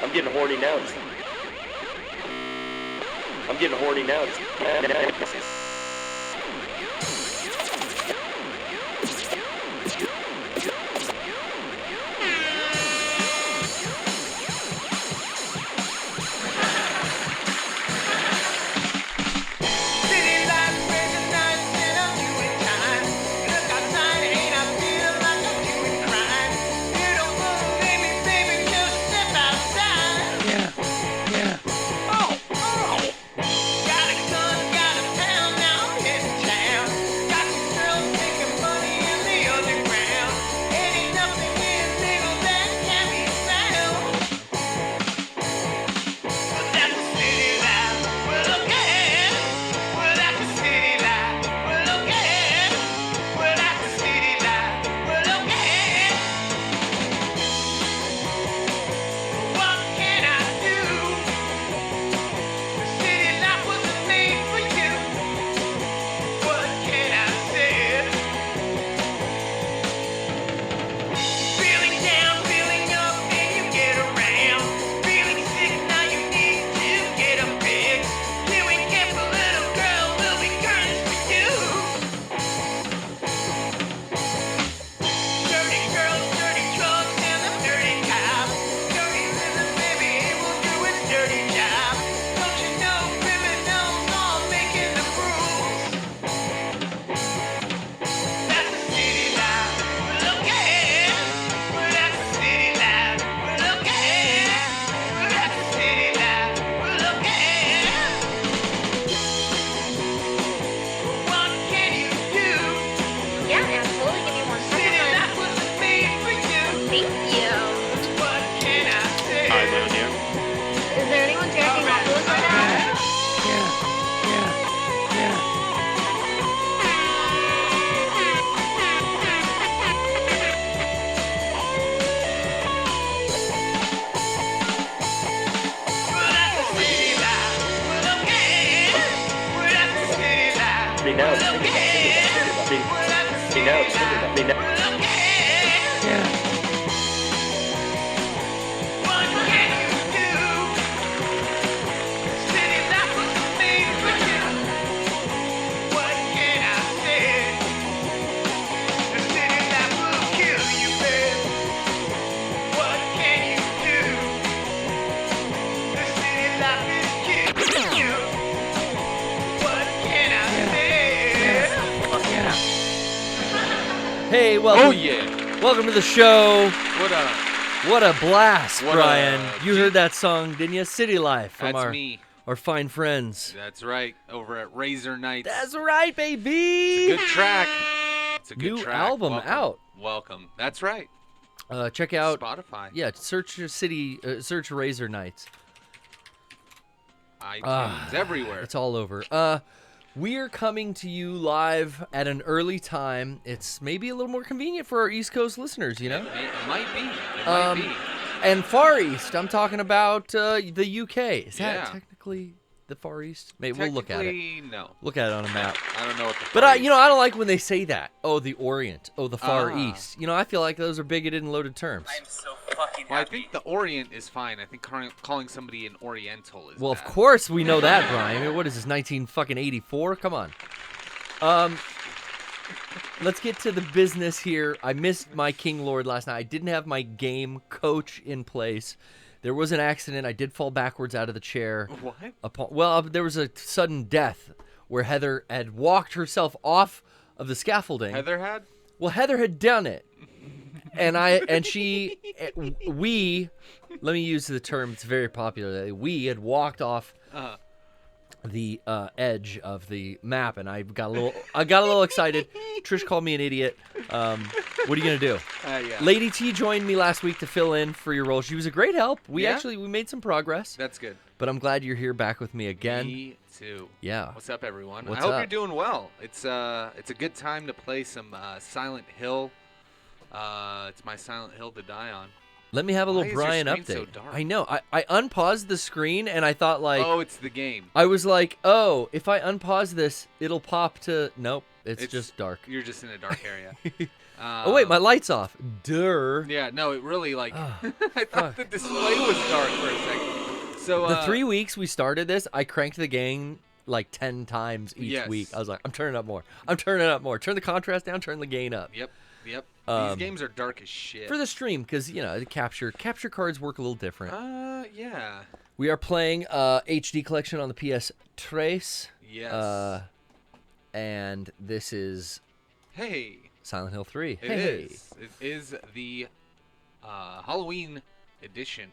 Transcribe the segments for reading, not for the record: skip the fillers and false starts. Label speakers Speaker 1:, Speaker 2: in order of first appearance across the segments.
Speaker 1: I'm getting horny now. I'm getting horny now.
Speaker 2: Hey, welcome.
Speaker 3: Oh yeah.
Speaker 2: Welcome to the show.
Speaker 3: What
Speaker 2: a blast, Brian. You heard that song, didn't you? City Life from our fine friends.
Speaker 3: That's right. Over at Razor Nights.
Speaker 2: That's right, baby.
Speaker 3: It's a good track. It's a good
Speaker 2: New
Speaker 3: track.
Speaker 2: album
Speaker 3: Welcome.
Speaker 2: out.
Speaker 3: Welcome. That's right.
Speaker 2: Check out
Speaker 3: Spotify.
Speaker 2: Yeah, search Razor Nights.
Speaker 3: iTunes everywhere.
Speaker 2: It's all over. We're coming to you live at an early time. It's maybe a little more convenient for our East Coast listeners, you know?
Speaker 3: It might be. It might be.
Speaker 2: And Far East, I'm talking about the UK. Is that
Speaker 3: Yeah.
Speaker 2: technically the Far East? Maybe we'll look at it.
Speaker 3: No.
Speaker 2: Look at it on a map.
Speaker 3: I don't know what the
Speaker 2: But
Speaker 3: Far
Speaker 2: I don't like when they say that. Oh, the Orient. Oh, the Far East. I feel like those are bigoted and loaded terms.
Speaker 1: I'm so fucking
Speaker 3: Well, I think the Orient is fine. I think calling somebody an Oriental is
Speaker 2: Well,
Speaker 3: bad.
Speaker 2: of course we know that, Brian. I mean, what is this, 1984? Come on. Let's get to the business here. I missed my King Lord last night. I didn't have my game coach in place. There was an accident. I did fall backwards out of the chair.
Speaker 3: What?
Speaker 2: There was a sudden death where Heather had walked herself off of the scaffolding.
Speaker 3: Heather had?
Speaker 2: Well, Heather had done it. And we, let me use the term, it's very popular. We had walked off the edge of the map, and I got a little excited. Trish called me an idiot. What are you gonna do?
Speaker 3: Yeah.
Speaker 2: Lady T joined me last week to fill in for your role. She was a great help. We made some progress.
Speaker 3: That's good.
Speaker 2: But I'm glad you're here back with me again.
Speaker 3: Me too.
Speaker 2: Yeah.
Speaker 3: What's up, everyone?
Speaker 2: What's
Speaker 3: I hope
Speaker 2: up?
Speaker 3: you're doing well. It's a good time to play some Silent Hill. It's my Silent Hill to die on.
Speaker 2: Let me have a
Speaker 3: Why
Speaker 2: little
Speaker 3: is your
Speaker 2: Brian
Speaker 3: screen
Speaker 2: update.
Speaker 3: so dark?
Speaker 2: I know. I unpaused the screen and I thought
Speaker 3: Oh, it's the game.
Speaker 2: I was like, oh, if I unpause this, it'll pop to. Nope, it's just dark.
Speaker 3: You're just in a dark area.
Speaker 2: Oh wait, my light's off. Durr.
Speaker 3: Yeah, no, it really like.
Speaker 2: Oh,
Speaker 3: I thought the display was dark for a second. So
Speaker 2: The 3 weeks we started this, I cranked the gain like 10 times each
Speaker 3: Yes.
Speaker 2: week. I was like, I'm turning it up more. I'm turning it up more. Turn the contrast down. Turn the gain up.
Speaker 3: Yep. These games are dark as shit.
Speaker 2: For the stream, because the capture cards work a little different.
Speaker 3: Yeah.
Speaker 2: We are playing HD collection on the PS Trace.
Speaker 3: Yes.
Speaker 2: And this is
Speaker 3: Hey.
Speaker 2: Silent Hill 3.
Speaker 3: It is. It is the Halloween edition.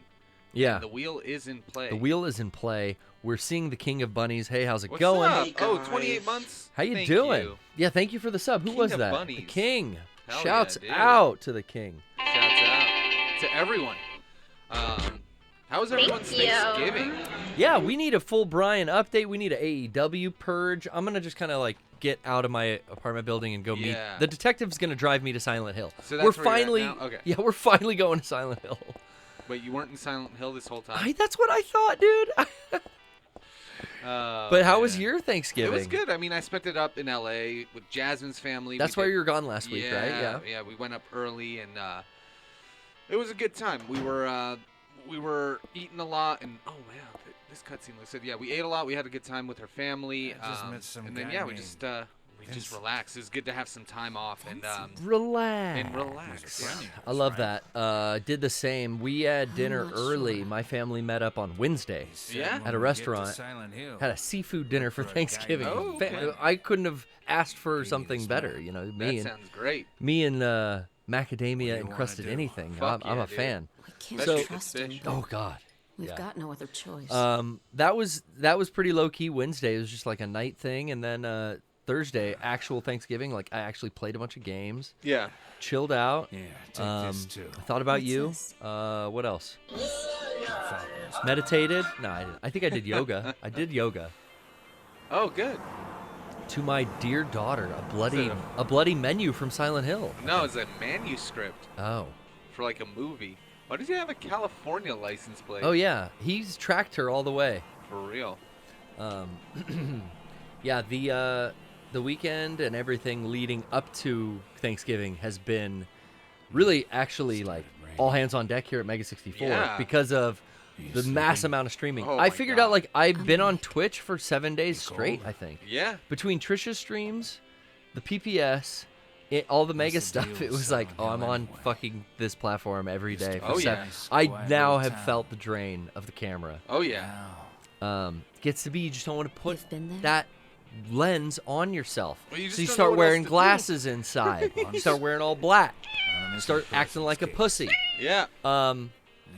Speaker 2: Yeah.
Speaker 3: And the wheel is in play.
Speaker 2: The wheel is in play. We're seeing the King of Bunnies. Hey, how's it
Speaker 3: What's
Speaker 2: going?
Speaker 3: up?
Speaker 1: Hey,
Speaker 3: Oh,
Speaker 1: guys.
Speaker 3: 28 months.
Speaker 2: How you
Speaker 3: Thank
Speaker 2: doing?
Speaker 3: You.
Speaker 2: Yeah, thank you for the sub. Who
Speaker 3: King
Speaker 2: was
Speaker 3: of
Speaker 2: that? The
Speaker 3: Bunnies.
Speaker 2: King.
Speaker 3: Hell
Speaker 2: Shouts
Speaker 3: yeah, dude.
Speaker 2: out to the King.
Speaker 3: Shouts out to everyone. How was everyone's Thanksgiving?
Speaker 2: Yeah, we need a full Bryan update. We need an AEW purge. I'm gonna just kind of like get out of my apartment building and go meet.
Speaker 3: Yeah.
Speaker 2: The detective's gonna drive me to Silent Hill.
Speaker 3: So that's
Speaker 2: we're
Speaker 3: where you're at
Speaker 2: finally,
Speaker 3: now? Okay.
Speaker 2: yeah, we're finally going to Silent Hill.
Speaker 3: Wait, you weren't in Silent Hill this whole time?
Speaker 2: That's what I thought, dude. But how was your Thanksgiving?
Speaker 3: It was good. I mean, I spent it up in LA with Jasmine's family.
Speaker 2: That's why you were gone last week, right?
Speaker 3: Yeah. Yeah, we went up early and it was a good time. We were eating a lot and oh wow, this cutscene looks good. Yeah, we ate a lot. We had a good time with her family.
Speaker 4: I just met some
Speaker 3: and then
Speaker 4: guy
Speaker 3: yeah, we
Speaker 4: named
Speaker 3: just relaxed. It was good to have some time off and
Speaker 2: Relax.
Speaker 3: relax. Yeah.
Speaker 2: I love that. Did the same. We had dinner early. My family met up on Wednesday.
Speaker 3: Yeah?
Speaker 2: At a restaurant. Had a seafood dinner for Thanksgiving.
Speaker 3: Oh, okay.
Speaker 2: I couldn't have asked for something better. You know,
Speaker 3: That sounds great.
Speaker 2: me and macadamia encrusted
Speaker 4: do?
Speaker 2: anything.
Speaker 3: Fuck
Speaker 2: I'm
Speaker 3: yeah,
Speaker 2: a
Speaker 3: dude.
Speaker 2: fan.
Speaker 5: I can't
Speaker 3: Especially if
Speaker 5: trust
Speaker 3: it's
Speaker 5: him.
Speaker 3: fish.
Speaker 2: Oh God.
Speaker 5: We've
Speaker 2: Yeah.
Speaker 5: got no other choice.
Speaker 2: That was pretty low key Wednesday. It was just like a night thing, and then Thursday, actual Thanksgiving. Like I actually played a bunch of games,
Speaker 3: Yeah.
Speaker 2: chilled out.
Speaker 4: Yeah, take this too.
Speaker 2: I thought about
Speaker 5: What's
Speaker 2: you.
Speaker 5: this?
Speaker 2: What else? Meditated? No, I didn't. I think I did yoga. I did yoga.
Speaker 3: Oh, good.
Speaker 2: To my dear daughter,
Speaker 3: Is it
Speaker 2: a bloody menu from Silent Hill.
Speaker 3: No, it's a manuscript
Speaker 2: Oh.
Speaker 3: for like a movie. Why does he have a California license plate?
Speaker 2: Oh yeah, he's tracked her all the way.
Speaker 3: For real.
Speaker 2: Yeah, the weekend and everything leading up to Thanksgiving has been really actually like all hands on deck here at Mega 64
Speaker 3: Yeah.
Speaker 2: because of the mass amount of streaming.
Speaker 3: Oh
Speaker 2: I
Speaker 3: my
Speaker 2: figured
Speaker 3: God.
Speaker 2: out like I've been on Twitch for 7 days straight, I think.
Speaker 3: Yeah.
Speaker 2: Between Trisha's streams, the PPS, all the Mega
Speaker 4: the
Speaker 2: stuff,
Speaker 4: deal
Speaker 2: it
Speaker 4: with
Speaker 2: was like,
Speaker 4: Silent
Speaker 2: oh, I'm
Speaker 4: Hill
Speaker 2: on
Speaker 4: anyway?
Speaker 2: fucking this platform every day. For
Speaker 3: Oh, yeah.
Speaker 2: I
Speaker 4: Quiet
Speaker 2: now
Speaker 4: little
Speaker 2: have
Speaker 4: town.
Speaker 2: felt the drain of the camera.
Speaker 3: Oh yeah.
Speaker 4: Wow.
Speaker 2: Gets to be you just don't want to put
Speaker 5: You've been there?
Speaker 2: that lens on yourself.
Speaker 3: Well, you
Speaker 2: so
Speaker 3: just
Speaker 2: you
Speaker 3: don't know
Speaker 2: start
Speaker 3: what
Speaker 2: wearing
Speaker 3: else to do.
Speaker 2: glasses inside. You start wearing all black. Start acting like a pussy.
Speaker 3: Yeah.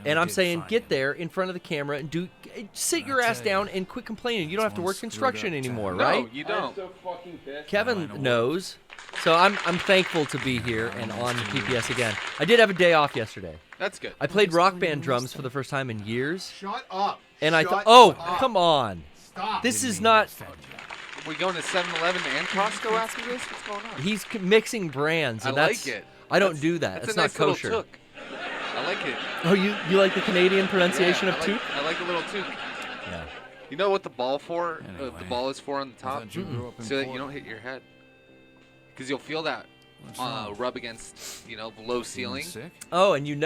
Speaker 2: And I'm saying get there in front of the camera and sit your
Speaker 4: I'll
Speaker 2: ass
Speaker 4: tell
Speaker 2: down
Speaker 4: you,
Speaker 2: and quit complaining. You don't have to
Speaker 4: one
Speaker 2: work
Speaker 4: screwed
Speaker 2: construction
Speaker 4: up
Speaker 2: anymore,
Speaker 4: town.
Speaker 2: right?
Speaker 3: No, you don't.
Speaker 1: fucking pissed.
Speaker 2: Kevin
Speaker 4: know.
Speaker 2: knows. So I'm thankful to be here and on PPS again. I did have a day off yesterday.
Speaker 3: That's good.
Speaker 2: I played
Speaker 5: What's
Speaker 2: rock
Speaker 5: going
Speaker 2: band
Speaker 5: on
Speaker 2: drums for the first time in years.
Speaker 6: Shut up.
Speaker 2: And I
Speaker 6: Shut
Speaker 2: thought, oh,
Speaker 6: up.
Speaker 2: come on.
Speaker 6: Stop.
Speaker 2: This is not.
Speaker 3: Are we going to 7-Eleven and Costco after this? What's going on?
Speaker 2: He's mixing brands. And
Speaker 3: I
Speaker 2: that's,
Speaker 3: like it.
Speaker 2: I don't do that.
Speaker 3: That's
Speaker 2: It's
Speaker 3: a
Speaker 2: not
Speaker 3: nice little
Speaker 2: kosher.
Speaker 3: took. I like it.
Speaker 2: Oh, you like the Canadian pronunciation
Speaker 3: Yeah,
Speaker 2: of
Speaker 3: I
Speaker 2: toque?
Speaker 3: like, I like a little toque.
Speaker 2: Yeah.
Speaker 3: You know what the ball for? The
Speaker 4: Anyway,
Speaker 3: ball is for on the top,
Speaker 4: thought you grew up in
Speaker 3: so that you
Speaker 4: Florida.
Speaker 3: don't hit your head. Because you'll feel that
Speaker 4: What's wrong?
Speaker 3: rub against, the low ceiling.
Speaker 4: Sick?
Speaker 2: Oh, and you're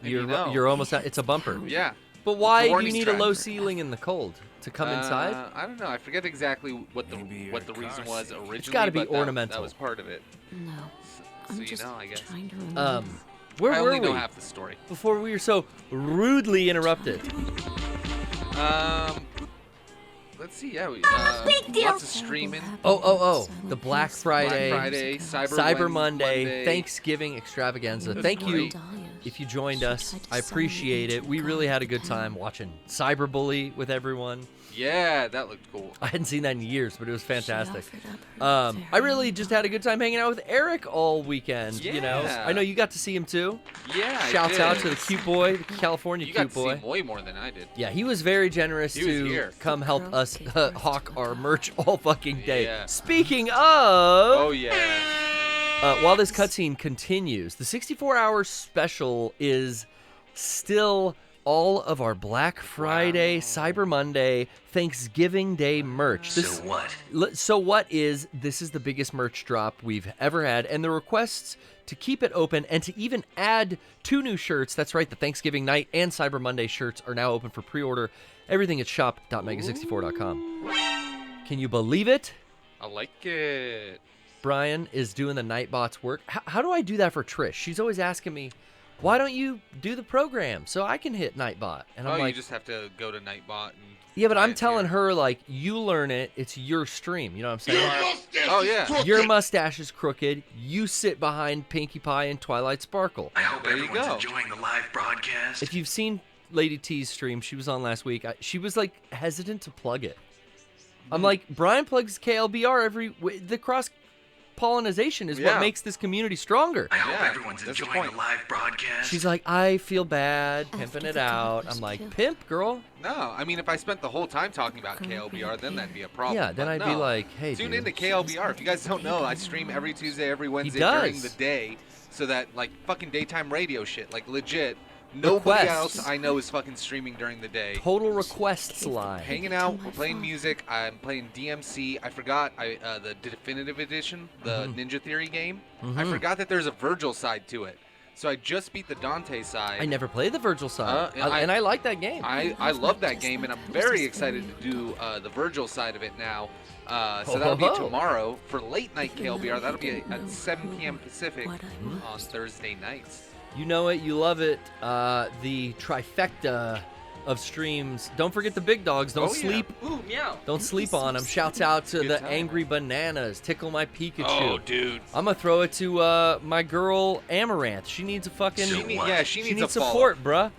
Speaker 3: you know.
Speaker 2: you're almost out. It's a bumper.
Speaker 3: Yeah.
Speaker 2: But why do you
Speaker 3: warning
Speaker 2: need a
Speaker 3: strap.
Speaker 2: low ceiling in the cold to come inside?
Speaker 3: I don't know. I forget exactly what the
Speaker 4: Maybe
Speaker 3: what the
Speaker 4: your
Speaker 3: reason
Speaker 4: car
Speaker 3: was
Speaker 4: seat.
Speaker 3: originally.
Speaker 2: It's gotta be
Speaker 3: but that
Speaker 2: ornamental.
Speaker 3: was part of it.
Speaker 5: No.
Speaker 3: So
Speaker 5: I'm
Speaker 3: you
Speaker 5: just
Speaker 3: know, I guess.
Speaker 5: trying to remember.
Speaker 2: Where
Speaker 3: I
Speaker 2: were
Speaker 3: only know
Speaker 2: we
Speaker 3: half the story.
Speaker 2: before we were so rudely interrupted?
Speaker 3: Let's see. Yeah, we
Speaker 5: deal.
Speaker 3: lots of streaming.
Speaker 2: Oh, the Black Friday,
Speaker 3: Black Friday,
Speaker 2: Cyber Monday,
Speaker 3: Monday.
Speaker 2: Thanksgiving extravaganza.
Speaker 3: That's
Speaker 2: Thank you
Speaker 3: great.
Speaker 2: if you joined us. I appreciate it. We really had a good time watching Cyberbully with everyone.
Speaker 3: Yeah, that looked cool.
Speaker 2: I hadn't seen that in years, but it was fantastic. I really just had a good time hanging out with Eric all weekend. You know,
Speaker 3: Yeah.
Speaker 2: I know you got to see him too.
Speaker 3: Yeah. I
Speaker 2: Shouts out
Speaker 3: did.
Speaker 2: to the cute boy, the California
Speaker 3: You
Speaker 2: cute
Speaker 3: got to
Speaker 2: boy.
Speaker 3: see way more than I did.
Speaker 2: Yeah, he was very generous
Speaker 3: He was
Speaker 2: to
Speaker 3: here.
Speaker 2: come help us hawk our merch all fucking day.
Speaker 3: Yeah.
Speaker 2: Speaking of,
Speaker 3: Oh yeah.
Speaker 2: while this cutscene continues, the 64-hour special is still all of our Black Friday, Cyber Monday, Thanksgiving Day merch. This is the biggest merch drop we've ever had, and the requests to keep it open and to even add 2 new shirts. That's right, the Thanksgiving night and Cyber Monday shirts are now open for pre-order. Everything at shop.mega64.com. Can you believe it?
Speaker 3: I like it.
Speaker 2: Brian is doing the Nightbot's work. How do I do that for Trish? She's always asking me, why don't you do the program so I can hit Nightbot? And I'm like,
Speaker 3: you just have to go to Nightbot. And
Speaker 2: yeah, but I'm telling her, like, you learn it. It's your stream. You know what I'm saying?
Speaker 3: Oh, yeah.
Speaker 2: Your mustache is crooked. You sit behind Pinkie Pie and Twilight Sparkle.
Speaker 4: I hope
Speaker 3: There you
Speaker 4: everyone's
Speaker 3: go.
Speaker 4: enjoying the live broadcast.
Speaker 2: If you've seen Lady T's stream, she was on last week. She was, like, hesitant to plug it. I'm like, Brian plugs KLBR the cross-pollination is what makes this community stronger.
Speaker 4: I hope
Speaker 3: Yeah,
Speaker 4: everyone's
Speaker 3: that's the
Speaker 4: enjoying
Speaker 3: point.
Speaker 4: the live broadcast.
Speaker 2: She's like, I feel bad pimping it out. I'm like, pimp, girl.
Speaker 3: No, I mean, if I spent the whole time talking about KLBR, then that'd be a problem.
Speaker 2: Yeah, then
Speaker 3: But
Speaker 2: I'd be
Speaker 3: no.
Speaker 2: like, hey,
Speaker 3: Tune
Speaker 2: dude.
Speaker 3: into KLBR. If you guys don't know, I stream every Tuesday, every Wednesday
Speaker 2: does.
Speaker 3: during the day, so that, like, fucking daytime radio shit, like, legit. Nobody
Speaker 2: Requests.
Speaker 3: else I know is fucking streaming during the day.
Speaker 2: Total requests line.
Speaker 3: Hanging out, we're playing music. I'm playing DMC. I forgot the definitive edition, the Ninja Theory game. I forgot that there's a Virgil side to it. So I just beat the Dante side.
Speaker 2: I never played the Virgil side, and I like that game.
Speaker 3: I love that game, and I'm very excited to do the Virgil side of it now. So that'll be tomorrow for late night KLBR. That'll be at 7 p.m. Pacific on Thursday nights.
Speaker 2: You know it, you love it. The trifecta of streams. Don't forget the big dogs. Don't sleep.
Speaker 3: Ooh, meow.
Speaker 2: Don't sleep on them. Shouts out to
Speaker 3: Good
Speaker 2: the
Speaker 3: time.
Speaker 2: Angry Bananas. Tickle my Pikachu.
Speaker 3: Oh, dude.
Speaker 2: I'm gonna throw it to my girl Amaranth. She needs a fucking.
Speaker 3: She needs a
Speaker 2: support, bruh.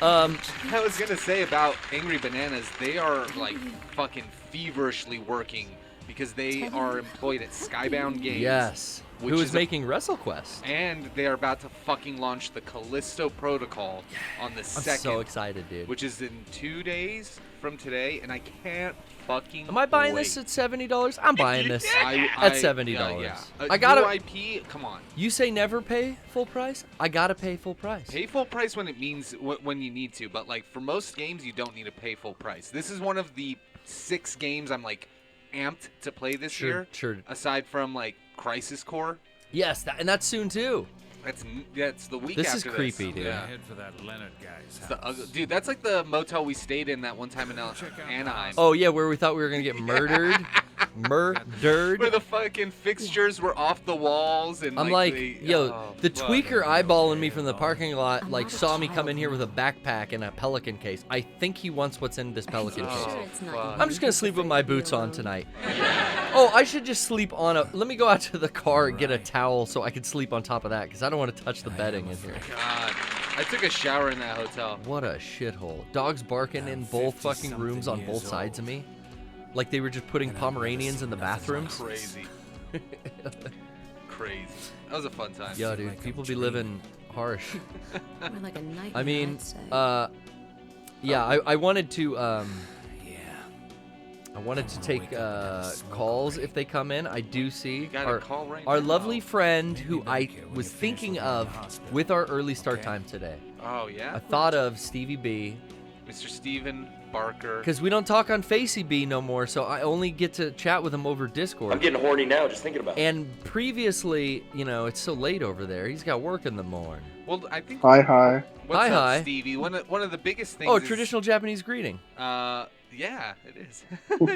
Speaker 3: I was gonna say about Angry Bananas, they are like fucking feverishly working because they are employed at Skybound Games.
Speaker 2: Yes.
Speaker 3: Which
Speaker 2: Who
Speaker 3: is
Speaker 2: is
Speaker 3: a-
Speaker 2: making WrestleQuest?
Speaker 3: And they are about to fucking launch the Callisto Protocol on the
Speaker 2: I'm
Speaker 3: 2nd.
Speaker 2: so excited, dude.
Speaker 3: Which is in 2 days from today, and I can't fucking
Speaker 2: Am I buying
Speaker 3: wait.
Speaker 2: this at $70? I'm buying this
Speaker 3: I-
Speaker 2: at
Speaker 3: I-
Speaker 2: $70.
Speaker 3: Yeah.
Speaker 2: I gotta.
Speaker 3: UIP, come on.
Speaker 2: You say never pay full price? I gotta pay full price.
Speaker 3: Pay full price when it means when you need to, but like for most games, you don't need to pay full price. This is one of the 6 games I'm like amped to play this year.
Speaker 2: Sure.
Speaker 3: Aside from like Crisis Core,
Speaker 2: Yes, and that's soon too.
Speaker 3: that's the week
Speaker 2: This
Speaker 3: after
Speaker 2: is
Speaker 3: this.
Speaker 2: creepy, dude.
Speaker 3: Yeah.
Speaker 4: Head for that Leonard guy's
Speaker 3: It's dude, that's like the motel we stayed in that one time in Anaheim.
Speaker 2: Oh yeah, where we thought we were gonna get murdered.
Speaker 3: Where
Speaker 2: Murdered.
Speaker 3: the fucking fixtures were off the walls and
Speaker 2: I'm like,
Speaker 3: the,
Speaker 2: the
Speaker 3: fuck.
Speaker 2: tweaker eyeballing me from the parking lot, like saw me come in here with a backpack and a Pelican case. I think he wants what's in this Pelican case. I'm just gonna sleep with my boots on tonight. Oh, I should just sleep on a. Let me go out to the car and get a towel so I can sleep on top of that because I don't want to touch the bedding in here.
Speaker 3: God, I took a shower in that hotel.
Speaker 2: What a shithole. Dogs barking in both fucking rooms on both sides of me. Like they were just putting Pomeranians in the bathrooms.
Speaker 3: Crazy. Crazy. That was a fun time.
Speaker 2: Yo, dude, people be living harsh.
Speaker 5: Like a nightmare,
Speaker 2: I mean,
Speaker 5: I'd say.
Speaker 2: yeah, I wanted to, I wanted to take calls if they come in. I do see
Speaker 3: got a call right
Speaker 2: our
Speaker 3: now.
Speaker 2: lovely friend who I was thinking of with our early start time today.
Speaker 3: Oh yeah.
Speaker 2: I thought of Stevie B
Speaker 3: Mr. Steven Barker.
Speaker 2: because we don't talk on Facey B no more, so I only get to chat with him over Discord.
Speaker 1: I'm getting horny now just thinking about it.
Speaker 2: And previously, you know, it's so late over there. He's got work in the morning.
Speaker 3: Well, I think.
Speaker 6: Hi.
Speaker 3: What's
Speaker 2: Hi,
Speaker 3: up,
Speaker 2: hi.
Speaker 3: Stevie? One of the biggest things.
Speaker 2: Oh,
Speaker 3: is,
Speaker 2: traditional Japanese greeting.
Speaker 3: Yeah, it is.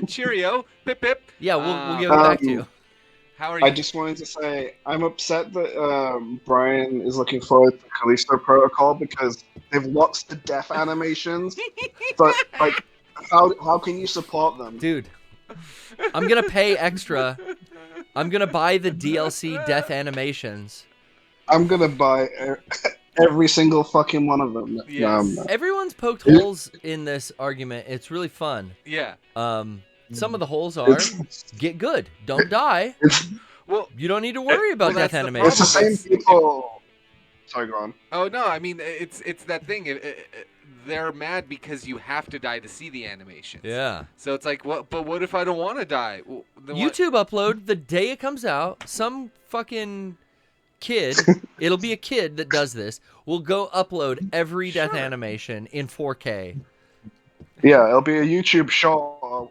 Speaker 3: Cheerio. Pip pip.
Speaker 2: Yeah, we'll give it back to you.
Speaker 3: How are you?
Speaker 6: I just wanted to say I'm upset that Brian is looking forward to Callisto Protocol because they've lost the death animations. But like, how can you support them?
Speaker 2: Dude, I'm gonna pay extra. I'm gonna buy the DLC death animations.
Speaker 6: I'm gonna buy every single fucking one of them.
Speaker 3: Yes.
Speaker 6: No, I'm not.
Speaker 2: Everyone's poked holes in this argument. It's really fun.
Speaker 3: Yeah.
Speaker 2: Some of the holes are get good, don't die.
Speaker 3: Well.
Speaker 2: You don't need to worry about
Speaker 3: Well,
Speaker 2: death
Speaker 3: that's the
Speaker 2: animation.
Speaker 6: It's the same people. Sorry, go on.
Speaker 3: Oh no, I mean it's that thing. They're mad because you have to die to see the animation.
Speaker 2: Yeah.
Speaker 3: So it's like, what? But what if I don't want to die? Well, then what?
Speaker 2: YouTube upload the day it comes out. Some fucking kid. It'll be a kid that does this. Will go upload every death animation in 4K.
Speaker 6: Yeah, it'll be a YouTube short. Of,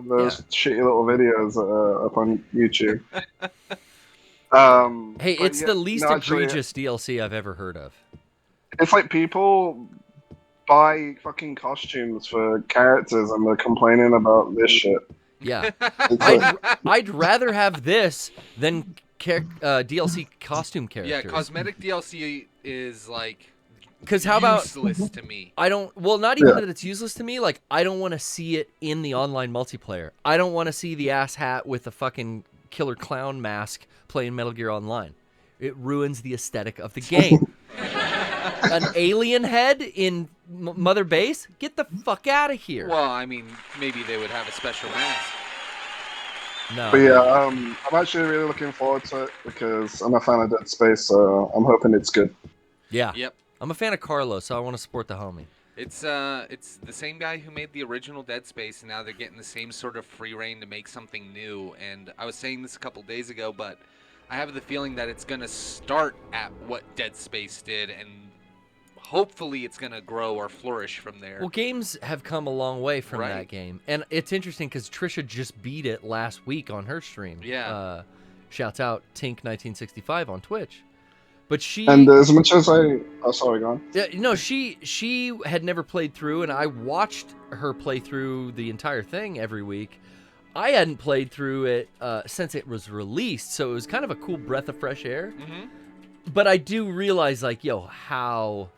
Speaker 6: those shitty little videos that are up on YouTube.
Speaker 2: Hey,
Speaker 6: but
Speaker 2: it's
Speaker 6: yeah,
Speaker 2: the least
Speaker 6: no, actually,
Speaker 2: egregious DLC I've ever heard of.
Speaker 6: It's like people buy fucking costumes for characters and they're complaining about this shit.
Speaker 2: Yeah.
Speaker 6: It's like,
Speaker 2: I'd rather have this than DLC costume characters.
Speaker 3: Yeah, cosmetic DLC is like
Speaker 2: Because how about
Speaker 3: useless to me.
Speaker 2: not even that it's useless to me. Like, I don't want to see it in the online multiplayer. I don't want to see the ass hat with the fucking killer clown mask playing Metal Gear Online. It ruins the aesthetic of the game. An alien head in Mother Base? Get the fuck out of here.
Speaker 3: Well, I mean, maybe they would have a special mask.
Speaker 2: No.
Speaker 6: but yeah, I'm actually really looking forward to it because I'm a fan of Dead Space, so I'm hoping it's good.
Speaker 2: Yeah.
Speaker 3: Yep.
Speaker 2: I'm a fan of Carlos, so I want to support the homie.
Speaker 3: It's the same guy who made the original Dead Space, and now they're getting the same sort of free reign to make something new. And I was saying this a couple days ago, but I have the feeling that it's gonna start at what Dead Space did, and hopefully it's gonna grow or flourish from there.
Speaker 2: Well, games have come a long way from
Speaker 3: Right.
Speaker 2: that game. And it's interesting because Trisha just beat it last week on her stream.
Speaker 3: Yeah.
Speaker 2: Shouts out Tink1965 on Twitch. But she...
Speaker 6: And as much as I... Oh, sorry, go on.
Speaker 2: Yeah, no, she had never played through, and I watched her play through the entire thing every week. I hadn't played through it since it was released, so it was kind of a cool breath of fresh air.
Speaker 3: Mm-hmm.
Speaker 2: But I do realize, like, how...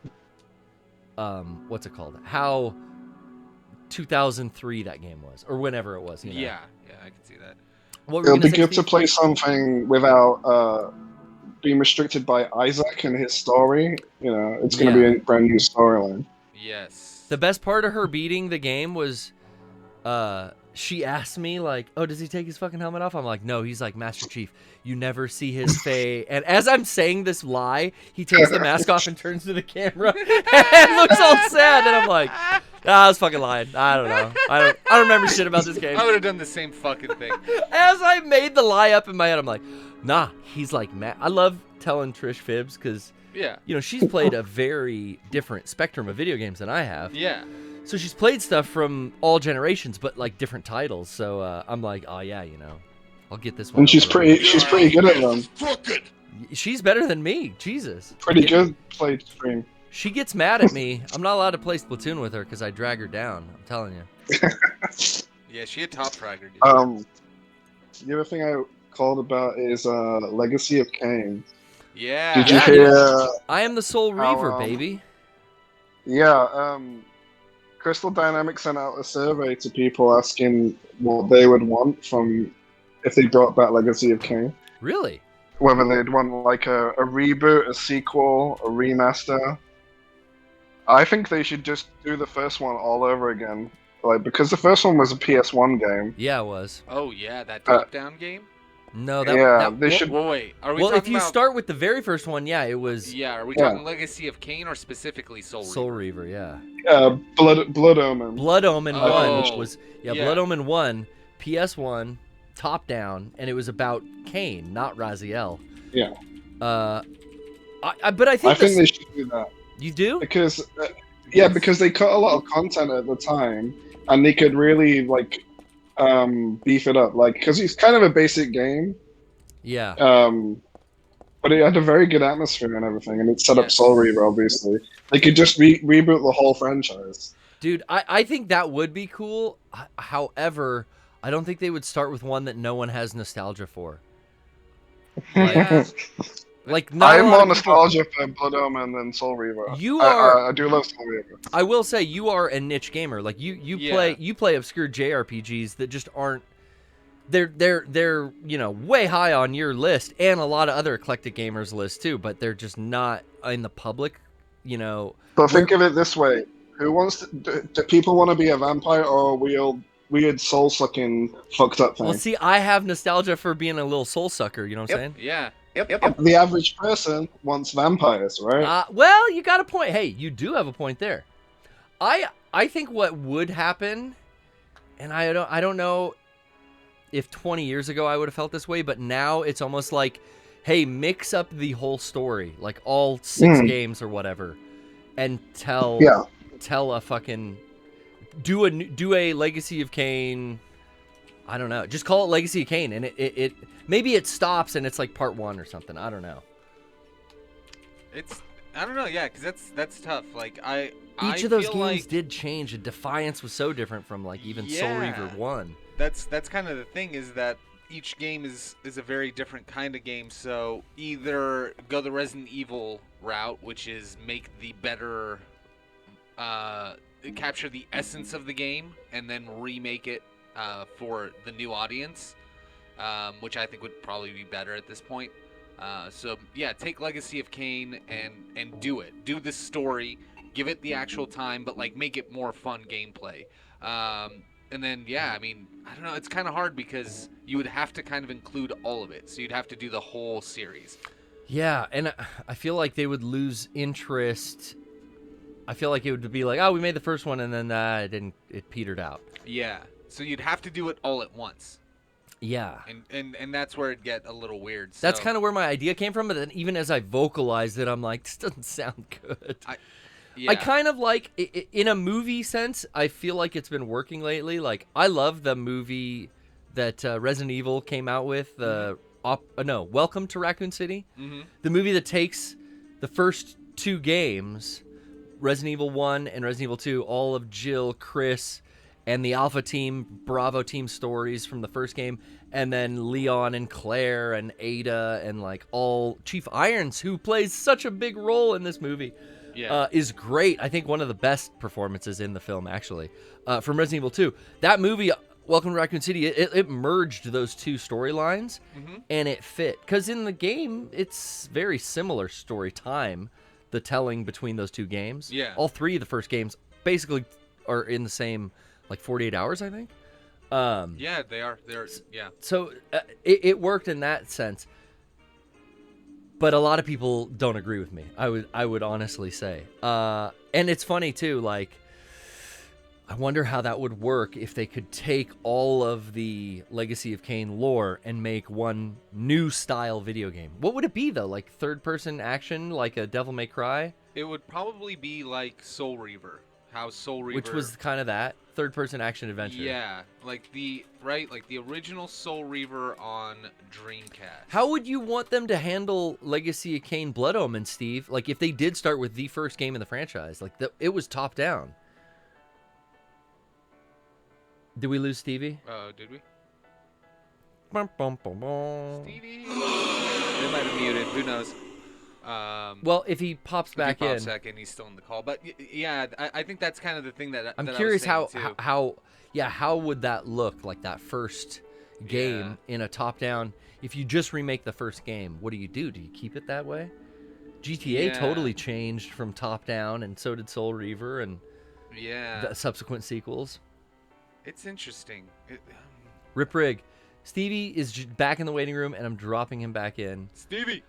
Speaker 2: what's it called? How 2003 that game was, or whenever it was. You know?
Speaker 3: Yeah, I can see that.
Speaker 2: What were you
Speaker 6: It'll be
Speaker 2: gonna say,
Speaker 6: good to
Speaker 2: Steve?
Speaker 6: play something without being restricted by Isaac and his story. It's going to be a brand new storyline.
Speaker 3: Yes.
Speaker 2: The best part of her beating the game was, she asked me, like, oh, does he take his fucking helmet off? I'm like, no, he's like Master Chief. You never see his face. And as I'm saying this lie, he takes the mask off and turns to the camera and looks all sad. And I'm like, I was fucking lying. I don't know. I don't remember shit about this game.
Speaker 3: I would have done the same fucking thing.
Speaker 2: As I made the lie up in my head, I'm like, nah, he's like Matt. I love telling Trish fibs because,
Speaker 3: Yeah.
Speaker 2: she's played a very different spectrum of video games than I have.
Speaker 3: Yeah.
Speaker 2: So she's played stuff from all generations, but like different titles. So I'm like, oh yeah, I'll get this one.
Speaker 6: And she's
Speaker 2: over with.
Speaker 6: pretty good at them.
Speaker 2: She's better than me. Jesus.
Speaker 6: Pretty good played stream.
Speaker 2: She gets mad at me. I'm not allowed to play Splatoon with her because I drag her down. I'm telling you.
Speaker 3: Yeah, she had top fragger. Dude.
Speaker 6: The other thing I called about is Legacy of Kain.
Speaker 3: Yeah.
Speaker 6: Did you
Speaker 2: Yeah,
Speaker 6: hear?
Speaker 2: I am the Soul Reaver, baby.
Speaker 6: Yeah. Crystal Dynamics sent out a survey to people asking what they would want from if they brought back Legacy of Kain.
Speaker 2: Really?
Speaker 6: Whether they'd want like a reboot, a sequel, a remaster. I think they should just do the first one all over again. Like, because the first one was a PS1 game.
Speaker 2: Yeah, it was.
Speaker 3: Oh yeah, that top-down game.
Speaker 2: No,
Speaker 6: they should.
Speaker 3: Well, wait. Are we
Speaker 2: Well,
Speaker 3: talking
Speaker 2: if you
Speaker 3: about...
Speaker 2: start with the very first one, yeah, it was
Speaker 3: Yeah, are we
Speaker 6: Yeah.
Speaker 3: talking Legacy of Kain or specifically Soul Reaver?
Speaker 2: Soul Reaver, yeah.
Speaker 6: Blood Omen.
Speaker 2: Blood Omen
Speaker 3: Oh,
Speaker 2: 1 was
Speaker 3: yeah.
Speaker 2: Blood Omen 1, PS1, top down, and it was about Kain, not Raziel.
Speaker 6: Yeah.
Speaker 2: But I think
Speaker 6: I think they should do that
Speaker 2: you do?
Speaker 6: because, because they cut a lot of content at the time, and they could really like beef it up, like because it's kind of a basic game.
Speaker 2: Yeah.
Speaker 6: But it had a very good atmosphere and everything, and it set up
Speaker 3: Yes.
Speaker 6: Soul Reaver. Obviously, they could just reboot the whole franchise.
Speaker 2: Dude, I think that would be cool. However, I don't think they would start with one that no one has nostalgia for.
Speaker 3: Yeah.
Speaker 2: Like not
Speaker 6: I
Speaker 2: a
Speaker 6: have
Speaker 2: lot
Speaker 6: more
Speaker 2: of people-
Speaker 6: nostalgia for Blood Omen than Soul Reaver.
Speaker 2: You are-
Speaker 6: I do love Soul Reaver.
Speaker 2: I will say you are a niche gamer. Like you
Speaker 3: Yeah.
Speaker 2: play obscure JRPGs that just aren't. They're way high on your list and a lot of other eclectic gamers' lists too, but they're just not in the public.
Speaker 6: But think of it this way: who wants to? Do people want to be a vampire or a weird soul-sucking fucked up thing?
Speaker 2: Well, see, I have nostalgia for being a little soul sucker. You know what I'm saying?
Speaker 3: Yeah.
Speaker 6: The average person wants vampires, right?
Speaker 2: Well, you got a point. Hey, you do have a point there. I think what would happen, and I don't know if 20 years ago I would have felt this way, but now it's almost like, hey, mix up the whole story, like all 6 games or whatever, and tell a fucking do a Legacy of Kain. I don't know. Just call it Legacy of Kain, and it maybe it stops and it's like part 1 or something. I don't know.
Speaker 3: I don't know. Yeah, because that's tough. Like
Speaker 2: each of those
Speaker 3: feel
Speaker 2: games
Speaker 3: like,
Speaker 2: did change. And Defiance was so different from like even Soul Reaver 1.
Speaker 3: That's kind of the thing, is that each game is a very different kind of game. So either go the Resident Evil route, which is make the better, capture the essence of the game, and then remake it for the new audience, which I think would probably be better at this point. So yeah, take Legacy of Kain and do it. Do the story, give it the actual time, but like make it more fun gameplay. And then yeah, I mean, I don't know, it's kind of hard because you would have to kind of include all of it. So you'd have to do the whole series.
Speaker 2: Yeah, and I feel like they would lose interest. I feel like it would be like, oh, we made the first one and then it petered out.
Speaker 3: Yeah. So you'd have to do it all at once.
Speaker 2: Yeah.
Speaker 3: And that's where it'd get a little weird. So.
Speaker 2: That's kind of where my idea came from, but then even as I vocalized it, I'm like, this doesn't sound good. I kind of like, in a movie sense, I feel like it's been working lately. Like, I love the movie that Resident Evil came out with, Welcome to Raccoon City. Mm-hmm. The movie that takes the first 2 games, Resident Evil 1 and Resident Evil 2, all of Jill, Chris, and the Alpha Team, Bravo Team stories from the first game, and then Leon and Claire and Ada and like all Chief Irons, who plays such a big role in this movie, is great. I think one of the best performances in the film, actually, from Resident Evil 2. That movie, Welcome to Raccoon City, it merged those 2 storylines, and it fit. Because in the game, it's very similar story time, the telling between those 2 games.
Speaker 3: Yeah.
Speaker 2: All 3 of the first games basically are in the same, like, 48 hours, I think.
Speaker 3: Yeah, they are. Yeah.
Speaker 2: So it worked in that sense. But a lot of people don't agree with me. I would honestly say. And it's funny too, like, I wonder how that would work if they could take all of the Legacy of Kain lore and make one new style video game. What would it be though? Like third-person action, like a Devil May Cry?
Speaker 3: It would probably be like Soul Reaver. How Soul Reaver,
Speaker 2: which was kind of that third-person action adventure.
Speaker 3: Yeah, like the original Soul Reaver on Dreamcast.
Speaker 2: How would you want them to handle Legacy of Kain Blood Omen, Steve? Like if they did start with the first game in the franchise, like it was top down. Did we lose Stevie?
Speaker 3: Did we?
Speaker 2: Bum, bum, bum, bum.
Speaker 3: Stevie? They might have muted. Who knows?
Speaker 2: Well, if he pops back in,
Speaker 3: he's still in the call. But yeah, I think that's kind of the thing that
Speaker 2: I'm
Speaker 3: that
Speaker 2: curious
Speaker 3: I was saying
Speaker 2: how would that look, like that first game in a top-down? If you just remake the first game, what do you do? Do you keep it that way? GTA totally changed from top-down, and so did Soul Reaver and the subsequent sequels.
Speaker 3: It's interesting.
Speaker 2: Rip Rig. Stevie is back in the waiting room, and I'm dropping him back in.
Speaker 3: Stevie!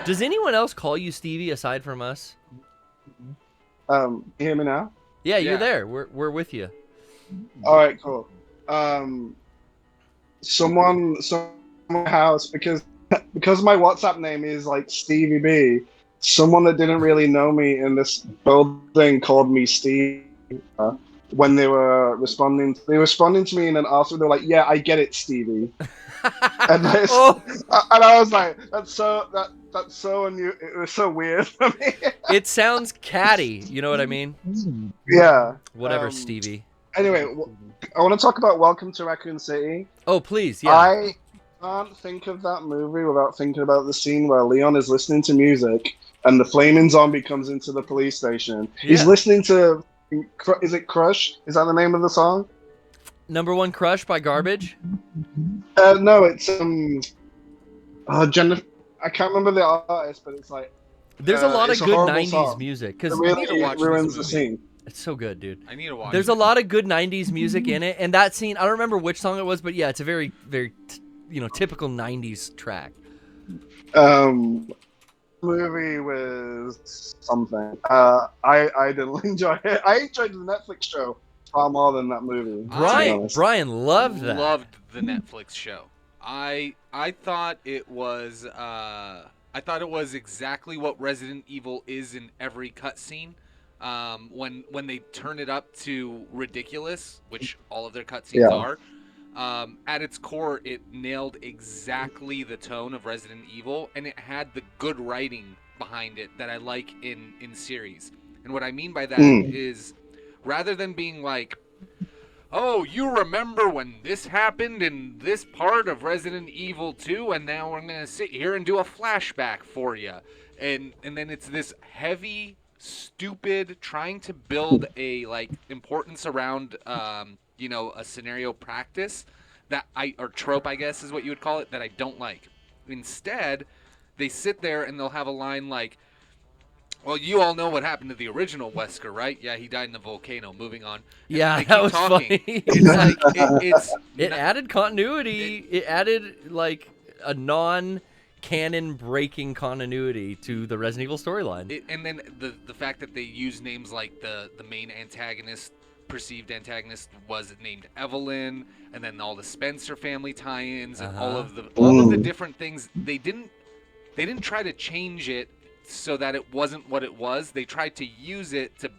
Speaker 2: Does anyone else call you Stevie aside from us?
Speaker 6: You hear me now?
Speaker 2: Yeah, you're there. We're with you.
Speaker 6: All right, cool. Someone house, because my WhatsApp name is like Stevie B. Someone that didn't really know me in this building called me Steve. When they were responding to me, and then after they're like, "Yeah, I get it, Stevie." and I was like, "That's so new. It was so weird for me."
Speaker 2: It sounds catty. You know what I mean?
Speaker 6: Yeah.
Speaker 2: Whatever, Stevie.
Speaker 6: Anyway, I want to talk about Welcome to Raccoon City.
Speaker 2: Oh, please, yeah.
Speaker 6: I can't think of that movie without thinking about the scene where Leon is listening to music, and the flaming zombie comes into the police station. Yeah. He's listening to. Is it Crush? Is that the name of the song?
Speaker 2: Number One Crush by Garbage?
Speaker 6: No, it's Jennifer. I can't remember the artist, but it's like
Speaker 2: there's a lot of good '90s
Speaker 6: song.
Speaker 2: music because
Speaker 6: it really ruins the scene.
Speaker 2: It's so good, dude.
Speaker 3: I need to watch.
Speaker 2: There's a lot of good '90s music in it, and that scene. I don't remember which song it was, but yeah, it's a very, very, typical '90s track.
Speaker 6: Movie was something. I didn't enjoy it. I enjoyed the Netflix show far more than that movie.
Speaker 2: Brian loved that.
Speaker 3: Loved the Netflix show. I thought it was exactly what Resident Evil is in every cutscene. When they turn it up to ridiculous, which all of their cutscenes are, at its core, it nailed exactly the tone of Resident Evil, and it had the good writing behind it that I like in series. And what I mean by that is, rather than being like, oh, you remember when this happened in this part of Resident Evil 2, and now I'm going to sit here and do a flashback for you. And then it's this heavy, stupid, trying to build a, like, importance around, a scenario practice or trope, I guess is what you would call it, that I don't like. Instead, they sit there and they'll have a line like, well, you all know what happened to the original Wesker, right? Yeah, he died in a volcano. Moving on.
Speaker 2: Yeah, that was funny.
Speaker 3: It's like
Speaker 2: it added continuity. It added like a non-canon breaking continuity to the Resident Evil storyline.
Speaker 3: And then the fact that they use names like the main antagonist, perceived antagonist, was named Evelyn, and then all the Spencer family tie-ins and all of the different things. They didn't try to change it so that it wasn't what it was. They tried to use it to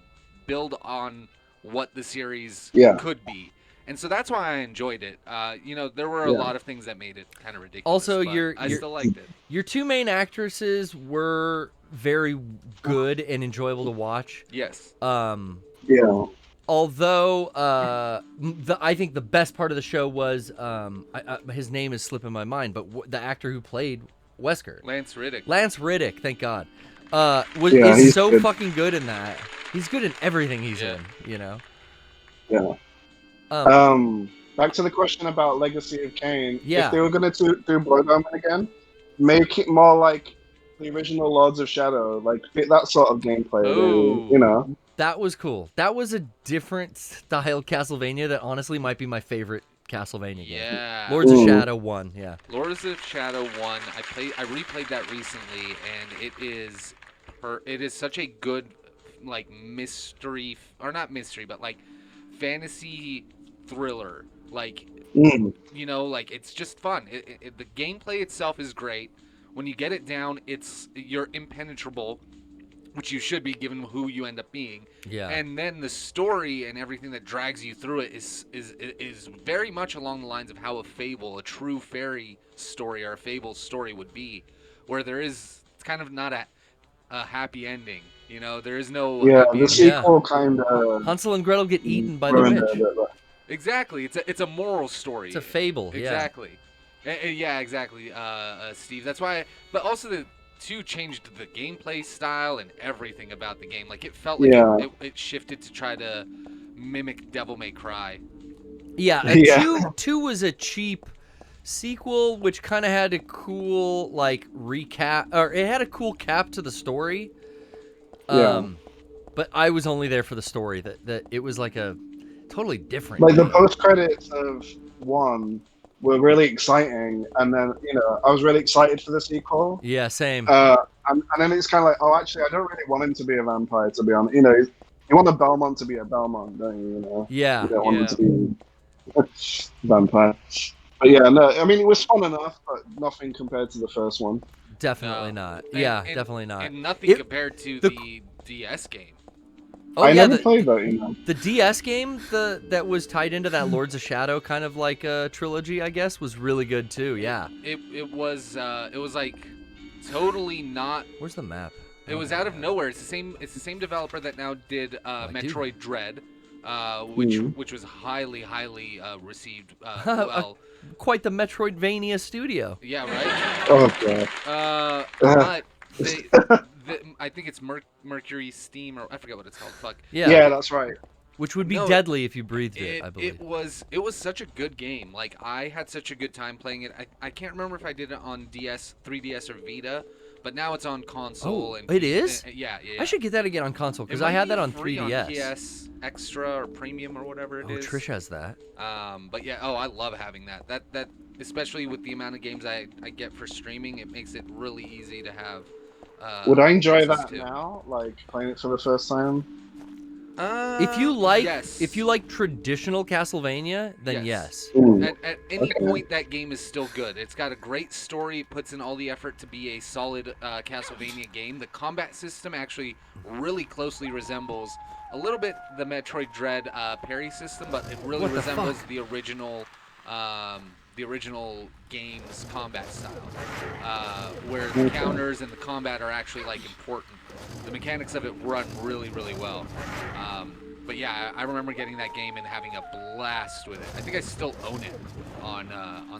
Speaker 3: build on what the series could be. And so that's why I enjoyed it. There were a lot of things that made it kind of ridiculous. Also, I still liked it.
Speaker 2: Your two main actresses were very good and enjoyable to watch.
Speaker 3: Yes.
Speaker 2: Although I think the best part of the show was his name is slipping my mind, but the actor who played Wesker,
Speaker 3: Lance Riddick.
Speaker 2: Lance Riddick, thank God, is so good. Fucking good in that. He's good in everything he's in.
Speaker 6: Yeah. Back to the question about Legacy of Kain.
Speaker 2: Yeah.
Speaker 6: If they were going to do Blood Omen again, make it more like the original Lords of Shadow, like fit that sort of gameplay.
Speaker 3: Oh.
Speaker 2: That was cool. That was a different style Castlevania that honestly might be my favorite Castlevania game.
Speaker 3: Yeah.
Speaker 2: Lords of Shadow 1, yeah.
Speaker 3: Lords of Shadow 1, I replayed that recently, and it is such a good, like, mystery, or not mystery, but like fantasy thriller. Like, like, it's just fun. The gameplay itself is great. When you get it down, you're impenetrable, which you should be given who you end up being.
Speaker 2: Yeah.
Speaker 3: And then the story and everything that drags you through it is very much along the lines of how a true fairy story or a fable story would be, where it's kind of not a happy ending. There is no happy
Speaker 6: the sequel kind of
Speaker 2: Hansel and Gretel get eaten by the witch.
Speaker 3: Exactly. It's a moral story.
Speaker 2: It's a fable.
Speaker 3: Exactly. Yeah, exactly. Steve. That's why. But also the 2 changed the gameplay style and everything about the game. Like, it felt like it shifted to try to mimic Devil May Cry.
Speaker 2: Yeah, 2 was a cheap sequel, which kind of had a cool, like, recap, or it had a cool cap to the story. But I was only there for the story. That it was like a totally different.
Speaker 6: Like, the post credits of 1 were really exciting, and then I was really excited for the sequel.
Speaker 2: Yeah, same.
Speaker 6: And then it's kind of like, oh, actually, I don't really want him to be a vampire, to be honest. You want a Belmont to be a Belmont, don't you?
Speaker 2: Yeah.
Speaker 6: You don't want him to be a vampire. But yeah, no, I mean, it was fun enough, but nothing compared to the first one.
Speaker 2: Definitely not.
Speaker 3: And
Speaker 2: definitely not.
Speaker 3: And nothing compared to the DS game.
Speaker 2: Oh,
Speaker 6: I never played that.
Speaker 2: The DS game that was tied into that Lords of Shadow kind of like a trilogy, I guess, was really good too. Yeah.
Speaker 3: It was like totally not.
Speaker 2: Where's the map?
Speaker 3: It was out of nowhere. It's the same developer that now did Metroid Dread, which was highly received. Well,
Speaker 2: quite the Metroidvania studio.
Speaker 3: Yeah, right.
Speaker 6: Oh god.
Speaker 3: But I think it's Mercury Steam, or I forget what it's called. Fuck.
Speaker 6: Yeah, that's right.
Speaker 2: Which would be deadly if you breathed it, I believe.
Speaker 3: It was such a good game. Like, I had such a good time playing it. I can't remember if I did it on DS, 3DS, or Vita, but now it's on console. And
Speaker 2: it is?
Speaker 3: Yeah.
Speaker 2: I should get that again on console, because I had that on 3DS.
Speaker 3: On PS Extra or Premium or whatever it is.
Speaker 2: Trish has that.
Speaker 3: But yeah, I love having that. That especially with the amount of games I get for streaming, it makes it really easy to have.
Speaker 6: Would I enjoy that now, like playing it for the first time?
Speaker 2: If you like,
Speaker 3: yes.
Speaker 2: if you like traditional Castlevania, then yes.
Speaker 6: Ooh.
Speaker 3: At any
Speaker 6: Okay.
Speaker 3: point, that game is still good. It's got a great story. It puts in all the effort to be a solid Castlevania game. The combat system actually really closely resembles a little bit the Metroid Dread parry system, but it really
Speaker 2: What the
Speaker 3: resembles
Speaker 2: fuck?
Speaker 3: the original game's combat style, where the counters and the combat are actually like important. The mechanics of it run really, really well. But yeah, I remember getting that game and having a blast with it. I think I still own it on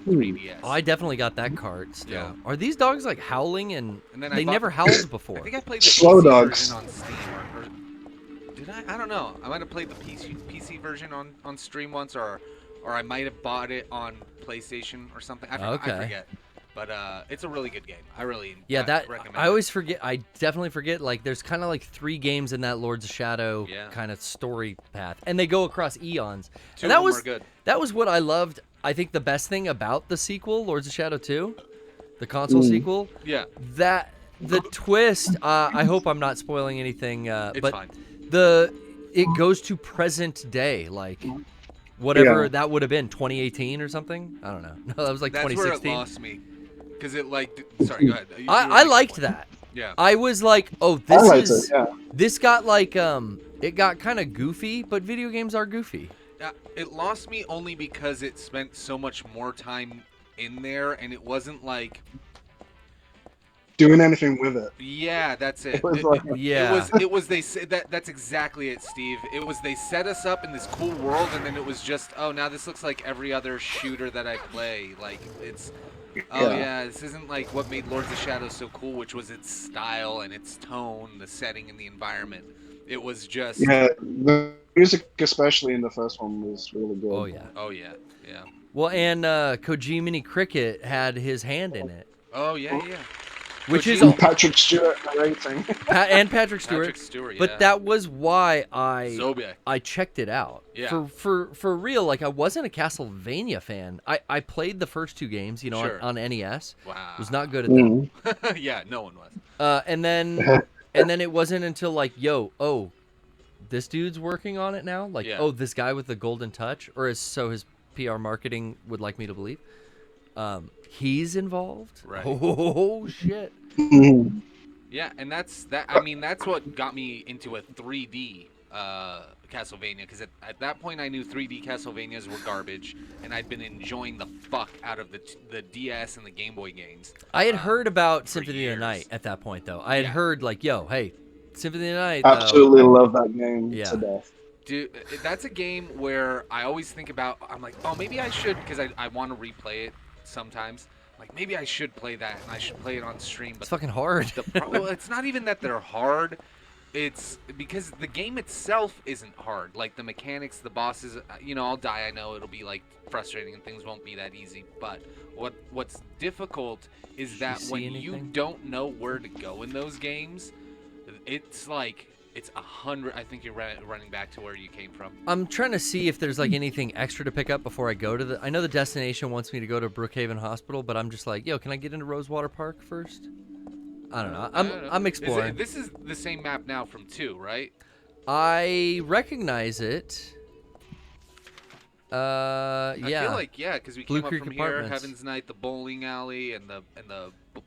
Speaker 3: 3DS.
Speaker 2: Oh, I definitely got that cart still.
Speaker 3: Yeah.
Speaker 2: Are these dogs like howling and
Speaker 3: And then
Speaker 2: they
Speaker 3: I bought-
Speaker 2: never howled before?
Speaker 3: I think I played the
Speaker 6: Slow
Speaker 3: PC
Speaker 6: dogs.
Speaker 3: version on Steam, or did I? I don't know. I might have played the PC version on stream once, or I might have bought it on PlayStation or something. I
Speaker 2: Okay.
Speaker 3: forget. But it's a really good game. I really recommend
Speaker 2: I
Speaker 3: it.
Speaker 2: always forget. I definitely forget. Like, there's kind of like 3 games in that Lords of Shadow kind of story path, and they go across eons.
Speaker 3: Two
Speaker 2: And
Speaker 3: of
Speaker 2: that
Speaker 3: them
Speaker 2: was
Speaker 3: are good.
Speaker 2: that was what I loved. I think the best thing about the sequel, Lords of Shadow 2, the console sequel,
Speaker 3: Yeah,
Speaker 2: that the twist. I hope I'm not spoiling anything.
Speaker 3: it's
Speaker 2: but
Speaker 3: fine.
Speaker 2: it goes to present day, like whatever
Speaker 6: Yeah.
Speaker 2: that would have been, 2018 or something. I don't know. No, that was like
Speaker 3: That's where it
Speaker 2: 2016.
Speaker 3: lost me. Because it sorry, go ahead. You were
Speaker 2: I
Speaker 3: making a
Speaker 2: liked
Speaker 3: point.
Speaker 2: that.
Speaker 3: Yeah.
Speaker 2: I was like, oh,
Speaker 6: I
Speaker 2: this
Speaker 6: liked
Speaker 2: is
Speaker 6: it, yeah.
Speaker 2: this got like it got kind of goofy, but video games are goofy.
Speaker 3: It lost me only because it spent so much more time in there, and it wasn't like,
Speaker 6: Doing anything with it.
Speaker 3: yeah, that's it.
Speaker 6: It was like,
Speaker 2: Yeah.
Speaker 3: It was they said that's exactly it, Steve. It was they set us up in this cool world, and then it was just, oh, now this looks like every other shooter that I play. Like it's, oh yeah, this isn't like what made Lords of Shadow so cool, which was its style and its tone, the setting and the environment. It was just,
Speaker 6: yeah, the music, especially in the first one, was really good.
Speaker 2: Oh yeah.
Speaker 3: oh yeah, yeah,
Speaker 2: Well, and Kojimini Cricket had his hand in it,
Speaker 3: oh yeah, yeah.
Speaker 2: which is
Speaker 6: And Patrick Stewart narrating.
Speaker 2: and Patrick Stewart.
Speaker 3: Patrick Stewart, yeah.
Speaker 2: But that was why I
Speaker 3: Zodiac.
Speaker 2: checked it out.
Speaker 3: Yeah.
Speaker 2: For real, like I wasn't a Castlevania fan. I played the first 2 games, you know,
Speaker 3: Sure.
Speaker 2: on NES.
Speaker 3: Wow.
Speaker 2: Was not good at them.
Speaker 3: Yeah, no one was.
Speaker 2: And then it wasn't until like, oh, this dude's working on it now. Like,
Speaker 3: Yeah.
Speaker 2: oh, this guy with the golden touch, or so his PR marketing would like me to believe. He's involved.
Speaker 3: Right.
Speaker 2: Oh shit.
Speaker 3: Yeah, and that's that. I mean, that's what got me into a 3D Castlevania, because at that point I knew 3D Castlevanias were garbage, and I'd been enjoying the fuck out of the DS and the Game Boy games.
Speaker 2: I had heard about
Speaker 3: for
Speaker 2: Symphony of
Speaker 3: years.
Speaker 2: the Night at that point, though. I had
Speaker 3: Yeah.
Speaker 2: heard like, yo, hey, Symphony of the Night.
Speaker 6: Absolutely love that game
Speaker 2: Yeah.
Speaker 6: to death.
Speaker 3: Dude, that's a game where I always think about, I'm like, oh, maybe I should, because I want to replay it sometimes. Like, maybe I should play that, and I should play it on stream. But
Speaker 2: It's fucking hard.
Speaker 3: well, it's not even that they're hard. It's because the game itself isn't hard. Like, the mechanics, the bosses, you know, I'll die. I know it'll be, like, frustrating and things won't be that easy. But what's difficult is that
Speaker 2: see
Speaker 3: when you
Speaker 2: anything?
Speaker 3: don't know where to go in those games, it's like, it's 100. I think you're running back to where you came from.
Speaker 2: I'm trying to see if there's like anything extra to pick up before I go to I know the destination wants me to go to Brookhaven Hospital, but I'm just like, yo, can I get into Rosewater Park first? I don't know.
Speaker 3: I don't know.
Speaker 2: I'm exploring.
Speaker 3: This is the same map now from 2, right?
Speaker 2: I recognize it.
Speaker 3: I
Speaker 2: Yeah.
Speaker 3: feel like, yeah, because we
Speaker 2: Blue
Speaker 3: came up
Speaker 2: Creek
Speaker 3: from here,
Speaker 2: Apartments.
Speaker 3: Heaven's Night, the bowling alley, and the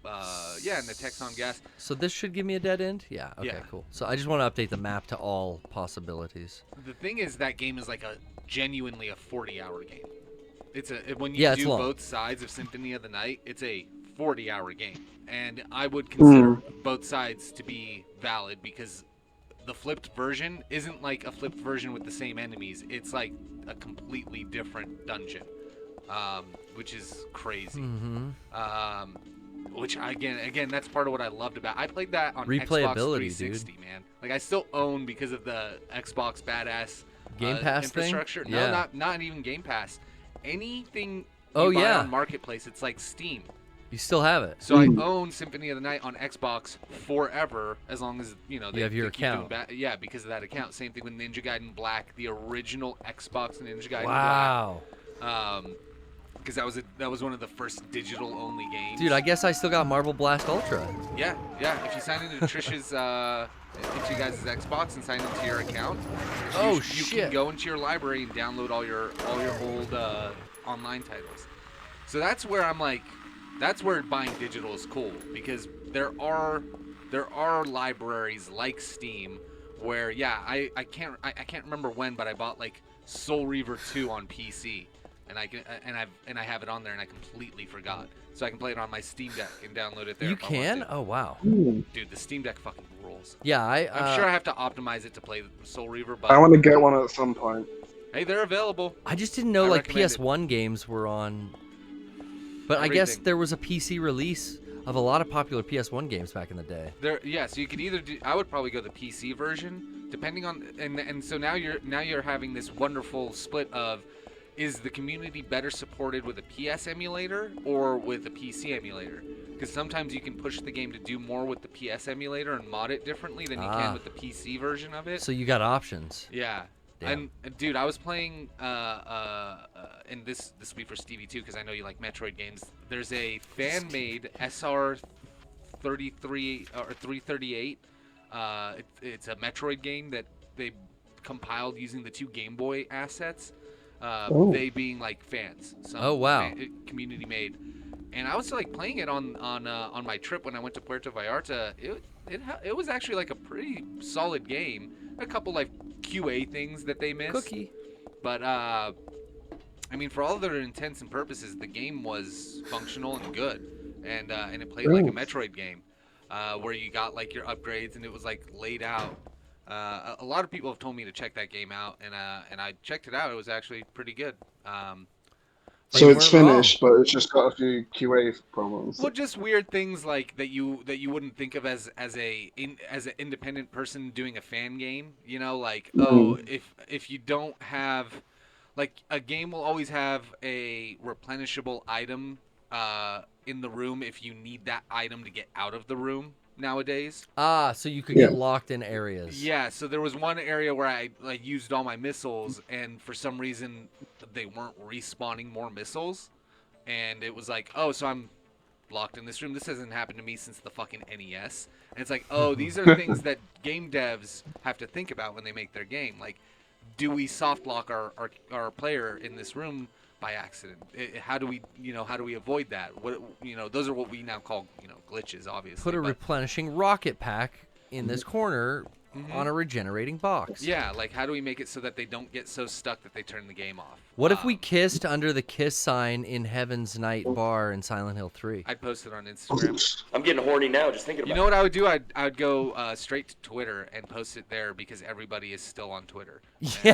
Speaker 3: Texon gas.
Speaker 2: So this should give me a dead end? Yeah, okay,
Speaker 3: Yeah.
Speaker 2: cool. So I just want to update the map to all possibilities.
Speaker 3: The thing is, that game is like genuinely a 40-hour game. It's when
Speaker 2: Yeah,
Speaker 3: you
Speaker 2: it's
Speaker 3: do
Speaker 2: long.
Speaker 3: both sides of Symphony of the Night, it's a 40-hour game, and I would consider both sides to be valid, because the flipped version isn't like a flipped version with the same enemies. It's like a completely different dungeon, which is crazy.
Speaker 2: Mm-hmm.
Speaker 3: Which again, that's part of what I loved about. I played that on Xbox
Speaker 2: Replayability,
Speaker 3: 360, man. Like, I still own, because of the Xbox badass
Speaker 2: Game Pass thing?
Speaker 3: infrastructure.
Speaker 2: Yeah.
Speaker 3: No, not even Game Pass. Anything
Speaker 2: Oh,
Speaker 3: you buy
Speaker 2: yeah.
Speaker 3: on Marketplace, it's like Steam.
Speaker 2: You still have it.
Speaker 3: So I own Symphony of the Night on Xbox forever, as long as, you know, they
Speaker 2: have your
Speaker 3: they keep doing
Speaker 2: account.
Speaker 3: yeah, because of that account. Same thing with Ninja Gaiden Black, the original Xbox Ninja Gaiden
Speaker 2: Wow.
Speaker 3: Black. because that was one of the first digital only games.
Speaker 2: Dude, I guess I still got Marble Blast Ultra.
Speaker 3: Yeah. If you sign into Trish's into you guys' Xbox and sign into your account, you can go into your library and download all your old online titles. So that's where I'm like, that's where buying digital is cool, because there are libraries like Steam where I can't remember when, but I bought like Soul Reaver 2 on PC, and I have it on there, and I completely forgot. So I can play it on my Steam Deck and download it there.
Speaker 2: You can? Oh wow.
Speaker 3: Dude, the Steam Deck fucking rules.
Speaker 2: Yeah,
Speaker 3: I'm sure I have to optimize it to play Soul Reaver, but
Speaker 6: I want to get one at some point.
Speaker 3: hey, they're available.
Speaker 2: I just didn't know
Speaker 3: I
Speaker 2: like
Speaker 3: recommend it.
Speaker 2: PS1 games were on. But I guess
Speaker 3: Everything.
Speaker 2: there was a PC release of a lot of popular PS1 games back in the day.
Speaker 3: So you could either do. I would probably go the PC version, depending on. And so now you're having this wonderful split of, is the community better supported with a PS emulator or with a PC emulator? Because sometimes you can push the game to do more with the PS emulator and mod it differently than you can with the PC version of it.
Speaker 2: So you got options.
Speaker 3: Yeah.
Speaker 2: Damn.
Speaker 3: And dude, I was playing and this will be for Stevie too, because I know you like Metroid games. There's a fan-made SR 33 or 338. It's a Metroid game that they compiled using the 2 Game Boy assets. They being like fans.
Speaker 2: Oh wow.
Speaker 3: Community made. And I was like playing it on my trip when I went to Puerto Vallarta. It was actually like a pretty solid game. A couple like QA things that they missed.
Speaker 2: Cookie.
Speaker 3: But I mean, for all their intents and purposes, the game was functional and good, and it played like a Metroid game, where you got like your upgrades and it was like laid out. A lot of people have told me to check that game out, and I checked it out. It was actually pretty good.
Speaker 6: So it's finished, but it's just got a few QA problems.
Speaker 3: Well, just weird things like that you wouldn't think of as an independent person doing a fan game. You know, like if you don't have, like, a game will always have a replenishable item in the room if you need that item to get out of the room nowadays.
Speaker 2: So you could get locked in areas.
Speaker 3: Yeah, so there was one area where I like used all my missiles, and for some reason they weren't respawning more missiles, and it was like, oh, so I'm locked in this room. This hasn't happened to me since the fucking NES. And it's like, oh, these are things that game devs have to think about when they make their game. Like, do we soft lock our player in this room by accident? How do we avoid that? What, those are what we now call, glitches, obviously.
Speaker 2: Put a replenishing rocket pack in this corner on a regenerating box.
Speaker 3: Yeah, like, how do we make it so that they don't get so stuck that they turn the game off?
Speaker 2: What if we kissed under the kiss sign in Heaven's Night Bar in Silent Hill 3?
Speaker 3: I'd post it on Instagram.
Speaker 1: I'm getting horny now just thinking about it.
Speaker 3: You know what I would do? I'd go straight to Twitter and post it there, because everybody is still on Twitter.
Speaker 2: Yeah.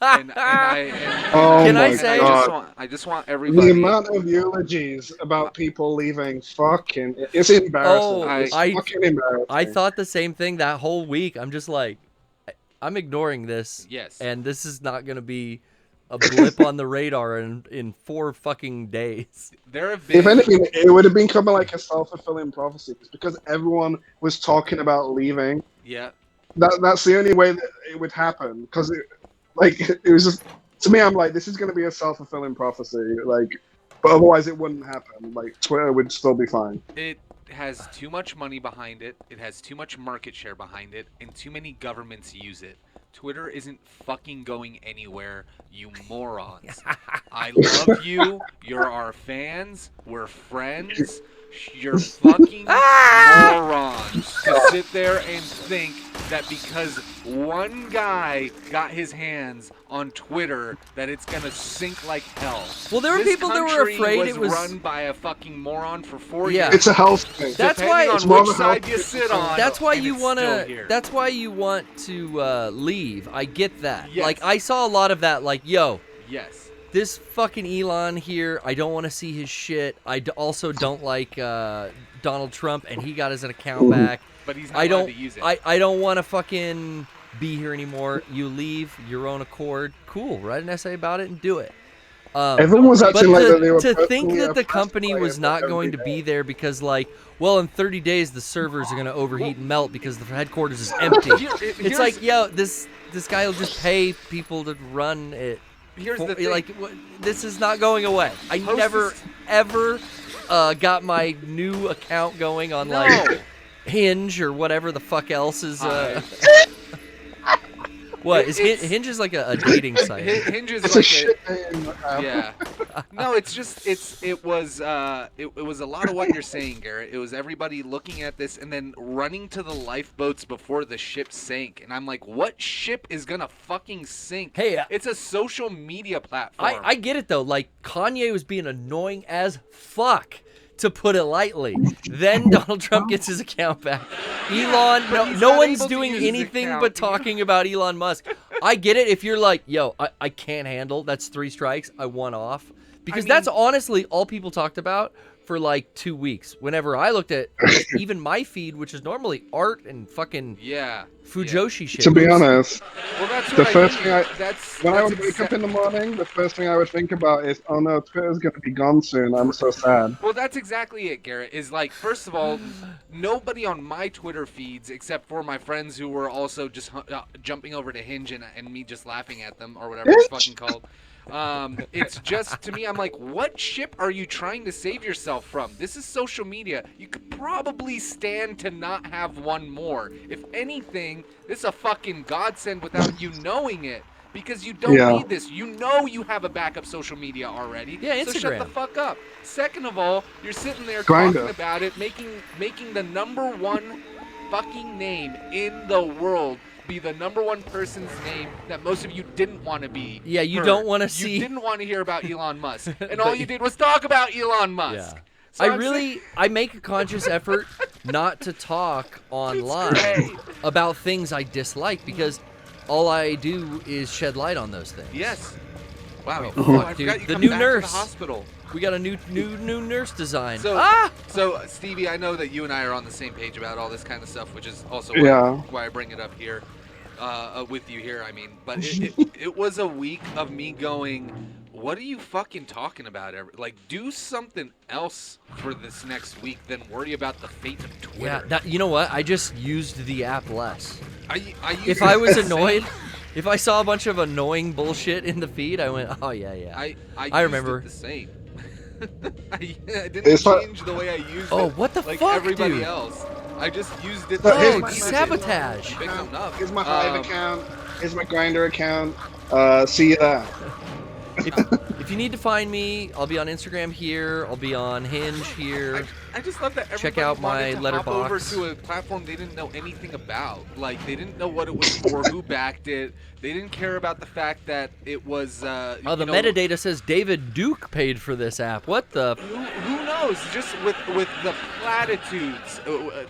Speaker 3: And
Speaker 2: Can I say?
Speaker 3: I just want everybody.
Speaker 6: The amount of eulogies about people leaving, it's embarrassing. It's fucking embarrassing.
Speaker 2: I thought the same thing that whole week. I'm just like, I'm ignoring this.
Speaker 3: Yes.
Speaker 2: And this is not going to be a blip on the radar in 4 fucking days.
Speaker 3: There have been.
Speaker 6: If anything, it would have been coming like a self-fulfilling prophecy. It's because everyone was talking about leaving.
Speaker 3: Yeah.
Speaker 6: That's the only way that it would happen. Because it was just, to me, I'm like, this is going to be a self-fulfilling prophecy. Like, but otherwise it wouldn't happen. Like, Twitter would still be fine.
Speaker 3: It has too much money behind it. It has too much market share behind it, and too many governments use it. Twitter isn't fucking going anywhere, you morons. I love you. You're our fans. We're friends. You're fucking morons to sit there and think that because one guy got his hands on Twitter that it's gonna sink like hell.
Speaker 2: Well, there were people that were afraid it was
Speaker 3: run by a fucking moron for 4 years.
Speaker 6: It's a health thing.
Speaker 2: That's
Speaker 3: Depending
Speaker 2: why
Speaker 3: on which side you sit on.
Speaker 2: That's why
Speaker 3: and
Speaker 2: you
Speaker 3: it's
Speaker 2: want
Speaker 3: still
Speaker 2: to.
Speaker 3: here.
Speaker 2: That's why you want to leave. I get that.
Speaker 3: Yes.
Speaker 2: Like, I saw a lot of that. Like, yo,
Speaker 3: Yes.
Speaker 2: this fucking Elon here, I don't want to see his shit. I also don't like Donald Trump, and he got his account back.
Speaker 3: But he's not allowed to use it.
Speaker 2: I don't want to fucking be here anymore. You leave your own accord. Cool. Write an essay about it and do it.
Speaker 6: Everyone was acting like that they were
Speaker 2: to think
Speaker 6: personally
Speaker 2: that the
Speaker 6: oppressed
Speaker 2: company
Speaker 6: by
Speaker 2: was
Speaker 6: it
Speaker 2: not
Speaker 6: every
Speaker 2: going to
Speaker 6: day.
Speaker 2: be there because, like, well, in 30 days the servers are going to overheat and melt because the headquarters is empty. It's like, yo, this guy will just pay people to run it.
Speaker 3: here's the thing.
Speaker 2: Like, this is not going away. I
Speaker 3: Post
Speaker 2: never,
Speaker 3: this-
Speaker 2: ever got my new account going on,
Speaker 3: No.
Speaker 2: like, Hinge or whatever the fuck else is... What is Hinge is like a dating site.
Speaker 3: Hinge is
Speaker 6: It's
Speaker 3: like
Speaker 6: a shit thing.
Speaker 3: yeah. No, it's just it was a lot of what you're saying, Garrett. It was everybody looking at this and then running to the lifeboats before the ship sank. And I'm like, what ship is gonna fucking sink?
Speaker 2: Hey,
Speaker 3: it's a social media platform.
Speaker 2: I get it though. Like Kanye was being annoying as fuck, to put it lightly. Then Donald Trump gets his account back. Elon,
Speaker 3: he's
Speaker 2: no
Speaker 3: not
Speaker 2: one's
Speaker 3: able to
Speaker 2: doing
Speaker 3: use his
Speaker 2: anything
Speaker 3: account.
Speaker 2: but talking about Elon Musk. I get it if you're like, yo, I can't handle, that's 3 strikes, I want off. Because that's honestly all people talked about for like 2 weeks. Whenever I looked at even my feed, which is normally art and fucking Fujoshi shit.
Speaker 6: To be honest,
Speaker 3: well, that's
Speaker 6: the
Speaker 3: what
Speaker 6: first
Speaker 3: I
Speaker 6: thing
Speaker 3: mean.
Speaker 6: when I would wake up in the morning, the first thing I would think about is, oh no, Twitter's gonna be gone soon. I'm so sad.
Speaker 3: Well, that's exactly it, Garrett. Is like, first of all, nobody on my Twitter feeds, except for my friends who were also just jumping over to Hinge and me just laughing at them or whatever it's fucking called. It's just, to me, I'm like, what ship are you trying to save yourself from? This is social media. You could probably stand to not have one more. If anything, this is a fucking godsend without you knowing it. Because you don't need this. You know you have a backup social media already.
Speaker 2: Yeah,
Speaker 3: So shut
Speaker 2: Instagram.
Speaker 3: the fuck up. Second of all, you're sitting there
Speaker 6: Grindr.
Speaker 3: talking about it, making the number one fucking name in the world be the number one person's name that most of you didn't want to be.
Speaker 2: Yeah, you
Speaker 3: heard.
Speaker 2: don't want to see.
Speaker 3: You didn't want to hear about Elon Musk, and all you did was talk about Elon Musk.
Speaker 2: Yeah.
Speaker 3: So I'm
Speaker 2: I make a conscious effort not to talk online
Speaker 3: great.
Speaker 2: about things I dislike because all I do is shed light on those things.
Speaker 3: Yes. Wow.
Speaker 2: Oh,
Speaker 3: Oh,
Speaker 2: fuck,
Speaker 3: I
Speaker 2: dude.
Speaker 3: forgot you
Speaker 2: The
Speaker 3: come
Speaker 2: new
Speaker 3: back
Speaker 2: nurse.
Speaker 3: To the hospital.
Speaker 2: We got a new nurse design.
Speaker 3: So,
Speaker 2: ah!
Speaker 3: so Stevie, I know that you and I are on the same page about all this kind of stuff, which is also why I bring it up here, with you here. I mean, but it was a week of me going, what are you fucking talking about? Like, do something else for this next week than worry about the fate of Twitter.
Speaker 2: Yeah, you know what? I just used the app less.
Speaker 3: I
Speaker 2: If I was annoyed, if I saw a bunch of annoying bullshit in the feed, I went, oh yeah. I remember.
Speaker 3: Used it the same. I didn't
Speaker 6: It's like-
Speaker 3: change the way I used it.
Speaker 2: Oh, what the
Speaker 3: like
Speaker 2: fuck,
Speaker 3: everybody
Speaker 2: dude?
Speaker 3: else. I just used it.
Speaker 6: So here's
Speaker 2: Oh,
Speaker 6: my
Speaker 2: sabotage.
Speaker 3: Pick something up.
Speaker 6: Here's my Hive account. Here's my Grindr account. See you there.
Speaker 2: If you need to find me, I'll be on Instagram here. I'll be on Hinge here.
Speaker 3: I just love that everybody
Speaker 2: Check out my
Speaker 3: wanted to hop over
Speaker 2: letterbox.
Speaker 3: to a platform they didn't know anything about. Like, they didn't know what it was for, who backed it. They didn't care about the fact that it was.
Speaker 2: Oh,
Speaker 3: you
Speaker 2: the
Speaker 3: know,
Speaker 2: metadata says David Duke paid for this app. What the?
Speaker 3: Who knows? Just with the platitudes,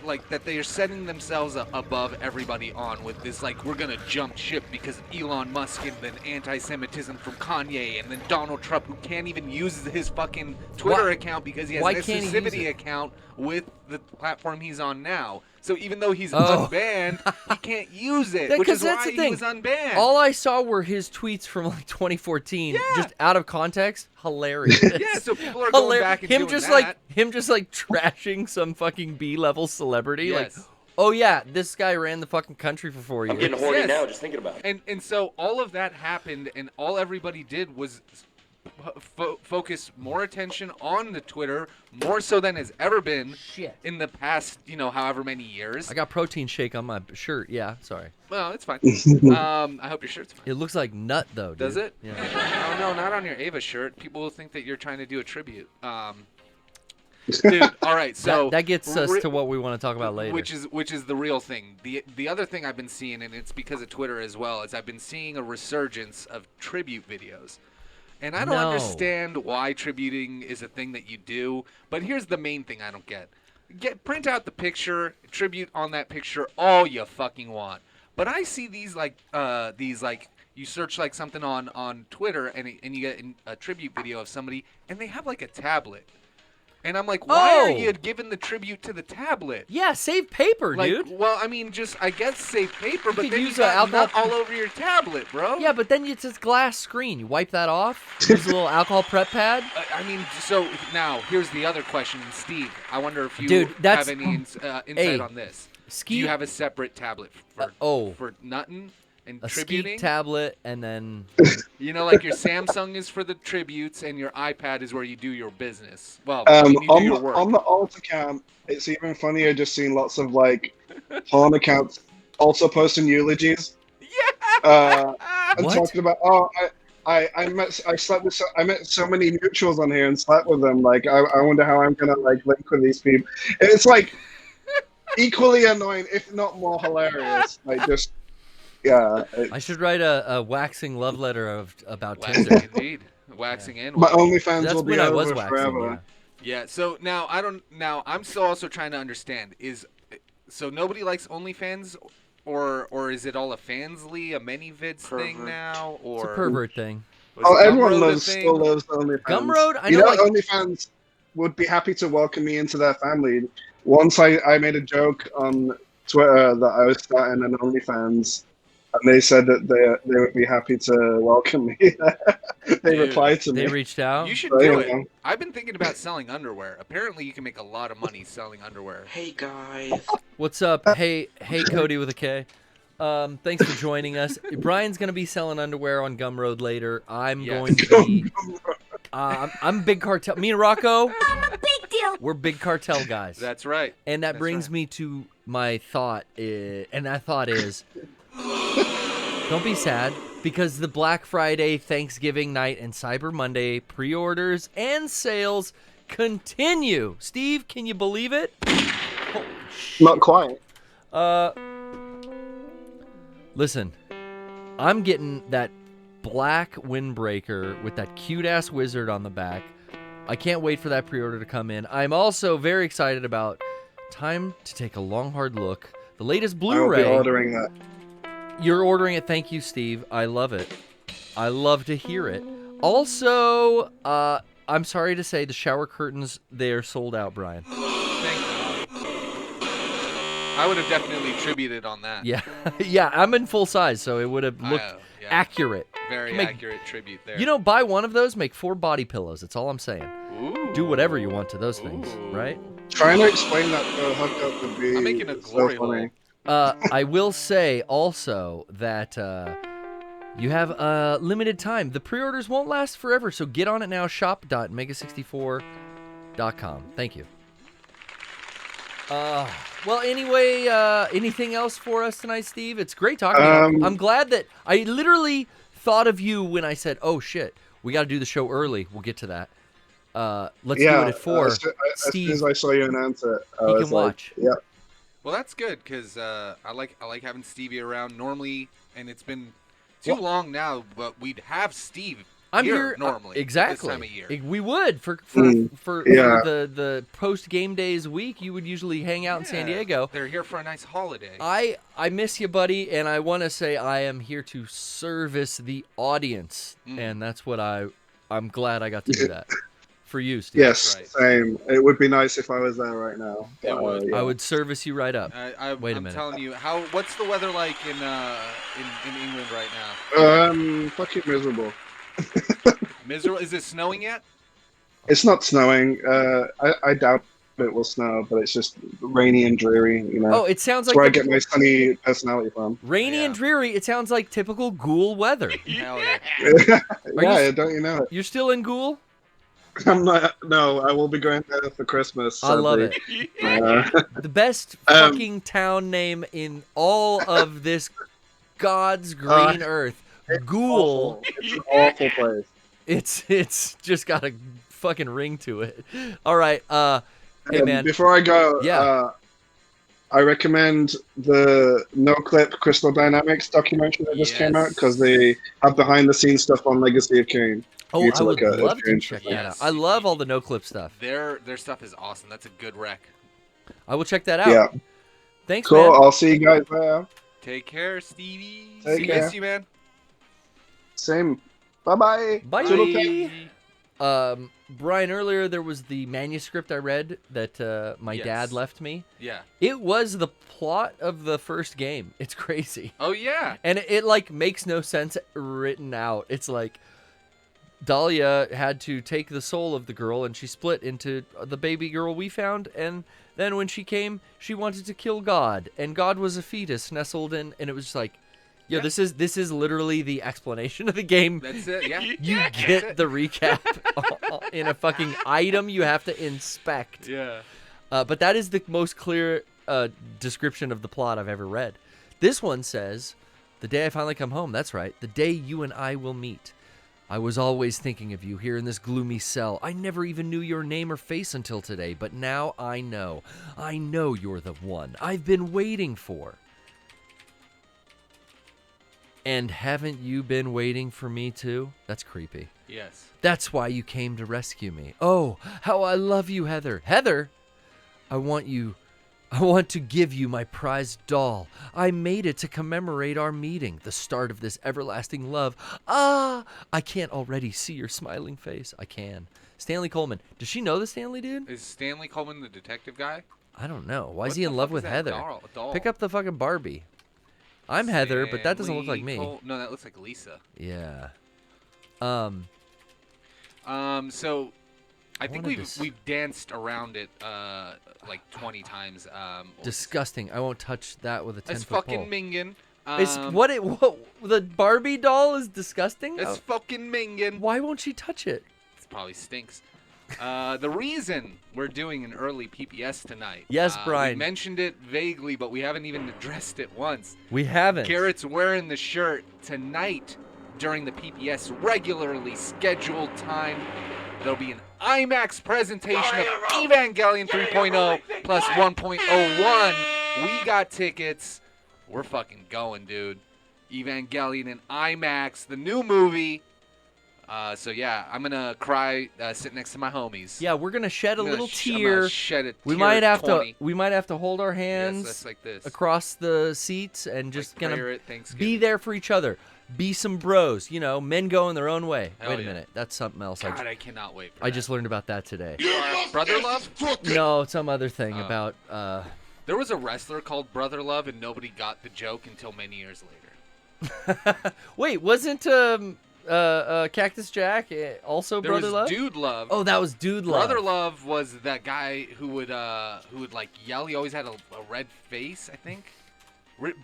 Speaker 3: like that they are setting themselves above everybody on with this, like, we're gonna jump ship because of Elon Musk and then anti-Semitism from Kanye and then Donald Trump, who can't even use his fucking Twitter
Speaker 2: Why-
Speaker 3: account because he has
Speaker 2: why
Speaker 3: an
Speaker 2: can't he use
Speaker 3: exclusivity
Speaker 2: it?
Speaker 3: account with the platform he's on now. So even though he's
Speaker 2: Oh.
Speaker 3: unbanned, he can't use it,
Speaker 2: Yeah,
Speaker 3: which
Speaker 2: 'cause
Speaker 3: is
Speaker 2: that's
Speaker 3: why
Speaker 2: the
Speaker 3: he
Speaker 2: thing.
Speaker 3: was unbanned.
Speaker 2: All I saw were his tweets from like 2014,
Speaker 3: Yeah.
Speaker 2: just out of context. Hilarious.
Speaker 3: Yeah, so people are going back and
Speaker 2: him
Speaker 3: doing
Speaker 2: just
Speaker 3: that.
Speaker 2: him just like trashing some fucking B-level celebrity.
Speaker 3: Yes.
Speaker 2: Like, oh yeah, this guy ran the fucking country for 4 years.
Speaker 1: I'm getting horny
Speaker 3: Yes.
Speaker 1: now just thinking about it.
Speaker 3: And so all of that happened, and all everybody did was focus more attention on the Twitter, more so than has ever been
Speaker 2: Shit.
Speaker 3: in the past, however many years.
Speaker 2: I got protein shake on my shirt. Yeah, sorry.
Speaker 3: Well, it's fine. I hope your shirt's fine.
Speaker 2: It looks like nut though. Dude.
Speaker 3: Does it?
Speaker 2: Yeah.
Speaker 3: Oh no, not on your Ava shirt. People will think that you're trying to do a tribute. Dude, all right. So
Speaker 2: that gets us to what we want to talk about later.
Speaker 3: Which is the real thing. The other thing I've been seeing, and it's because of Twitter as well, is I've been seeing a resurgence of tribute videos. And I don't
Speaker 2: No.
Speaker 3: understand why tributing is a thing that you do, but here's the main thing I don't get. Print out the picture, tribute on that picture all you fucking want. But I see these you search like something on Twitter and you get a tribute video of somebody and they have like a tablet. And I'm like, why are
Speaker 2: Oh.
Speaker 3: you giving the tribute to the tablet?
Speaker 2: Yeah, save paper,
Speaker 3: Like,
Speaker 2: dude.
Speaker 3: well, I mean, I guess save paper, but
Speaker 2: could
Speaker 3: then you
Speaker 2: use
Speaker 3: got
Speaker 2: a alcohol-
Speaker 3: nut all over your tablet, bro.
Speaker 2: Yeah, but then it's a glass screen. You wipe that off. Use a little alcohol prep pad.
Speaker 3: I mean, so now here's the other question, Steve. I wonder if you
Speaker 2: Dude, that's-
Speaker 3: have any insight
Speaker 2: Hey,
Speaker 3: on this.
Speaker 2: Ski.
Speaker 3: Do you have a separate tablet for
Speaker 2: oh.
Speaker 3: for nutting And
Speaker 2: a
Speaker 3: tributing?
Speaker 2: Skeet tablet, and then
Speaker 3: You know, like your Samsung is for the tributes, and your iPad is where you do your business. Well, I mean, you do your work.
Speaker 6: On the alt account, it's even funnier just seeing lots of like porn accounts also posting eulogies.
Speaker 3: Yeah.
Speaker 6: And
Speaker 2: What?
Speaker 6: talking about I met so many mutuals on here and slept with them. Like I wonder how I'm gonna like link with these people. It's like equally annoying, if not more hilarious. Like just yeah.
Speaker 2: I should write a waxing love letter about
Speaker 3: Waxing,
Speaker 2: Tinder.
Speaker 3: indeed. Waxing and
Speaker 6: My
Speaker 3: waxing.
Speaker 6: OnlyFans
Speaker 2: That's
Speaker 6: will be
Speaker 2: when I was
Speaker 6: over
Speaker 2: waxing.
Speaker 6: forever.
Speaker 3: Yeah. So now I'm still also trying to understand. So nobody likes OnlyFans, or is it all a Fansly, a ManyVids thing
Speaker 6: Pervert.
Speaker 3: now, or
Speaker 2: It's a pervert thing.
Speaker 3: was
Speaker 6: Oh,
Speaker 3: Gumroad
Speaker 6: everyone
Speaker 3: a
Speaker 6: loves
Speaker 3: thing?
Speaker 6: still loves OnlyFans.
Speaker 2: Gumroad? I
Speaker 6: You
Speaker 2: know,
Speaker 6: know,
Speaker 2: like-
Speaker 6: OnlyFans would be happy to welcome me into their family. Once I made a joke on Twitter that I was starting an OnlyFans, and they said that they would be happy to welcome me. They
Speaker 3: Dude,
Speaker 6: replied to me.
Speaker 2: They reached out.
Speaker 3: You should
Speaker 6: So,
Speaker 3: do
Speaker 6: you
Speaker 3: it.
Speaker 6: know.
Speaker 3: I've been thinking about selling underwear. Apparently, you can make a lot of money selling underwear.
Speaker 4: Hey guys.
Speaker 2: What's up? Hey, Cody with a K. Thanks for joining us. Brian's gonna be selling underwear on Gumroad later. I'm
Speaker 3: Yes.
Speaker 2: going to be. I'm big cartel. Me and Rocco,
Speaker 5: Big deal.
Speaker 2: we're big cartel guys.
Speaker 3: That's right.
Speaker 2: And that
Speaker 3: That's
Speaker 2: brings
Speaker 3: right.
Speaker 2: me to my thought, and that thought is, don't be sad, because the Black Friday, Thanksgiving night, and Cyber Monday pre-orders and sales continue. Steve, can you believe it? Holy
Speaker 6: Not quite.
Speaker 2: Listen, I'm getting that black windbreaker with that cute-ass wizard on the back. I can't wait for that pre-order to come in. I'm also very excited about Time to Take a Long Hard Look, the latest
Speaker 6: I will be
Speaker 2: Blu-ray.
Speaker 6: ordering that.
Speaker 2: You're ordering it. Thank you, Steve. I love it. I love to hear it. Also, I'm sorry to say the shower curtains, they're sold out, Brian.
Speaker 3: Thank God. I would have definitely tributed on that.
Speaker 2: Yeah. Yeah, I'm in full size, so it would have looked
Speaker 3: Yeah.
Speaker 2: accurate.
Speaker 3: Very
Speaker 2: Make-
Speaker 3: accurate tribute there.
Speaker 2: You know, buy one of those, make 4 body pillows. That's all I'm saying.
Speaker 3: Ooh.
Speaker 2: Do whatever you want to those things,
Speaker 3: Ooh.
Speaker 2: right?
Speaker 6: Trying to explain that to a hookup would be
Speaker 3: I'm making a
Speaker 6: so
Speaker 3: glory
Speaker 6: funny.
Speaker 3: hole.
Speaker 2: I will say also that you have limited time. The pre-orders won't last forever, so get on it now. Shop.mega64.com. Thank you. Well, anyway, anything else for us tonight, Steve? It's great talking to you. I'm glad that I literally thought of you when I said, "Oh shit, we got to do the show early." We'll get to that. Let's do it at 4.
Speaker 6: As soon
Speaker 2: Steve,
Speaker 6: as I saw you announce it, I
Speaker 2: he
Speaker 6: was
Speaker 2: can
Speaker 6: like,
Speaker 2: watch.
Speaker 6: Yeah.
Speaker 3: Well, that's good because I like having Stevie around normally, and it's been too long now. But we'd have Steve
Speaker 2: I'm here
Speaker 3: normally
Speaker 2: exactly.
Speaker 3: this time of year.
Speaker 2: We would for
Speaker 6: yeah.
Speaker 2: the post game days week. You would usually hang out in San
Speaker 3: Yeah,
Speaker 2: Diego.
Speaker 3: They're here for a nice holiday.
Speaker 2: I miss you, buddy, and I want to say I am here to service the audience, and that's what I'm glad I got to do that for you, Steve.
Speaker 6: Yes,
Speaker 3: right.
Speaker 6: same. It would be nice if I was there right now.
Speaker 3: It would.
Speaker 6: Yeah.
Speaker 2: I would service you right up. Wait a
Speaker 3: I'm
Speaker 2: minute.
Speaker 3: telling you, what's the weather like in England right now?
Speaker 6: Fucking miserable.
Speaker 3: Miserable. Is it snowing yet?
Speaker 6: It's not snowing. I doubt it will snow, but it's just rainy and dreary. You know.
Speaker 2: Oh, it sounds
Speaker 6: That's where I
Speaker 2: like
Speaker 6: get my sunny personality from.
Speaker 2: rainy and
Speaker 3: Yeah.
Speaker 2: dreary. It sounds like typical Goul weather.
Speaker 3: Hell yeah.
Speaker 6: Yeah, don't you know it?
Speaker 2: You're still in Goul?
Speaker 6: I'm not. No, I will be going there for Christmas.
Speaker 2: I love
Speaker 6: sadly.
Speaker 2: it. The best fucking town name in all of this God's green earth. Goul.
Speaker 6: Awful. It's an awful place.
Speaker 2: It's just got a fucking ring to it. All right. Hey man.
Speaker 6: Before I go,
Speaker 2: Yeah.
Speaker 6: I recommend the No Clip Crystal Dynamics documentary that just came out
Speaker 3: Yes.
Speaker 6: because they have behind the scenes stuff on Legacy of Kain.
Speaker 2: Oh,
Speaker 6: You need
Speaker 2: I
Speaker 6: to
Speaker 2: would
Speaker 6: look at it
Speaker 2: love
Speaker 6: if
Speaker 2: to
Speaker 6: you're
Speaker 2: check that
Speaker 3: interested.
Speaker 2: out. I love all the no clip stuff.
Speaker 3: Their stuff is awesome. That's a good rec.
Speaker 2: I will check that out.
Speaker 6: Yeah,
Speaker 2: Thanks,
Speaker 6: cool.
Speaker 2: man.
Speaker 6: I'll see you guys there.
Speaker 3: Take care, Stevie.
Speaker 6: Take care.
Speaker 3: Miss you, man.
Speaker 6: Same. Bye-bye.
Speaker 2: Bye.
Speaker 6: Toodle-pip.
Speaker 2: Brian, earlier there was the manuscript I read that my
Speaker 3: Yes.
Speaker 2: dad left me.
Speaker 3: Yeah.
Speaker 2: It was the plot of the first game. It's crazy.
Speaker 3: Oh yeah.
Speaker 2: And it like makes no sense written out. It's like Dahlia had to take the soul of the girl and she split into the baby girl we found, and then when she came, she wanted to kill God, and God was a fetus nestled in, and it was just like, Yo, this is literally the explanation of the game.
Speaker 3: That's it. Yeah.
Speaker 2: You get the recap in a fucking item you have to inspect.
Speaker 3: Yeah.
Speaker 2: But that is the most clear description of the plot I've ever read. This one says, "The day I finally come home, that's right, the day you and I will meet. I was always thinking of you here in this gloomy cell. I never even knew your name or face until today, but now I know. I know you're the one I've been waiting for." And haven't you been waiting for me too? That's creepy.
Speaker 3: Yes.
Speaker 2: That's why you came to rescue me. Oh, how I love you, Heather. Heather, I want to give you my prized doll. I made it to commemorate our meeting, the start of this everlasting love. Ah, I can't already see your smiling face. I can. Stanley Coleman. Does she know the Stanley dude?
Speaker 3: Is Stanley Coleman the detective guy?
Speaker 2: I don't know. Why is
Speaker 3: What
Speaker 2: he
Speaker 3: the
Speaker 2: in love
Speaker 3: fuck
Speaker 2: with
Speaker 3: is that
Speaker 2: Heather?
Speaker 3: doll?
Speaker 2: Pick up the fucking Barbie. I'm Heather, but that doesn't look like me.
Speaker 3: No, that looks like Lisa.
Speaker 2: Yeah.
Speaker 3: So I think
Speaker 2: wanted to
Speaker 3: we've danced around it like 20 times.
Speaker 2: Disgusting. I won't touch that with a 10-foot
Speaker 3: It's
Speaker 2: pole.
Speaker 3: fucking mingin.
Speaker 2: It's what the Barbie doll is disgusting?
Speaker 3: It's fucking mingin.
Speaker 2: Why won't she touch it?
Speaker 3: It probably stinks. The reason we're doing an early PPS tonight.
Speaker 2: Yes, Brian.
Speaker 3: We mentioned it vaguely, but we haven't even addressed it once.
Speaker 2: We haven't.
Speaker 3: Garrett's wearing the shirt tonight during the PPS regularly scheduled time. There'll be an IMAX presentation of Evangelion 3.0 plus 1.01. We got tickets. We're fucking going, dude. Evangelion in IMAX, the new movie. So yeah, I'm gonna cry sitting next to my homies.
Speaker 2: Yeah, we're gonna shed a little
Speaker 3: I'm
Speaker 2: tear.
Speaker 3: gonna shed a
Speaker 2: We
Speaker 3: tear
Speaker 2: might have
Speaker 3: 20.
Speaker 2: to. We might have to hold our hands
Speaker 3: Yes, that's like this.
Speaker 2: across the seats and just
Speaker 3: Like
Speaker 2: gonna
Speaker 3: prayer at Thanksgiving.
Speaker 2: be there for each other. Be some bros, men going their own way.
Speaker 3: Hell
Speaker 2: Wait a
Speaker 3: yeah.
Speaker 2: minute, that's something else.
Speaker 3: God, I cannot wait for
Speaker 2: I
Speaker 3: that.
Speaker 2: just learned about that today.
Speaker 3: Brother Love?
Speaker 2: No, some other thing
Speaker 3: Oh.
Speaker 2: about.
Speaker 3: There was a wrestler called Brother Love, and nobody got the joke until many years later.
Speaker 2: Wait, wasn't Cactus Jack also
Speaker 3: There
Speaker 2: Brother
Speaker 3: was
Speaker 2: Love?
Speaker 3: Dude Love.
Speaker 2: Oh, that was Dude Love.
Speaker 3: Brother Love was that guy who would like yell. He always had a red face, I think.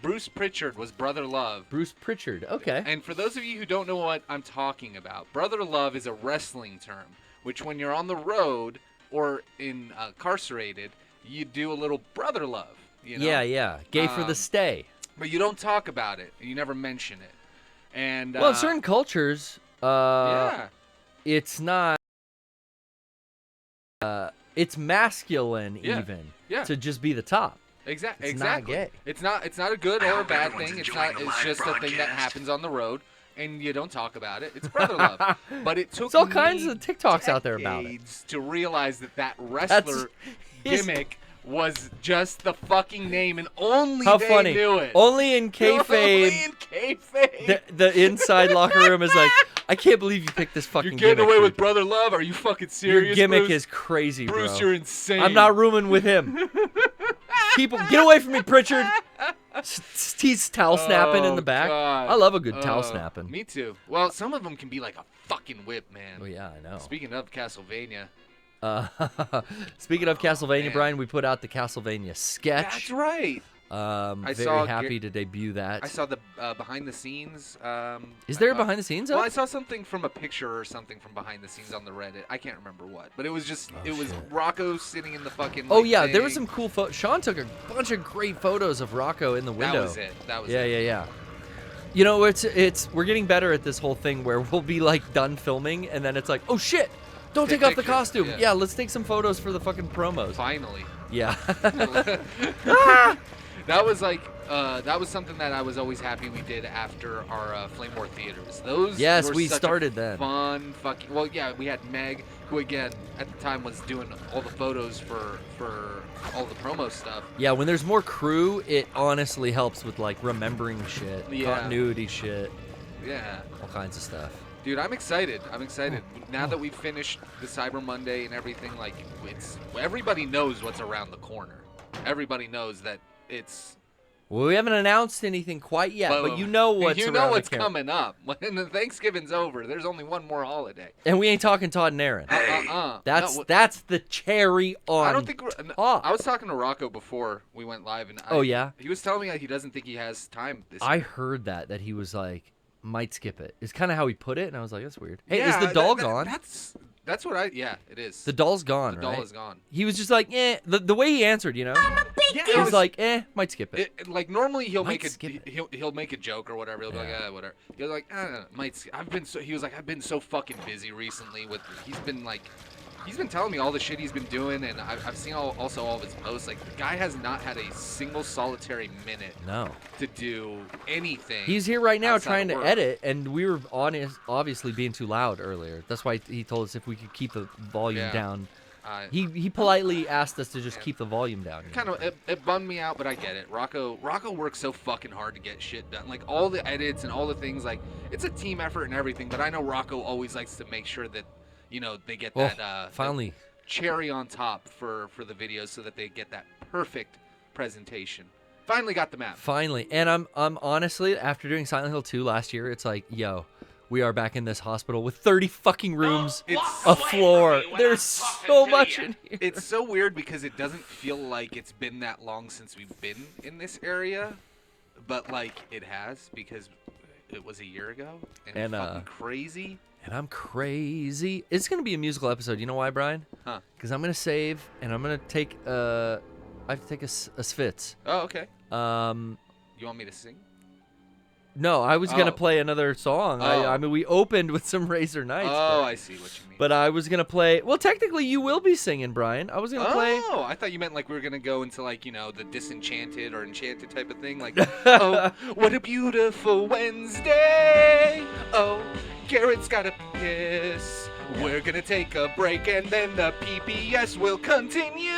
Speaker 3: Bruce Pritchard was Brother Love.
Speaker 2: Bruce Pritchard. Okay.
Speaker 3: And for those of you who don't know what I'm talking about, Brother Love is a wrestling term, which when you're on the road or incarcerated, you do a little brother love.
Speaker 2: Yeah. Gay for the stay.
Speaker 3: But you don't talk about it. You never mention it. And
Speaker 2: Well, in certain cultures,
Speaker 3: yeah.
Speaker 2: it's not. It's masculine
Speaker 3: Yeah.
Speaker 2: even
Speaker 3: Yeah.
Speaker 2: to just be the top.
Speaker 3: Exactly.
Speaker 2: It's not gay.
Speaker 3: It's not a good
Speaker 4: I
Speaker 3: or a
Speaker 4: hope
Speaker 3: bad
Speaker 4: everyone's
Speaker 3: thing. It's
Speaker 4: enjoying
Speaker 3: not.
Speaker 4: the
Speaker 3: It's
Speaker 4: live
Speaker 3: just a thing that
Speaker 4: broadcast.
Speaker 3: happens on the road, and you don't talk about it. It's brother love. But it took
Speaker 2: There's all kinds
Speaker 3: me
Speaker 2: of TikToks out there about it.
Speaker 3: decades to realize that wrestler
Speaker 2: his-
Speaker 3: gimmick was just the fucking name, and only
Speaker 2: How
Speaker 3: they
Speaker 2: funny!
Speaker 3: knew it.
Speaker 2: Only in
Speaker 3: Only
Speaker 2: kayfabe,
Speaker 3: in kayfabe.
Speaker 2: the inside locker room is like, I can't believe you picked this fucking
Speaker 3: You're getting
Speaker 2: gimmick,
Speaker 3: away
Speaker 2: dude.
Speaker 3: with brother love? Are you fucking serious?
Speaker 2: Your gimmick
Speaker 3: Bruce?
Speaker 2: is crazy,
Speaker 3: Bruce,
Speaker 2: bro.
Speaker 3: you're insane.
Speaker 2: I'm not rooming with him. Get away from me, Pritchard. He's towel snapping in the back.
Speaker 3: God.
Speaker 2: I love a good towel snapping.
Speaker 3: Me too. Well, some of them can be like a fucking whip, man.
Speaker 2: Oh yeah, I know.
Speaker 3: Speaking of Castlevania.
Speaker 2: Speaking of Castlevania,
Speaker 3: man.
Speaker 2: Brian, we put out the Castlevania sketch.
Speaker 3: That's right.
Speaker 2: Very
Speaker 3: saw
Speaker 2: happy to debut that.
Speaker 3: I saw the behind the scenes.
Speaker 2: Is there a behind the scenes?
Speaker 3: Well,
Speaker 2: up?
Speaker 3: I saw something from a picture or something from behind the scenes on the Reddit. I can't remember what, but it was just it was
Speaker 2: shit.
Speaker 3: Rocco sitting in the fucking.
Speaker 2: Oh
Speaker 3: like,
Speaker 2: yeah, there was
Speaker 3: thing.
Speaker 2: some cool photos. Sean took a bunch of great photos of Rocco in the window.
Speaker 3: That was it. That was
Speaker 2: Yeah,
Speaker 3: it.
Speaker 2: yeah. You know, we're getting better at this whole thing where we'll be like done filming and then it's like, oh shit, don't
Speaker 3: Take
Speaker 2: take off the
Speaker 3: pictures,
Speaker 2: costume.
Speaker 3: yeah.
Speaker 2: Yeah, let's take some photos for the fucking promos.
Speaker 3: Finally.
Speaker 2: Yeah.
Speaker 3: That was like that was something that I was always happy we did after our Flame War theaters. Those
Speaker 2: Yes,
Speaker 3: were
Speaker 2: we
Speaker 3: such a
Speaker 2: started then.
Speaker 3: Fun fucking. Well, yeah, we had Meg, who again at the time was doing all the photos for all the promo stuff.
Speaker 2: Yeah, when there's more crew, it honestly helps with like remembering shit,
Speaker 3: Yeah.
Speaker 2: continuity shit,
Speaker 3: Yeah.
Speaker 2: all kinds of stuff.
Speaker 3: Dude, I'm excited. Now that we've finished the Cyber Monday and everything, like everybody knows what's around the corner. Everybody knows that it's
Speaker 2: Well, we haven't announced anything quite yet, but you know what's
Speaker 3: you
Speaker 2: around
Speaker 3: know
Speaker 2: the
Speaker 3: what's
Speaker 2: corner.
Speaker 3: coming up. When the Thanksgiving's over, there's only one more holiday.
Speaker 2: And we ain't talking Todd and Aaron. That's the cherry on.
Speaker 3: I don't think
Speaker 2: top.
Speaker 3: I was talking to Rocco before we went live, and
Speaker 2: Oh, yeah?
Speaker 3: he was telling me that he doesn't think he has time this
Speaker 2: I
Speaker 3: year.
Speaker 2: heard that he was like, might skip it. It's kind of how he put it, and I was like, that's weird. Hey,
Speaker 3: Yeah,
Speaker 2: is the doll gone?
Speaker 3: That's what yeah, it is.
Speaker 2: The doll's gone,
Speaker 3: The
Speaker 2: right?
Speaker 3: doll is gone.
Speaker 2: He was just like, the way he answered, you know? He was like, might skip it.
Speaker 3: Like normally he'll
Speaker 2: Might
Speaker 3: make
Speaker 2: skip it.
Speaker 3: he'll make a joke or whatever. He'll be like, whatever. He'll be like, might. He was like, I've been so fucking busy recently with. He's been telling me all the shit he's been doing, and I've seen also all of his posts. Like the guy has not had a single solitary minute.
Speaker 2: No.
Speaker 3: To do anything.
Speaker 2: He's here right now
Speaker 3: outside
Speaker 2: trying
Speaker 3: of
Speaker 2: to
Speaker 3: work.
Speaker 2: edit, and we were obviously being too loud earlier. That's why he told us if we could keep the volume down. He politely asked us to just keep the volume down.
Speaker 3: Kind of, it bummed me out, but I get it. Rocco works so fucking hard to get shit done. Like all the edits and all the things. Like it's a team effort and everything. But I know Rocco always likes to make sure that they get
Speaker 2: finally
Speaker 3: that cherry on top for the videos, so that they get that perfect presentation. Finally got the map.
Speaker 2: Finally, and I'm honestly, after doing Silent Hill 2 last year, it's like, yo, we are back in this hospital with 30 fucking rooms, a floor. There's so much in here.
Speaker 3: It's so weird because it doesn't feel like it's been that long since we've been in this area, but like it has, because it was a year ago, and it's fucking crazy.
Speaker 2: And I'm crazy. It's gonna be a musical episode. You know why, Brian?
Speaker 3: Huh?
Speaker 2: Because I'm gonna save, and I'm gonna take I have to take a Svitz.
Speaker 3: Oh, okay. You want me to sing?
Speaker 2: No, I was gonna play another song. I mean, we opened with some Razor Knights.
Speaker 3: I see what you mean.
Speaker 2: But I was gonna play. Well, technically, you will be singing, Brian. I was gonna play.
Speaker 3: Oh, I thought you meant like we were gonna go into like the Disenchanted or Enchanted type of thing. Like, oh, what a beautiful Wednesday. Oh, Garrett's gotta piss. We're gonna take a break and then the PBS will continue.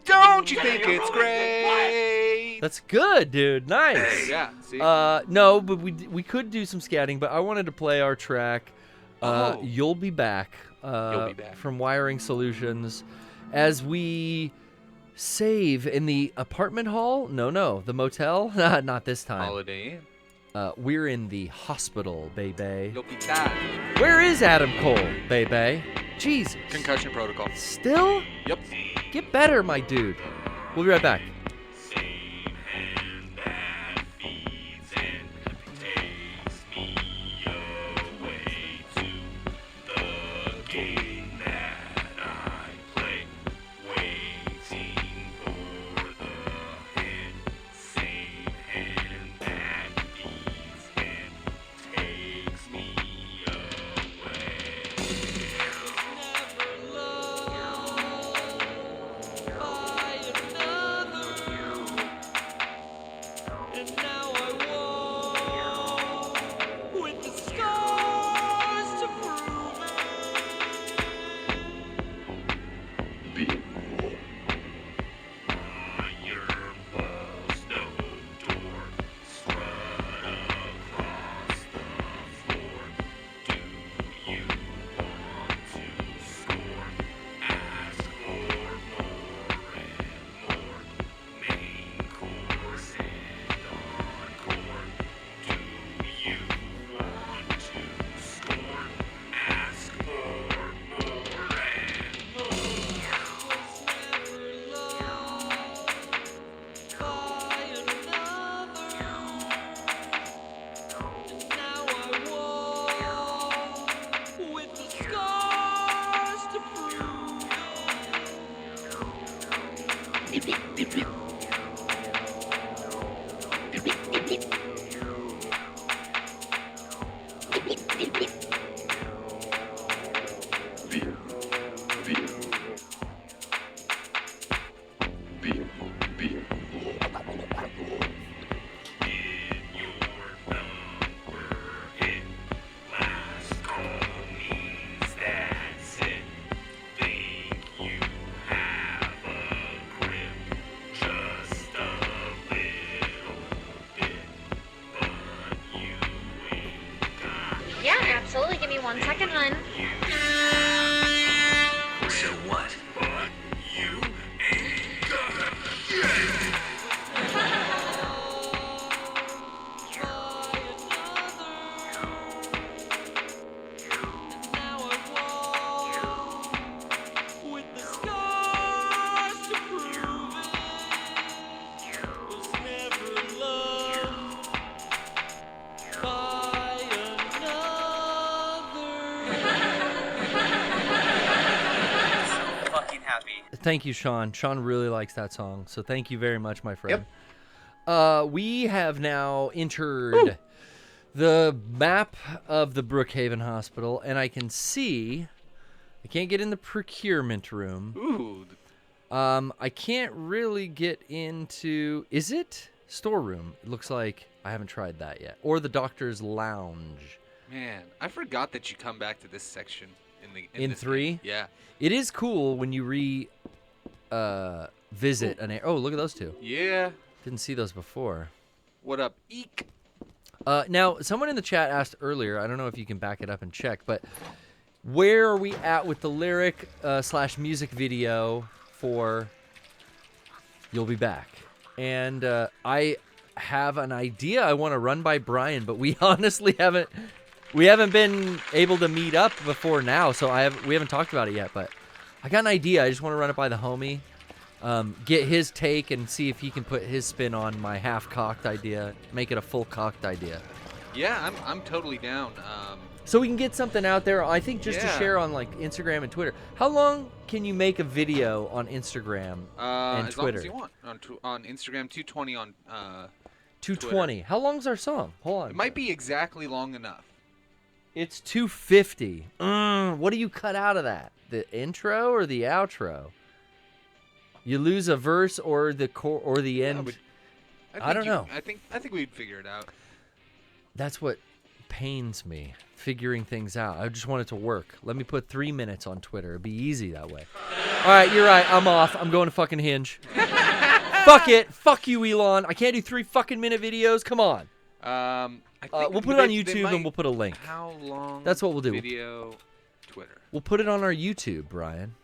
Speaker 3: Don't you think it's great?
Speaker 2: That's good, dude. Nice.
Speaker 3: Yeah. See?
Speaker 2: No, but we could do some scatting. But I wanted to play our track. You'll be back.
Speaker 3: You'll be back.
Speaker 2: From Wiring Solutions, as we save in the apartment hall. No, the motel. Not this time.
Speaker 3: Holiday Inn.
Speaker 2: We're in the hospital, baby.
Speaker 3: L'Hopital.
Speaker 2: Where is Adam Cole, baby? Jesus.
Speaker 3: Concussion protocol.
Speaker 2: Still?
Speaker 3: Yep.
Speaker 2: Get better, my dude. We'll be right back.
Speaker 7: Absolutely, give me 1 second, hun.
Speaker 4: So what? You ain't gonna get it.
Speaker 2: Thank you, Sean. Sean really likes that song, so thank you very much, my friend. We have now entered the map of the Brookhaven Hospital, and I can see... I can't get in the procurement room.
Speaker 3: Ooh.
Speaker 2: I can't really get into... Is it storeroom? It looks like I haven't tried that yet. Or the doctor's lounge.
Speaker 3: Man, I forgot that you come back to this section
Speaker 2: In
Speaker 3: this
Speaker 2: 3?
Speaker 3: game. Yeah.
Speaker 2: It is cool when you visit an area. Oh, look at those two.
Speaker 3: Yeah.
Speaker 2: Didn't see those before.
Speaker 3: What up, Eek?
Speaker 2: Now, someone in the chat asked earlier, I don't know if you can back it up and check, but where are we at with the lyric / music video for You'll Be Back? And I have an idea I want to run by Brian, but we honestly haven't been able to meet up before now, so we haven't talked about it yet, but I got an idea. I just want to run it by the homie, get his take and see if he can put his spin on my half-cocked idea, make it a full-cocked idea.
Speaker 3: Yeah, I'm totally down.
Speaker 2: So we can get something out there, I think, just to share on like Instagram and Twitter. How long can you make a video on Instagram and
Speaker 3: as
Speaker 2: Twitter?
Speaker 3: As long as you want. On Instagram, 220 on
Speaker 2: 220.
Speaker 3: Twitter.
Speaker 2: How long's our song? Hold on.
Speaker 3: It might be exactly long enough.
Speaker 2: It's 250. What do you cut out of that? The intro or the outro? You lose a verse or the or the end. I don't know.
Speaker 3: I think we'd figure it out.
Speaker 2: That's what pains me, figuring things out. I just want it to work. Let me put 3 minutes on Twitter. It'd be easy that way. All right, you're right. I'm off. I'm going to fucking Hinge. Fuck it. Fuck you, Elon. I can't do 3 fucking minute videos. Come on. We'll put it on YouTube and we'll put a link.
Speaker 3: How long?
Speaker 2: That's what we'll do.
Speaker 3: Video, Twitter.
Speaker 2: We'll put it on our YouTube, Brian.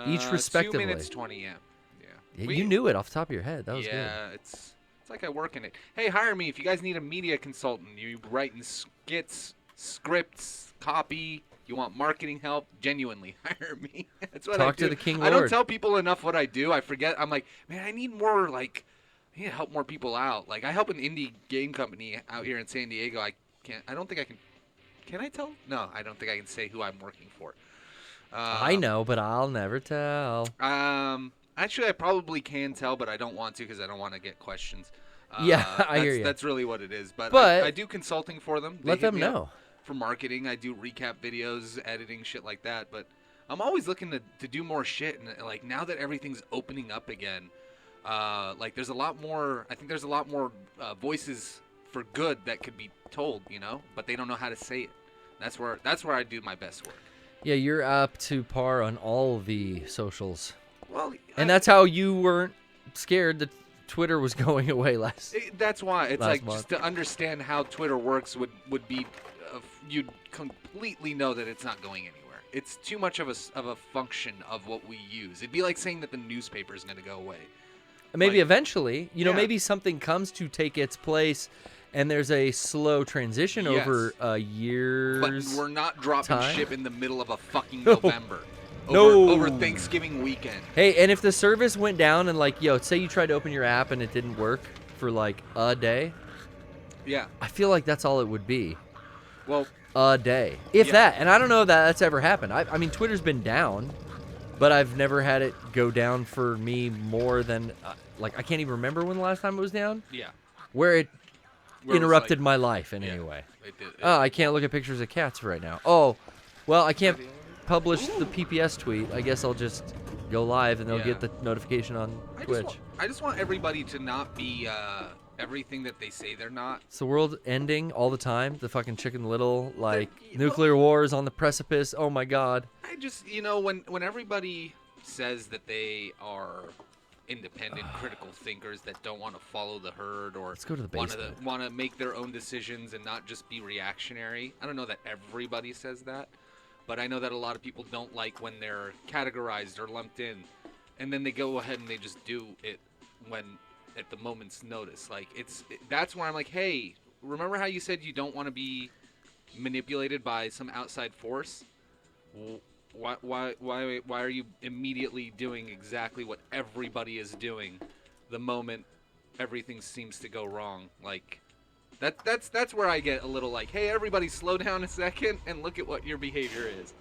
Speaker 2: Each respectively.
Speaker 3: 2 minutes 20. Yeah.
Speaker 2: You knew it off the top of your head. That was good.
Speaker 3: Yeah, it's like I work in it. Hey, hire me if you guys need a media consultant. You writing skits, scripts, copy. You want marketing help? Genuinely, hire me. That's what I do.
Speaker 2: Talk to the King
Speaker 3: I don't
Speaker 2: Lord.
Speaker 3: tell people enough what I do. I forget. I'm like, man, I need more. Like, I need to help more people out. Like, I help an indie game company out here in San Diego. I don't think I can. Can I tell? No, I don't think I can say who I'm working for.
Speaker 2: I know, but I'll never tell.
Speaker 3: Actually, I probably can tell, but I don't want to because I don't want to get questions.
Speaker 2: Yeah, I hear you.
Speaker 3: That's really what it is. But I do consulting for them.
Speaker 2: Let them know.
Speaker 3: For marketing, I do recap videos, editing, shit like that. But I'm always looking to do more shit. And like now that everything's opening up again, like there's a lot more. I think there's a lot more voices for good that could be told, you know, but they don't know how to say it. That's where I do my best work.
Speaker 2: Yeah, you're up to par on all the socials.
Speaker 3: Well,
Speaker 2: and that's how you weren't scared that Twitter was going away last.
Speaker 3: That's why it's
Speaker 2: last
Speaker 3: like
Speaker 2: month.
Speaker 3: just to understand how Twitter works would be you'd completely know that it's not going anywhere. It's too much of a function of what we use. It'd be like saying that the newspaper is going to go away.
Speaker 2: Maybe eventually, maybe something comes to take its place, and there's a slow transition over years.
Speaker 3: But we're not dropping
Speaker 2: time.
Speaker 3: ship in the middle of a fucking November.
Speaker 2: No.
Speaker 3: Over Thanksgiving weekend.
Speaker 2: Hey, and if the service went down and like, say you tried to open your app and it didn't work for like a day.
Speaker 3: Yeah.
Speaker 2: I feel like that's all it would be.
Speaker 3: Well,
Speaker 2: a day. If that. And I don't know that that's ever happened. I mean, Twitter's been down, but I've never had it go down for me more than, I can't even remember when the last time it was down.
Speaker 3: Yeah.
Speaker 2: Where it interrupted
Speaker 3: like,
Speaker 2: my life in any way.
Speaker 3: It did.
Speaker 2: I can't look at pictures of cats right now. Oh, well, I can't publish the PPS tweet. I guess I'll just go live and they'll get the notification on Twitch.
Speaker 3: I just want everybody to not be everything that they say they're not.
Speaker 2: It's the world ending all the time. The fucking Chicken Little, nuclear war is on the precipice. Oh my God.
Speaker 3: I just, when everybody says that they are independent, critical thinkers that don't want to follow the herd or
Speaker 2: Let's go to the basement.
Speaker 3: want to make their own decisions and not just be reactionary. I don't know that everybody says that, but I know that a lot of people don't like when they're categorized or lumped in, and then they go ahead and they just do it when at the moment's notice. Like that's where I'm like, hey, remember how you said you don't want to be manipulated by some outside force? Why are you immediately doing exactly what everybody is doing the moment everything seems to go wrong? Like that's where I get a little like, hey, everybody slow down a second and look at what your behavior is.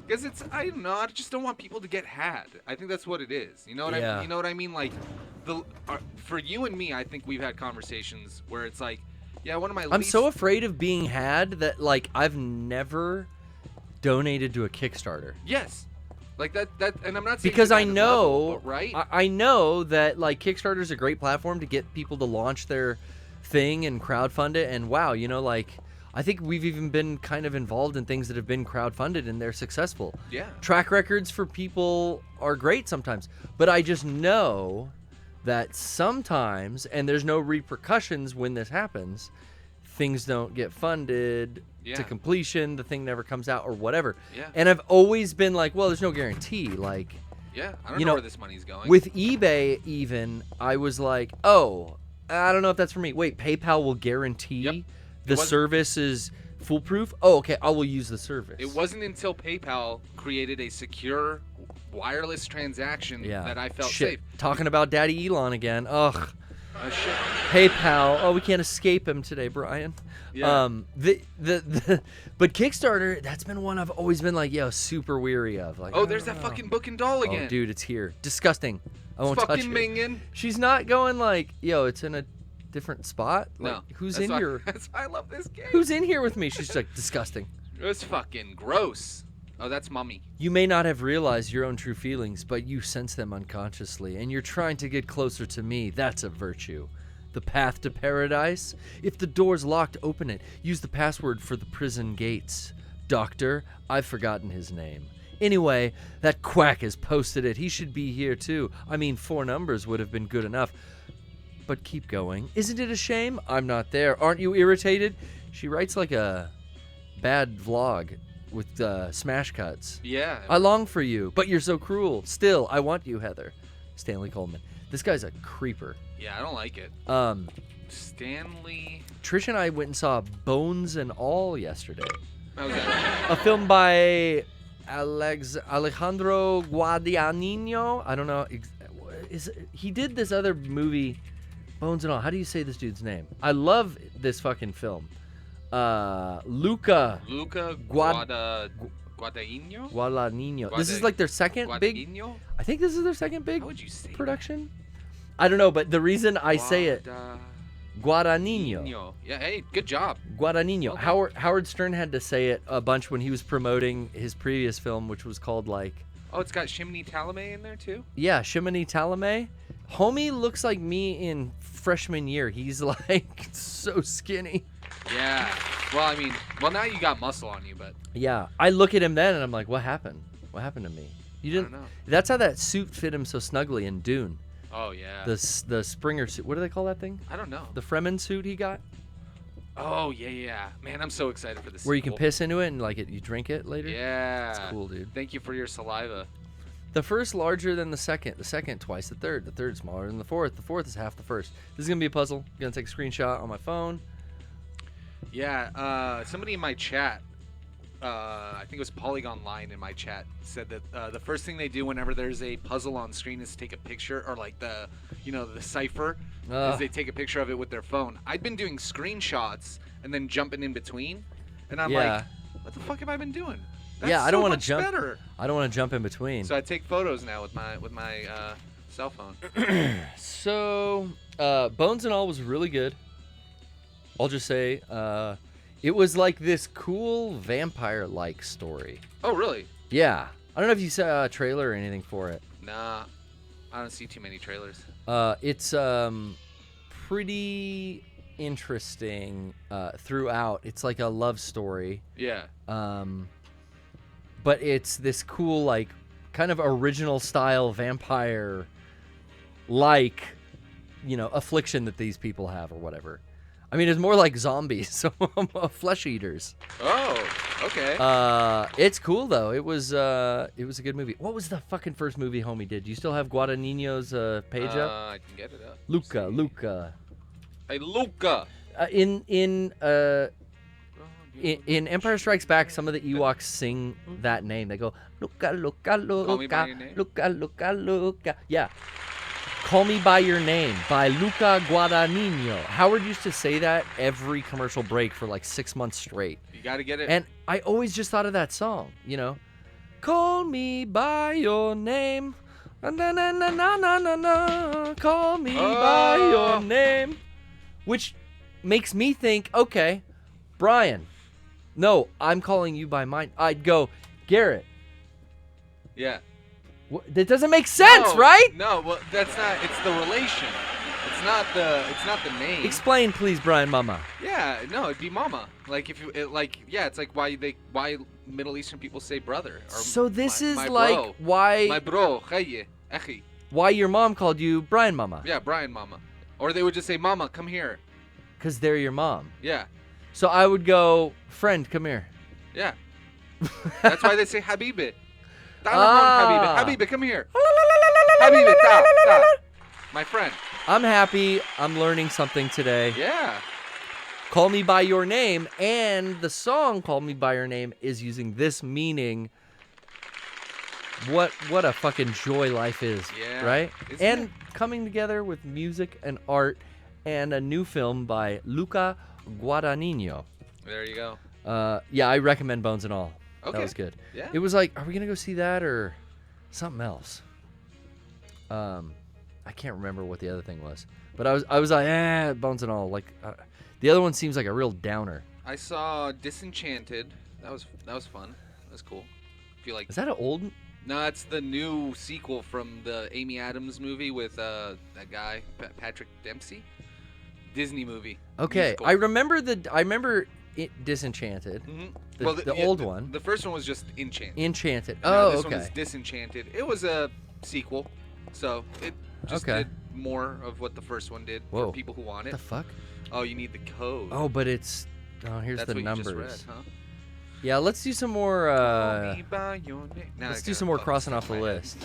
Speaker 3: Because it's, I don't know, I just don't want people to get had. I think that's what it is. You know what
Speaker 2: Yeah.
Speaker 3: you know what I mean? Like, for you and me, I think we've had conversations where it's like, yeah, one of my
Speaker 2: I'm
Speaker 3: least...
Speaker 2: so afraid of being had that like I've never donated to a Kickstarter.
Speaker 3: Yes. Like that, and I'm not saying
Speaker 2: Because
Speaker 3: to
Speaker 2: I
Speaker 3: that
Speaker 2: know,
Speaker 3: level, but right?
Speaker 2: I know that like Kickstarter is a great platform to get people to launch their thing and crowdfund it. And wow, you know, like I think we've even been kind of involved in things that have been crowdfunded and they're successful.
Speaker 3: Yeah.
Speaker 2: Track records for people are great sometimes, but I just know that sometimes, and there's no repercussions when this happens, things don't get funded
Speaker 3: Yeah.
Speaker 2: to completion, the thing never comes out or whatever.
Speaker 3: Yeah.
Speaker 2: And I've always been like, well, there's no guarantee. Like,
Speaker 3: Yeah, I don't
Speaker 2: you
Speaker 3: know
Speaker 2: know,
Speaker 3: where this money's going.
Speaker 2: with eBay even, I was like, oh, I don't know if that's for me. Wait, PayPal will guarantee
Speaker 3: Yep.
Speaker 2: the
Speaker 3: It wasn't-
Speaker 2: service is foolproof? Oh, okay, I will use the service.
Speaker 3: It wasn't until PayPal created a secure wireless transaction that I felt
Speaker 2: Shit.
Speaker 3: safe.
Speaker 2: Talking about Daddy Elon again. Ugh.
Speaker 3: Shit.
Speaker 2: PayPal. Oh, we can't escape him today, Brian.
Speaker 3: Yeah.
Speaker 2: But Kickstarter, that's been one I've always been like, yo, super weary of. Like,
Speaker 3: Oh, there's that fucking book and doll again.
Speaker 2: Oh, dude, it's here. Disgusting. I won't touch
Speaker 3: fucking
Speaker 2: it.
Speaker 3: minging.
Speaker 2: She's not going like, yo, it's in a different spot. Like,
Speaker 3: No.
Speaker 2: who's
Speaker 3: That's
Speaker 2: in
Speaker 3: why-
Speaker 2: here?
Speaker 3: That's why I love this game.
Speaker 2: Who's in here with me? She's like, disgusting.
Speaker 3: It was fucking gross. Oh, that's Mummy.
Speaker 2: You may not have realized your own true feelings, but you sense them unconsciously, and you're trying to get closer to me. That's a virtue. The path to paradise? If the door's locked, open it. Use the password for the prison gates. Doctor, I've forgotten his name. Anyway, that quack has posted it. He should be here too. I mean, 4 numbers would have been good enough. But keep going. Isn't it a shame? I'm not there. Aren't you irritated? She writes like a bad vlog with smash cuts.
Speaker 3: Yeah.
Speaker 2: I long for you, but you're so cruel. Still, I want you, Heather. Stanley Coleman. This guy's a creeper.
Speaker 3: Yeah, I don't like it. Stanley.
Speaker 2: Trish and I went and saw Bones and All yesterday.
Speaker 3: How was that?
Speaker 2: A film by Alejandro Guadagnino. I don't know. He did this other movie, Bones and All. How do you say this dude's name? I love this fucking film. Luca
Speaker 3: Guadagnino?
Speaker 2: Guadagnino. This is like their second big.
Speaker 3: Guadagnino?
Speaker 2: I think this is their second big
Speaker 3: How would you say that?
Speaker 2: production. I don't know, but the reason I say it, Guadagnino.
Speaker 3: Yeah, hey, good job.
Speaker 2: Guadagnino.
Speaker 3: Well done.
Speaker 2: Howard Stern had to say it a bunch when he was promoting his previous film, which was called like,
Speaker 3: Oh, it's got Chimney Chalamet in there too?
Speaker 2: yeah, Chimney Chalamet. Homie looks like me in freshman year. He's like so skinny.
Speaker 3: Yeah. Well, I mean, now you got muscle on you, but
Speaker 2: Yeah, I look at him then and I'm like, what happened? What happened to me? You
Speaker 3: I
Speaker 2: didn't.
Speaker 3: don't know.
Speaker 2: That's how that suit fit him so snugly in Dune.
Speaker 3: Oh, yeah.
Speaker 2: The Springer suit. What do they call that thing?
Speaker 3: I don't know.
Speaker 2: The Fremen suit he got,
Speaker 3: Oh, yeah. Man, I'm so excited for this.
Speaker 2: where you can
Speaker 3: sequel.
Speaker 2: piss into it and like you drink it later.
Speaker 3: Yeah.
Speaker 2: It's cool, dude.
Speaker 3: Thank you for your saliva.
Speaker 2: The first larger than the second twice the third smaller than the fourth is half the first. This is gonna be a puzzle. I'm gonna take a screenshot on my phone.
Speaker 3: Yeah, somebody in my chat, I think it was Polygon Line in my chat, said that the first thing they do whenever there's a puzzle on screen is take a picture, or like the cipher, is they take a picture of it with their phone. I'd been doing screenshots and then jumping in between, and I'm
Speaker 2: Yeah.
Speaker 3: like, what the fuck have I been doing? That's
Speaker 2: Yeah, I
Speaker 3: so
Speaker 2: don't wanna
Speaker 3: much
Speaker 2: jump-
Speaker 3: better.
Speaker 2: I don't want to jump in between.
Speaker 3: So I take photos now with my cell phone.
Speaker 2: So, Bones and All was really good. I'll just say, it was like this cool vampire-like story.
Speaker 3: Oh, really?
Speaker 2: Yeah. I don't know if you saw a trailer or anything for it.
Speaker 3: Nah, I don't see too many trailers.
Speaker 2: It's pretty interesting throughout. It's like a love story.
Speaker 3: Yeah.
Speaker 2: But it's this cool, like, kind of original style vampire, like, affliction that these people have or whatever. I mean, it's more like zombies, so flesh eaters.
Speaker 3: Oh, okay.
Speaker 2: It's cool though. It was a good movie. What was the fucking first movie homie did? Do you still have Guadagnino's page up?
Speaker 3: I can get it up.
Speaker 2: Luca.
Speaker 3: Hey, Luca.
Speaker 2: In Empire Strikes Back, some of the Ewoks sing that name. They go, Luca, Luca,
Speaker 3: Call Me by
Speaker 2: Luca,
Speaker 3: Your Name?
Speaker 2: Luca, Luca, Luca. Yeah. Call Me By Your Name by Luca Guadagnino. Howard used to say that every commercial break for like 6 months straight.
Speaker 3: You got to get it.
Speaker 2: And I always just thought of that song, Call me by your name. Na na na na na na na na. Call me by your name. Which makes me think, okay, Brian. No, I'm calling you by mine. I'd go, Garrett.
Speaker 3: Yeah.
Speaker 2: That doesn't make sense,
Speaker 3: No,
Speaker 2: right?
Speaker 3: No, well, that's not. It's the relation. It's not the name.
Speaker 2: Explain, please, Brian Mama.
Speaker 3: Yeah, no, it'd be mama. Like if you it's like why Middle Eastern people say brother. Or
Speaker 2: So this is
Speaker 3: my
Speaker 2: like
Speaker 3: bro.
Speaker 2: why
Speaker 3: My bro, khayye, akhi.
Speaker 2: why your mom called you Brian Mama.
Speaker 3: Yeah, Brian mama. Or they would just say mama, come here.
Speaker 2: Because they're your mom.
Speaker 3: Yeah,
Speaker 2: So I would go, friend, come here.
Speaker 3: yeah. That's why they say habibi.
Speaker 2: Ah.
Speaker 3: Habibi, come here. Habibi, ta. My friend.
Speaker 2: I'm happy. I'm learning something today.
Speaker 3: Yeah.
Speaker 2: Call Me By Your Name, and the song Call Me By Your Name is using this meaning. What a fucking joy life is,
Speaker 3: Yeah,
Speaker 2: right?
Speaker 3: isn't
Speaker 2: And
Speaker 3: it?
Speaker 2: coming together with music and art and a new film by Luca Guadagnino.
Speaker 3: There you go.
Speaker 2: Yeah, I recommend Bones and All. That
Speaker 3: Okay.
Speaker 2: was good.
Speaker 3: Yeah.
Speaker 2: It was like, are we gonna go see that or something else? I can't remember what the other thing was, but I was like, Bones and All. Like, the other one seems like a real downer.
Speaker 3: I saw Disenchanted. That was fun. That was cool. Feel like
Speaker 2: Is that an old?
Speaker 3: no, that's the new sequel from the Amy Adams movie with that guy Patrick Dempsey. Disney movie.
Speaker 2: Okay,
Speaker 3: musical.
Speaker 2: I remember it Disenchanted.
Speaker 3: Mhm.
Speaker 2: The old one.
Speaker 3: The first one was just Enchanted.
Speaker 2: Enchanted.
Speaker 3: Now
Speaker 2: Oh,
Speaker 3: this one
Speaker 2: okay.
Speaker 3: is Disenchanted. It was a sequel, so it just
Speaker 2: Okay.
Speaker 3: did more of what the first one did
Speaker 2: Whoa.
Speaker 3: for people who want
Speaker 2: What
Speaker 3: it.
Speaker 2: the fuck?
Speaker 3: Oh, you need the code.
Speaker 2: Oh, but it's. Oh, here's
Speaker 3: That's
Speaker 2: the
Speaker 3: what
Speaker 2: numbers.
Speaker 3: you just read, huh?
Speaker 2: Yeah, let's do some more.
Speaker 3: Call me by your name. Now
Speaker 2: Let's
Speaker 3: I
Speaker 2: do
Speaker 3: gotta
Speaker 2: some more
Speaker 3: focus
Speaker 2: crossing
Speaker 3: on
Speaker 2: off the
Speaker 3: my
Speaker 2: list.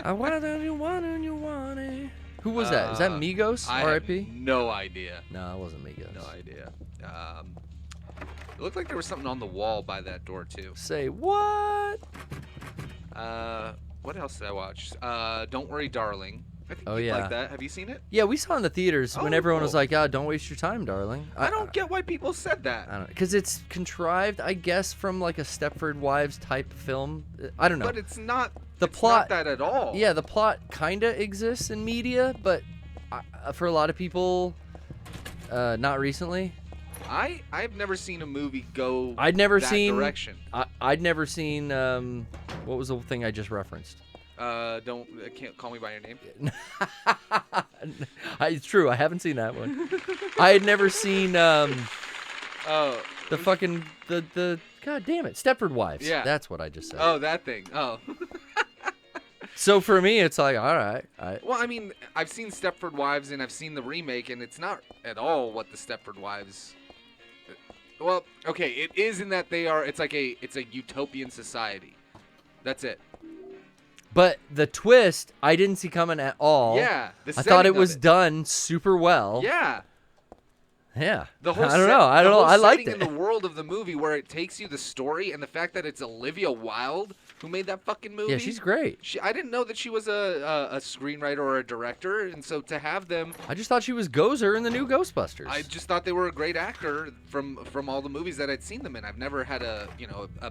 Speaker 2: I want it, you want it, you want it. Who was that? Is that Migos?
Speaker 3: I
Speaker 2: R.I.P.
Speaker 3: have no idea.
Speaker 2: No, it wasn't Migos.
Speaker 3: No idea. It looked like there was something on the wall by that door too.
Speaker 2: Say what?
Speaker 3: What else did I watch? Don't Worry, Darling. I think
Speaker 2: Oh,
Speaker 3: you'd
Speaker 2: yeah.
Speaker 3: like that. Have you seen it?
Speaker 2: Yeah, we saw it in the theaters when
Speaker 3: Oh,
Speaker 2: everyone was
Speaker 3: cool.
Speaker 2: like, "Oh, don't waste your time, darling."
Speaker 3: I don't get why people said that.
Speaker 2: I don't because it's contrived, I guess, from like a Stepford Wives type film. I don't know.
Speaker 3: But it's not.
Speaker 2: The
Speaker 3: it's
Speaker 2: plot-
Speaker 3: Not that at all.
Speaker 2: Yeah, the plot kinda exists in media, but for a lot of people, not recently.
Speaker 3: I've never seen a movie go.
Speaker 2: I'd never
Speaker 3: that
Speaker 2: seen.
Speaker 3: direction.
Speaker 2: I'd never seen. What was the thing I just referenced?
Speaker 3: Can't call me by your name.
Speaker 2: It's true. I haven't seen that one. I had never seen.
Speaker 3: Oh.
Speaker 2: The fucking the God damn it, Stepford Wives.
Speaker 3: Yeah.
Speaker 2: That's what I just said.
Speaker 3: Oh, that thing. Oh.
Speaker 2: So for me, it's like, all right.
Speaker 3: Well, I mean, I've seen Stepford Wives and I've seen the remake, and it's not at all what the Stepford Wives. Well, okay, it is in that they are. It's a utopian society. That's it.
Speaker 2: But the twist, I didn't see coming at all.
Speaker 3: Yeah. The
Speaker 2: I thought
Speaker 3: setting
Speaker 2: it
Speaker 3: of
Speaker 2: was done super well.
Speaker 3: Yeah.
Speaker 2: Yeah.
Speaker 3: The whole
Speaker 2: I don't know. I don't know. I liked it.
Speaker 3: In the world of the movie where it takes you the story and the fact that it's Olivia Wilde who made that fucking movie.
Speaker 2: Yeah, she's great.
Speaker 3: I didn't know that she was a screenwriter or a director, and so to have them,
Speaker 2: I just thought she was Gozer in the new Ghostbusters.
Speaker 3: I just thought they were a great actor from all the movies that I'd seen them in. I've never had a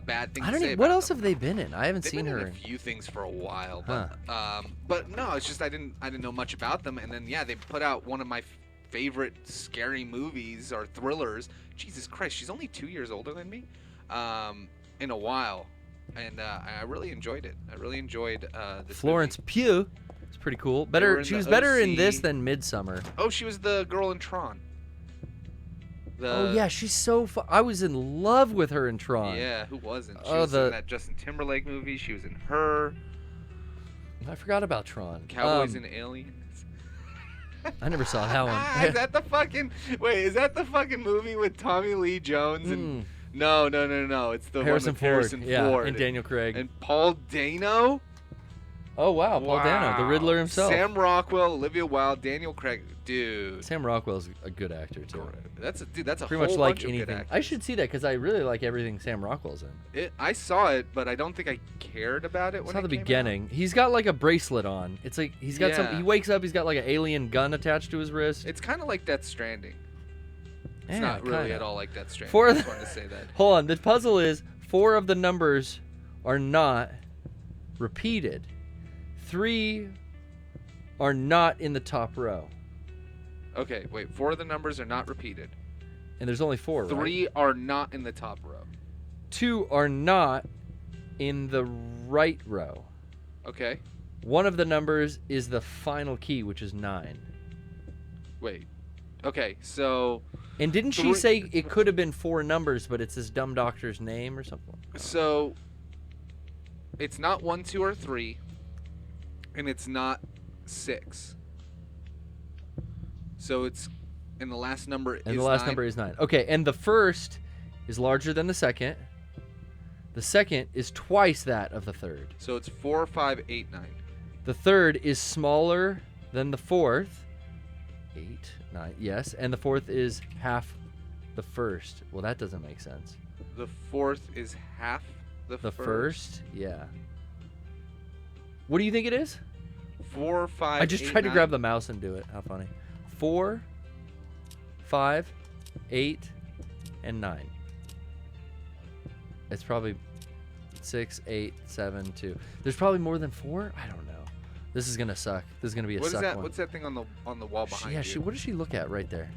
Speaker 3: bad thing
Speaker 2: I
Speaker 3: to
Speaker 2: don't
Speaker 3: say
Speaker 2: know.
Speaker 3: about
Speaker 2: What else
Speaker 3: them.
Speaker 2: have they been in? I haven't
Speaker 3: They've
Speaker 2: seen
Speaker 3: been
Speaker 2: her
Speaker 3: in a
Speaker 2: in.
Speaker 3: few things for a while, but no, it's just I didn't know much about them, and then yeah, they put out one of my favorite scary movies or thrillers. Jesus Christ, she's only 2 years older than me. In a while, and I really enjoyed it. I really enjoyed this
Speaker 2: Florence
Speaker 3: movie.
Speaker 2: Pugh. It's pretty cool.
Speaker 3: were
Speaker 2: Better.
Speaker 3: in
Speaker 2: She
Speaker 3: the
Speaker 2: was better in
Speaker 3: OC.
Speaker 2: this than Midsummer.
Speaker 3: Oh, she was the girl in Tron.
Speaker 2: Oh yeah, she's so. I was in love with her in Tron.
Speaker 3: Yeah, who wasn't? She
Speaker 2: Oh,
Speaker 3: was in that Justin Timberlake movie. She was in Her.
Speaker 2: I forgot about Tron.
Speaker 3: Cowboys and Aliens.
Speaker 2: I never saw that one.
Speaker 3: Is that the fucking Is that the fucking movie with Tommy Lee Jones and No. It's the
Speaker 2: Harrison
Speaker 3: one with
Speaker 2: Ford.
Speaker 3: Harrison
Speaker 2: Yeah,
Speaker 3: Ford
Speaker 2: and Daniel Craig.
Speaker 3: and Paul Dano.
Speaker 2: Oh wow, Paul Dano, the Riddler himself.
Speaker 3: Sam Rockwell, Olivia Wilde, Daniel Craig. Dude,
Speaker 2: Sam Rockwell's a good actor too.
Speaker 3: that's a
Speaker 2: Pretty
Speaker 3: whole
Speaker 2: much like
Speaker 3: bunch of good
Speaker 2: anything.
Speaker 3: actors.
Speaker 2: I should see that because I really like everything Sam Rockwell's in.
Speaker 3: I saw it, but I don't think I cared about it
Speaker 2: It's
Speaker 3: when
Speaker 2: not
Speaker 3: it
Speaker 2: the
Speaker 3: came out.
Speaker 2: beginning. He's got like a bracelet on. It's like he's got some.
Speaker 3: Yeah.
Speaker 2: He wakes up. He's got like an alien gun attached to his wrist.
Speaker 3: It's kind of like Death Stranding. It's
Speaker 2: Yeah,
Speaker 3: not really
Speaker 2: kinda.
Speaker 3: at all like Death Stranding.
Speaker 2: For
Speaker 3: I
Speaker 2: the-
Speaker 3: just wanted to say that.
Speaker 2: Hold on. The puzzle is 4 of the numbers are not repeated. 3 are not in the top row.
Speaker 3: Okay, wait. 4 of the numbers are not repeated.
Speaker 2: And there's only 4, right?
Speaker 3: 3 are not in the top row.
Speaker 2: 2 are not in the right row.
Speaker 3: Okay.
Speaker 2: One of the numbers is the final key, which is 9.
Speaker 3: Wait. Okay, so
Speaker 2: And didn't she say it could have been 4 numbers, but it's this dumb doctor's name or something?
Speaker 3: so it's not 1, 2, or 3, and it's not 6. So it's and the last number is 9.
Speaker 2: And the last number is 9. Okay, and the first is larger than the second. The second is twice that of the third.
Speaker 3: So it's 4, 5, 8, 9.
Speaker 2: The third is smaller than the fourth. 8, 9, yes. And the fourth is half the first. Well, that doesn't make sense.
Speaker 3: The fourth is half the
Speaker 2: first? Yeah. What do you think it is?
Speaker 3: 4, 5,
Speaker 2: I just
Speaker 3: 8,
Speaker 2: tried to
Speaker 3: 9.
Speaker 2: grab the mouse and do it. How funny. 4, 5, 8, and 9. It's probably 6, 8, 7, 2. There's probably more than 4? I don't know. This is going to suck. This is going to be a
Speaker 3: What is
Speaker 2: suck
Speaker 3: that?
Speaker 2: one.
Speaker 3: What's that thing on the wall behind you?
Speaker 2: What does she look at right there?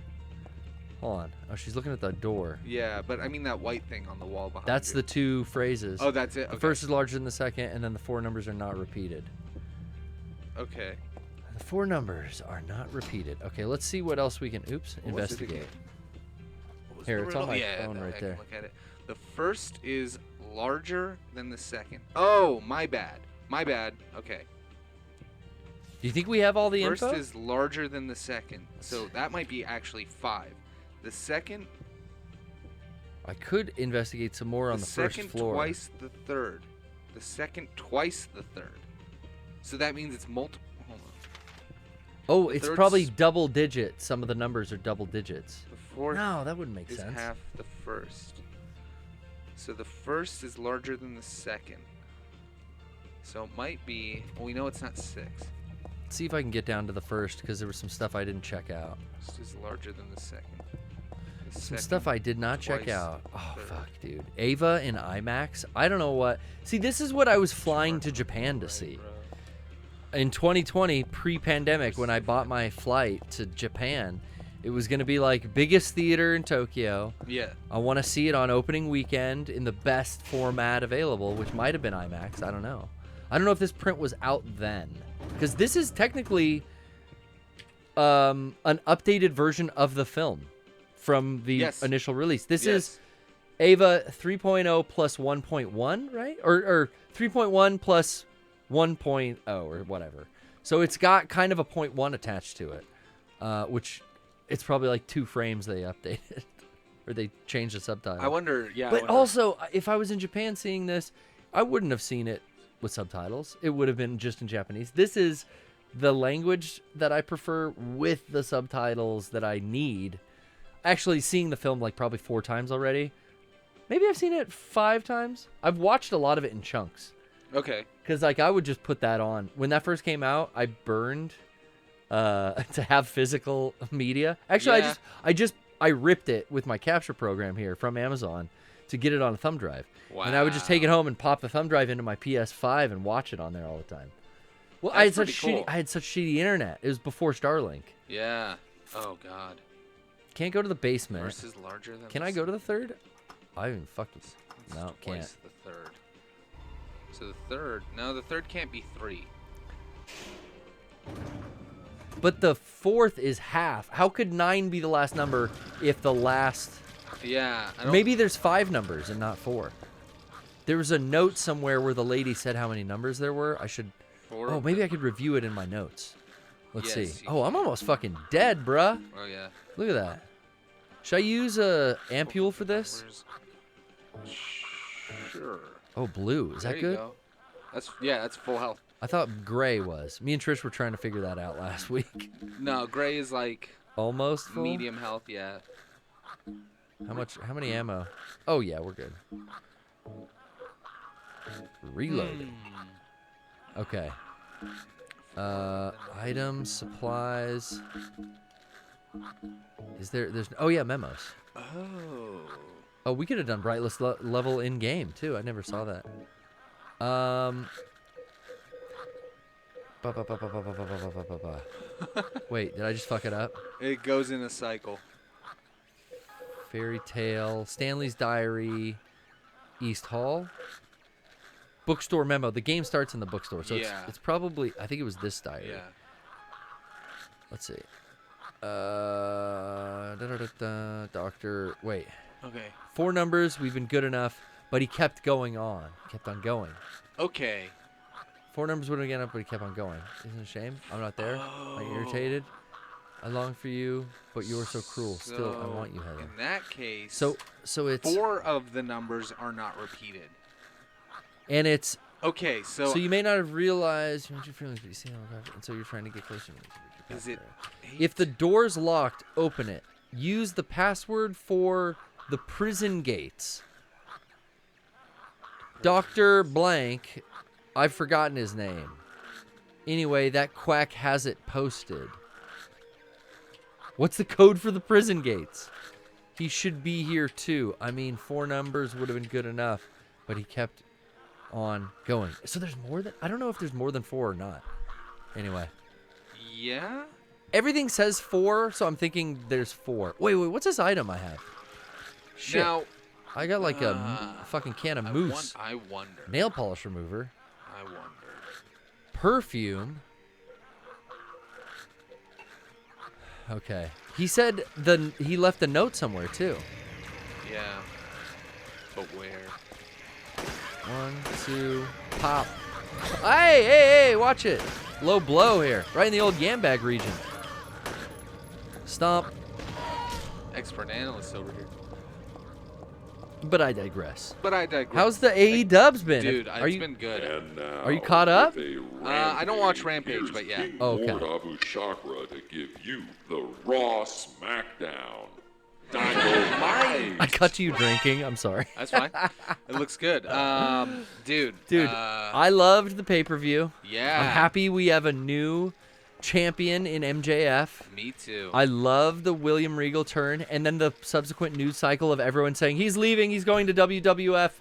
Speaker 2: Hold on. Oh, she's looking at the door.
Speaker 3: Yeah, but I mean that white thing on the wall behind
Speaker 2: That's
Speaker 3: you.
Speaker 2: the 2 phrases.
Speaker 3: Oh, that's it.
Speaker 2: The
Speaker 3: Okay.
Speaker 2: first is larger than the second, and then the 4 numbers are not repeated.
Speaker 3: Okay.
Speaker 2: The 4 numbers are not repeated. Okay, let's see what else we can. Oops,
Speaker 3: What was it
Speaker 2: investigate.
Speaker 3: again? What was
Speaker 2: Here,
Speaker 3: the
Speaker 2: it's on
Speaker 3: riddle?
Speaker 2: my
Speaker 3: Yeah,
Speaker 2: phone right
Speaker 3: I can
Speaker 2: there.
Speaker 3: Look at it. The first is larger than the second. Oh, my bad. My bad. Okay.
Speaker 2: Do you think we have all the
Speaker 3: First
Speaker 2: info?
Speaker 3: is larger than the second, so that might be actually 5. The second,
Speaker 2: I could investigate some more on the first
Speaker 3: second
Speaker 2: floor.
Speaker 3: twice the third. The second twice the third. So that means it's multiple. Hold on.
Speaker 2: Oh, it's
Speaker 3: third's-
Speaker 2: probably double digit. Some of the numbers are double digits.
Speaker 3: The fourth
Speaker 2: No, that wouldn't make
Speaker 3: is
Speaker 2: sense.
Speaker 3: half the first. So the first is larger than the second. So it might be. Well, we know it's not 6.
Speaker 2: Let's see if I can get down to the first because there was some stuff I didn't check out.
Speaker 3: This is larger than the second. The
Speaker 2: Some
Speaker 3: second
Speaker 2: stuff I did not check
Speaker 3: twice
Speaker 2: out. Oh,
Speaker 3: third.
Speaker 2: fuck, dude. Ava and Imax. I don't know what. See, this is what I was flying to Japan to see. In 2020, pre-pandemic, when I bought my flight to Japan, it was going to be like biggest theater in Tokyo.
Speaker 3: Yeah.
Speaker 2: I want to see it on opening weekend in the best format available, which might have been IMAX. I don't know. I don't know if this print was out then. Because this is technically an updated version of the film from the
Speaker 3: Yes.
Speaker 2: initial release. This
Speaker 3: Yes.
Speaker 2: is Ava 3.0 plus 1.1, right? Or 3.1 plus 1.0 or whatever. So it's got kind of a 0.1 attached to it, which it's probably like 2 frames they updated or they changed the subtitle.
Speaker 3: I wonder. Yeah. I
Speaker 2: But
Speaker 3: wonder-
Speaker 2: also, if I was in Japan seeing this, I wouldn't have seen it with subtitles. It would have been just in Japanese. This is the language that I prefer with the subtitles that I need. Actually, seeing the film like probably 4 times already. Maybe I've seen it 5 times. I've watched a lot of it in chunks.
Speaker 3: Okay.
Speaker 2: Because like I would just put that on. When that first came out, I burned to have physical media. Actually,
Speaker 3: Yeah.
Speaker 2: I ripped it with my capture program here from Amazon to get it on a thumb drive. And I would just take it home and pop the thumb drive into my PS5 and watch it on there all the time. Well,
Speaker 3: That's pretty cool.
Speaker 2: I had such shitty internet. It was before Starlink.
Speaker 3: Yeah. Oh God.
Speaker 2: Can't go to the basement.
Speaker 3: First is larger than.
Speaker 2: Can
Speaker 3: the
Speaker 2: I go to the third? I even fucking
Speaker 3: It's
Speaker 2: no,
Speaker 3: twice
Speaker 2: can't.
Speaker 3: the third. So the third. No, the third can't be 3.
Speaker 2: But the fourth is half. How could 9 be the last number if the last?
Speaker 3: Yeah. I don't,
Speaker 2: Maybe there's 5 numbers and not 4. There was a note somewhere where the lady said how many numbers there were. I should.
Speaker 3: 4
Speaker 2: Oh,
Speaker 3: of
Speaker 2: maybe
Speaker 3: them.
Speaker 2: I could review it in my notes. Let's
Speaker 3: Yes,
Speaker 2: see.
Speaker 3: you
Speaker 2: Oh, I'm almost fucking dead, bruh.
Speaker 3: Oh yeah.
Speaker 2: Look at that. Should I use a ampule for this?
Speaker 3: Where's... Sure.
Speaker 2: Oh, blue. Is
Speaker 3: There
Speaker 2: that
Speaker 3: you
Speaker 2: good?
Speaker 3: go. That's full health.
Speaker 2: I thought gray was. Me and Trish were trying to figure that out last week.
Speaker 3: No, gray is like
Speaker 2: Almost full.
Speaker 3: medium health. Yeah.
Speaker 2: How many ammo? Oh yeah, we're good. Reloading. Okay. Items, supplies. There's oh yeah, memos.
Speaker 3: Oh.
Speaker 2: Oh, we could have done brightness level in game too. I never saw that. Wait, did I just fuck it up?
Speaker 3: It goes in a cycle.
Speaker 2: Fairy Tale, Stanley's Diary, East Hall, bookstore memo. The game starts in the bookstore, so
Speaker 3: Yeah.
Speaker 2: it's probably. I think it was this diary.
Speaker 3: Yeah.
Speaker 2: Let's see. Doctor. Wait.
Speaker 3: Okay.
Speaker 2: 4 numbers. We've been good enough, but he kept going on. Kept on going.
Speaker 3: Okay.
Speaker 2: 4 numbers wouldn't get up, but he kept on going. Isn't it a shame? I'm not there. I'm irritated. I long for you, but you are so cruel. Still, I want you, Heather.
Speaker 3: In that case,
Speaker 2: So it's
Speaker 3: 4 of the numbers are not repeated.
Speaker 2: and it's
Speaker 3: Okay,
Speaker 2: so you may not have realized your feelings, but you see how and so you're trying to get closer to me.
Speaker 3: is it?
Speaker 2: If the door's locked, open it. Use the password for the prison gates. Dr. Blank, I've forgotten his name. Anyway, that quack has it posted. What's the code for the prison gates? He should be here too. I mean, 4 numbers would have been good enough, but he kept on going. So there's more than... I don't know if there's more than 4 or not. Anyway.
Speaker 3: Yeah.
Speaker 2: Everything says 4, so I'm thinking there's 4. Wait, what's this item I have? Shit.
Speaker 3: Now,
Speaker 2: I got like a fucking can of mousse.
Speaker 3: I wonder.
Speaker 2: Nail polish remover.
Speaker 3: I wonder.
Speaker 2: Perfume. Okay. He said he left a note somewhere too.
Speaker 3: Yeah. But where?
Speaker 2: 1, 2, pop. Hey, watch it. Low blow here. Right in the old Yambag region. Stomp.
Speaker 3: Expert analyst over here.
Speaker 2: But I digress.
Speaker 3: How's
Speaker 2: How's the AE dubs been?
Speaker 3: Dude,
Speaker 2: Are
Speaker 3: it's
Speaker 2: you
Speaker 3: been good.
Speaker 4: And now,
Speaker 2: Are you caught up?
Speaker 4: with a
Speaker 3: I don't watch
Speaker 4: Rampage,
Speaker 3: Rampage, but yeah.
Speaker 4: here's King
Speaker 2: Oh, okay.
Speaker 4: Lord Abou Chacra to give you the Raw Smackdown. Dynamite!
Speaker 2: I cut to you drinking. I'm sorry.
Speaker 3: That's fine. It looks good. Dude.
Speaker 2: I loved the pay-per-view.
Speaker 3: Yeah.
Speaker 2: I'm happy we have a new champion in MJF.
Speaker 3: Me too.
Speaker 2: I love the William Regal turn, and then the subsequent news cycle of everyone saying he's leaving, he's going to WWF.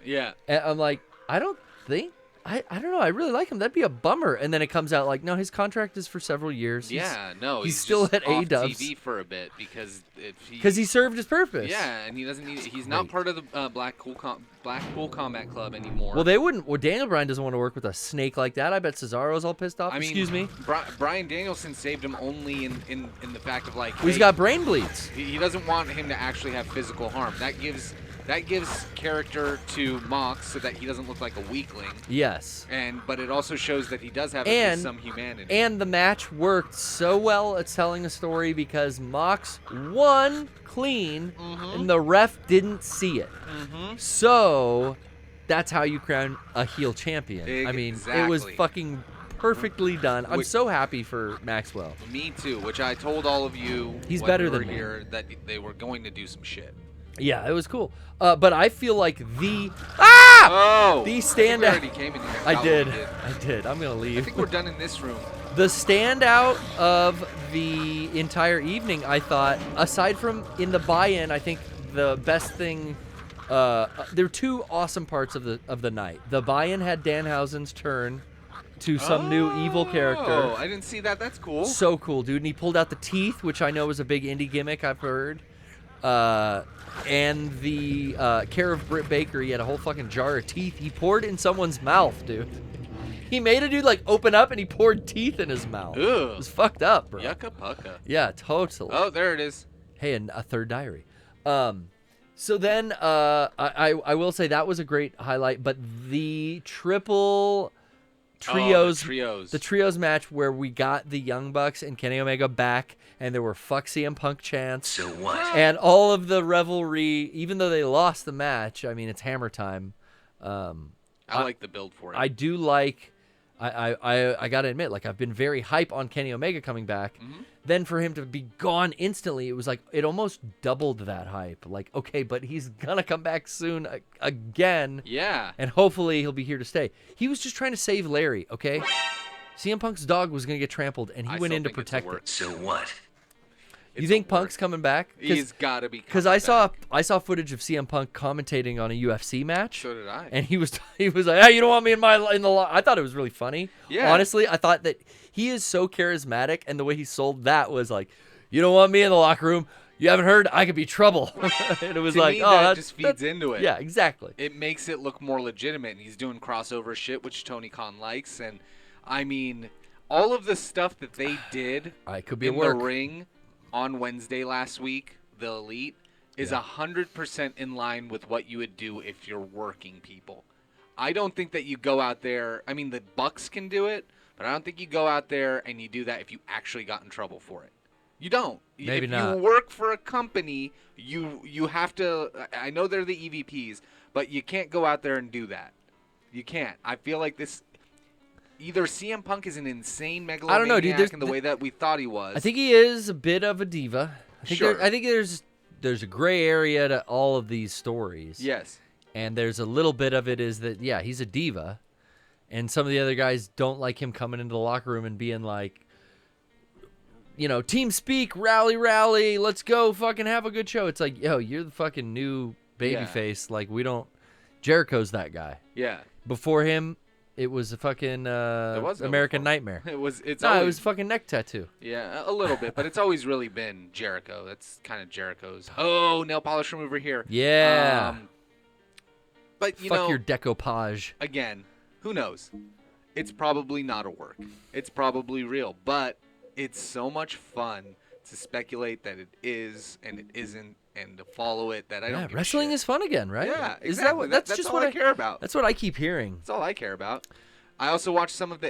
Speaker 3: Yeah.
Speaker 2: And I'm like, I don't know. I really like him. That'd be a bummer. And then it comes out like, no, his contract is for several years.
Speaker 3: Yeah. No.
Speaker 2: he's still
Speaker 3: just
Speaker 2: at
Speaker 3: off
Speaker 2: A-dubs.
Speaker 3: TV for a bit because
Speaker 2: he served his purpose.
Speaker 3: Yeah, and he doesn't need. He's not
Speaker 2: Great.
Speaker 3: part of the Blackpool Combat Club anymore.
Speaker 2: Well, they wouldn't. Well, Daniel Bryan doesn't want to work with a snake like that. I bet Cesaro's all pissed off.
Speaker 3: I mean,
Speaker 2: Excuse me.
Speaker 3: Bryan Danielson saved him only in the fact of like.
Speaker 2: Well, he's
Speaker 3: hey,
Speaker 2: got brain bleeds.
Speaker 3: He doesn't want him to actually have physical harm. That gives character to Mox so that he doesn't look like a weakling.
Speaker 2: Yes.
Speaker 3: But it also shows that he does have at least some humanity.
Speaker 2: And the match worked so well at telling a story because Mox won clean and the ref didn't see it. So that's how you crown a heel champion. I mean, it was
Speaker 3: Exactly.
Speaker 2: fucking perfectly done. I'm so happy for Maxwell.
Speaker 3: Me too, which I told all of you
Speaker 2: He's
Speaker 3: when
Speaker 2: better
Speaker 3: we were
Speaker 2: than me.
Speaker 3: here that they were going to do some shit.
Speaker 2: Yeah, it was cool. But I feel like the
Speaker 3: Oh!
Speaker 2: The
Speaker 3: I think we
Speaker 2: standout.
Speaker 3: already came in here.
Speaker 2: I
Speaker 3: Oh,
Speaker 2: did.
Speaker 3: we
Speaker 2: I did. I'm gonna
Speaker 3: I
Speaker 2: leave.
Speaker 3: think we're done in this room.
Speaker 2: The standout of the entire evening, I thought, aside from in the buy-in, I think the best thing. There were 2 awesome parts of the night. The buy-in had Danhausen's turn to some new evil character.
Speaker 3: Oh, I didn't see that. That's cool.
Speaker 2: So cool, dude. And he pulled out the teeth, which I know was a big indie gimmick, I've heard. And the care of Britt Baker, he had a whole fucking jar of teeth he poured in someone's mouth, dude. He made a dude like open up and he poured teeth in his mouth.
Speaker 3: Ugh.
Speaker 2: It was fucked up, bro.
Speaker 3: Yucca pucka.
Speaker 2: Yeah, totally.
Speaker 3: Oh, there it is.
Speaker 2: Hey, and a third diary. So then I will say that was a great highlight, but the triple trios,
Speaker 3: trios.
Speaker 2: the trios match where we got the Young Bucks and Kenny Omega back, and there were fuck CM Punk chants.
Speaker 4: So what?
Speaker 2: And all of the revelry, even though they lost the match, I mean, it's Hammer time.
Speaker 3: I like the build for it.
Speaker 2: I do like, I got to admit, like, I've been very hype on Kenny Omega coming back. Then for him to be gone instantly, it was like, it almost doubled that hype. Like, okay, but he's going to come back soon again.
Speaker 3: Yeah.
Speaker 2: And hopefully he'll be here to stay. He was just trying to save Larry, okay? CM Punk's dog was going to get trampled, and he went in to protect it.
Speaker 4: So what?
Speaker 2: You think Punk's coming back?
Speaker 3: He's got to be.
Speaker 2: Because I saw footage of CM Punk commentating on a UFC match.
Speaker 3: So did I.
Speaker 2: And he was like, "Hey, you don't want me in the." I thought it was really funny.
Speaker 3: Yeah.
Speaker 2: Honestly, I thought that he is so charismatic, and the way he sold that was like, "You don't want me in the locker room. You haven't heard? I could be trouble." And it was
Speaker 3: to
Speaker 2: like,
Speaker 3: me,
Speaker 2: "Oh,
Speaker 3: that
Speaker 2: that
Speaker 3: just feeds into it."
Speaker 2: Yeah, exactly.
Speaker 3: It makes it look more legitimate, and he's doing crossover shit, which Tony Khan likes. And I mean, all of the stuff that they did
Speaker 2: It could be
Speaker 3: in
Speaker 2: a work.
Speaker 3: the ring on Wednesday last week, the Elite, is 100% in line with what you would do if you're working people. I don't think that you go out there. I mean, the Bucks can do it, but I don't think you go out there and you do that if you actually got in trouble for it. You don't.
Speaker 2: Maybe
Speaker 3: if
Speaker 2: not.
Speaker 3: you work for a company, you have to. I know they're the EVPs, but you can't go out there and do that. You can't. I feel like this. Either CM Punk is an insane megalomaniac
Speaker 2: I don't know, dude.
Speaker 3: in the way that we thought he was.
Speaker 2: I think he is a bit of a diva.
Speaker 3: Sure.
Speaker 2: I think there's a gray area to all of these stories.
Speaker 3: Yes.
Speaker 2: And there's a little bit of it is that, yeah, he's a diva. And some of the other guys don't like him coming into the locker room and being like, you know, team speak, rally, let's go fucking have a good show. It's like, yo, you're the fucking new babyface. Like, we don't. Jericho's that guy.
Speaker 3: Yeah.
Speaker 2: Before him, it was a fucking
Speaker 3: was no
Speaker 2: American
Speaker 3: before.
Speaker 2: Nightmare.
Speaker 3: It was a
Speaker 2: fucking neck tattoo.
Speaker 3: Yeah, a little bit, but it's always really been Jericho. That's kind of Jericho's. Oh, nail polish remover here.
Speaker 2: Yeah.
Speaker 3: But you
Speaker 2: Fuck
Speaker 3: know,
Speaker 2: your decoupage.
Speaker 3: again, who knows? It's probably not a work. It's probably real, but it's so much fun to speculate that it is and it isn't, and to follow it that I don't. Give
Speaker 2: Wrestling
Speaker 3: a shit.
Speaker 2: is fun again, right?
Speaker 3: Yeah,
Speaker 2: Is that
Speaker 3: exactly.
Speaker 2: what?
Speaker 3: That's
Speaker 2: just
Speaker 3: all
Speaker 2: what
Speaker 3: I care about.
Speaker 2: That's what I keep hearing.
Speaker 3: That's all I care about. I also watch some of the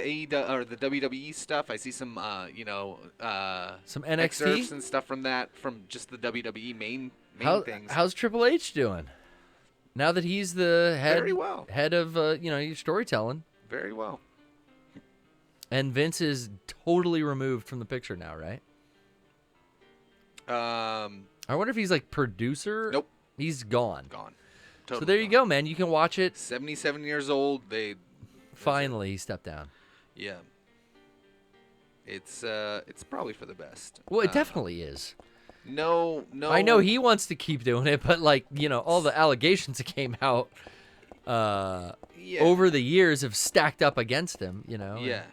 Speaker 3: or the WWE stuff. I see some,
Speaker 2: Some
Speaker 3: excerpts
Speaker 2: NXT.
Speaker 3: and stuff from that, from just the WWE main things.
Speaker 2: How's Triple H doing? Now that he's the
Speaker 3: Very well.
Speaker 2: head of your storytelling,
Speaker 3: Very well.
Speaker 2: and Vince is totally removed from the picture now, right? I wonder if he's like producer.
Speaker 3: Nope.
Speaker 2: He's gone.
Speaker 3: Gone.
Speaker 2: So
Speaker 3: Totally
Speaker 2: there you
Speaker 3: gone.
Speaker 2: go, man. You can watch it.
Speaker 3: 77 years old.
Speaker 2: Finally, he stepped down.
Speaker 3: Yeah. It's probably for the best.
Speaker 2: Well, it definitely is.
Speaker 3: No.
Speaker 2: I know he wants to keep doing it, but all the allegations that came out over the years have stacked up against him.
Speaker 3: Yeah.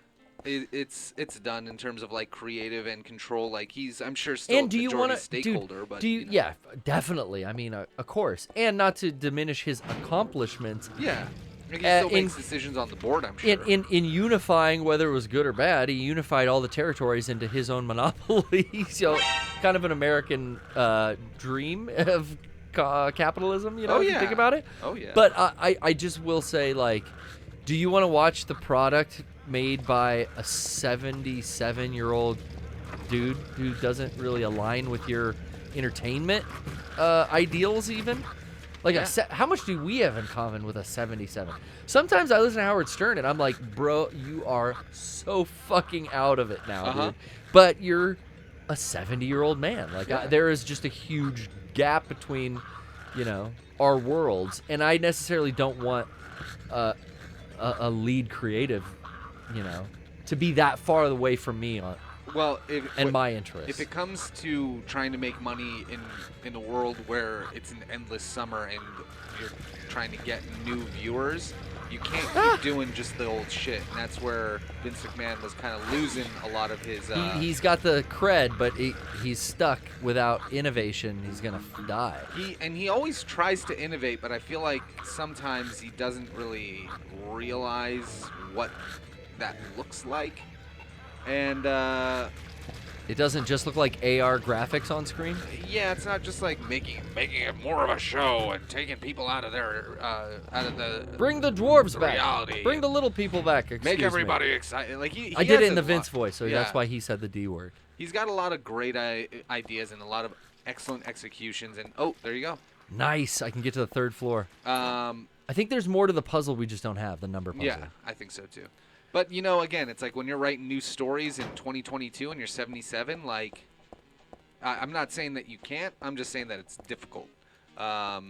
Speaker 3: It's done in terms of like creative and control. Like I'm sure still
Speaker 2: And do
Speaker 3: a
Speaker 2: you
Speaker 3: majority
Speaker 2: want to,
Speaker 3: stakeholder,
Speaker 2: dude?
Speaker 3: but
Speaker 2: Yeah, definitely. I mean, of course, and not to diminish his accomplishments.
Speaker 3: Yeah. He still
Speaker 2: in-
Speaker 3: makes decisions on the board, I'm sure.
Speaker 2: In unifying, whether it was good or bad, he unified all the territories into his own monopoly. So, kind of an American dream of capitalism.
Speaker 3: Oh,
Speaker 2: if you
Speaker 3: yeah.
Speaker 2: think about it.
Speaker 3: Oh, yeah.
Speaker 2: But I just will say, like, do you want to watch the product made by a 77-year-old dude who doesn't really align with your entertainment ideals, even? Like, how much do we have in common with a 77? Sometimes I listen to Howard Stern and I'm like, bro, you are so fucking out of it now, dude. But you're a 70-year-old man. Like, there is just a huge gap between, our worlds. And I necessarily don't want a lead creative, to be that far away from me and my interests.
Speaker 3: If it comes to trying to make money in a world where it's an endless summer and you're trying to get new viewers, you can't keep doing just the old shit. And that's where Vince McMahon was kind of losing a lot of his...
Speaker 2: he's got the cred, but he's stuck without innovation. He's going to die.
Speaker 3: He always tries to innovate, but I feel like sometimes he doesn't really realize what that looks like. And
Speaker 2: it doesn't just look like AR graphics on screen.
Speaker 3: Yeah, it's not just like making it more of a show and taking people out of the
Speaker 2: bring the dwarves back.
Speaker 3: Reality.
Speaker 2: Bring the little people back.
Speaker 3: Make everybody excited. Like
Speaker 2: I did it in the Vince voice, so that's why he said the D word.
Speaker 3: He's got a lot of great ideas and a lot of excellent executions. And there you go.
Speaker 2: Nice. I can get to the third floor. I think there's more to the puzzle we just don't have, the number puzzle.
Speaker 3: Yeah, I think so too. But, again, it's like when you're writing new stories in 2022 and you're 77, like, I'm not saying that you can't. I'm just saying that it's difficult.
Speaker 2: Well,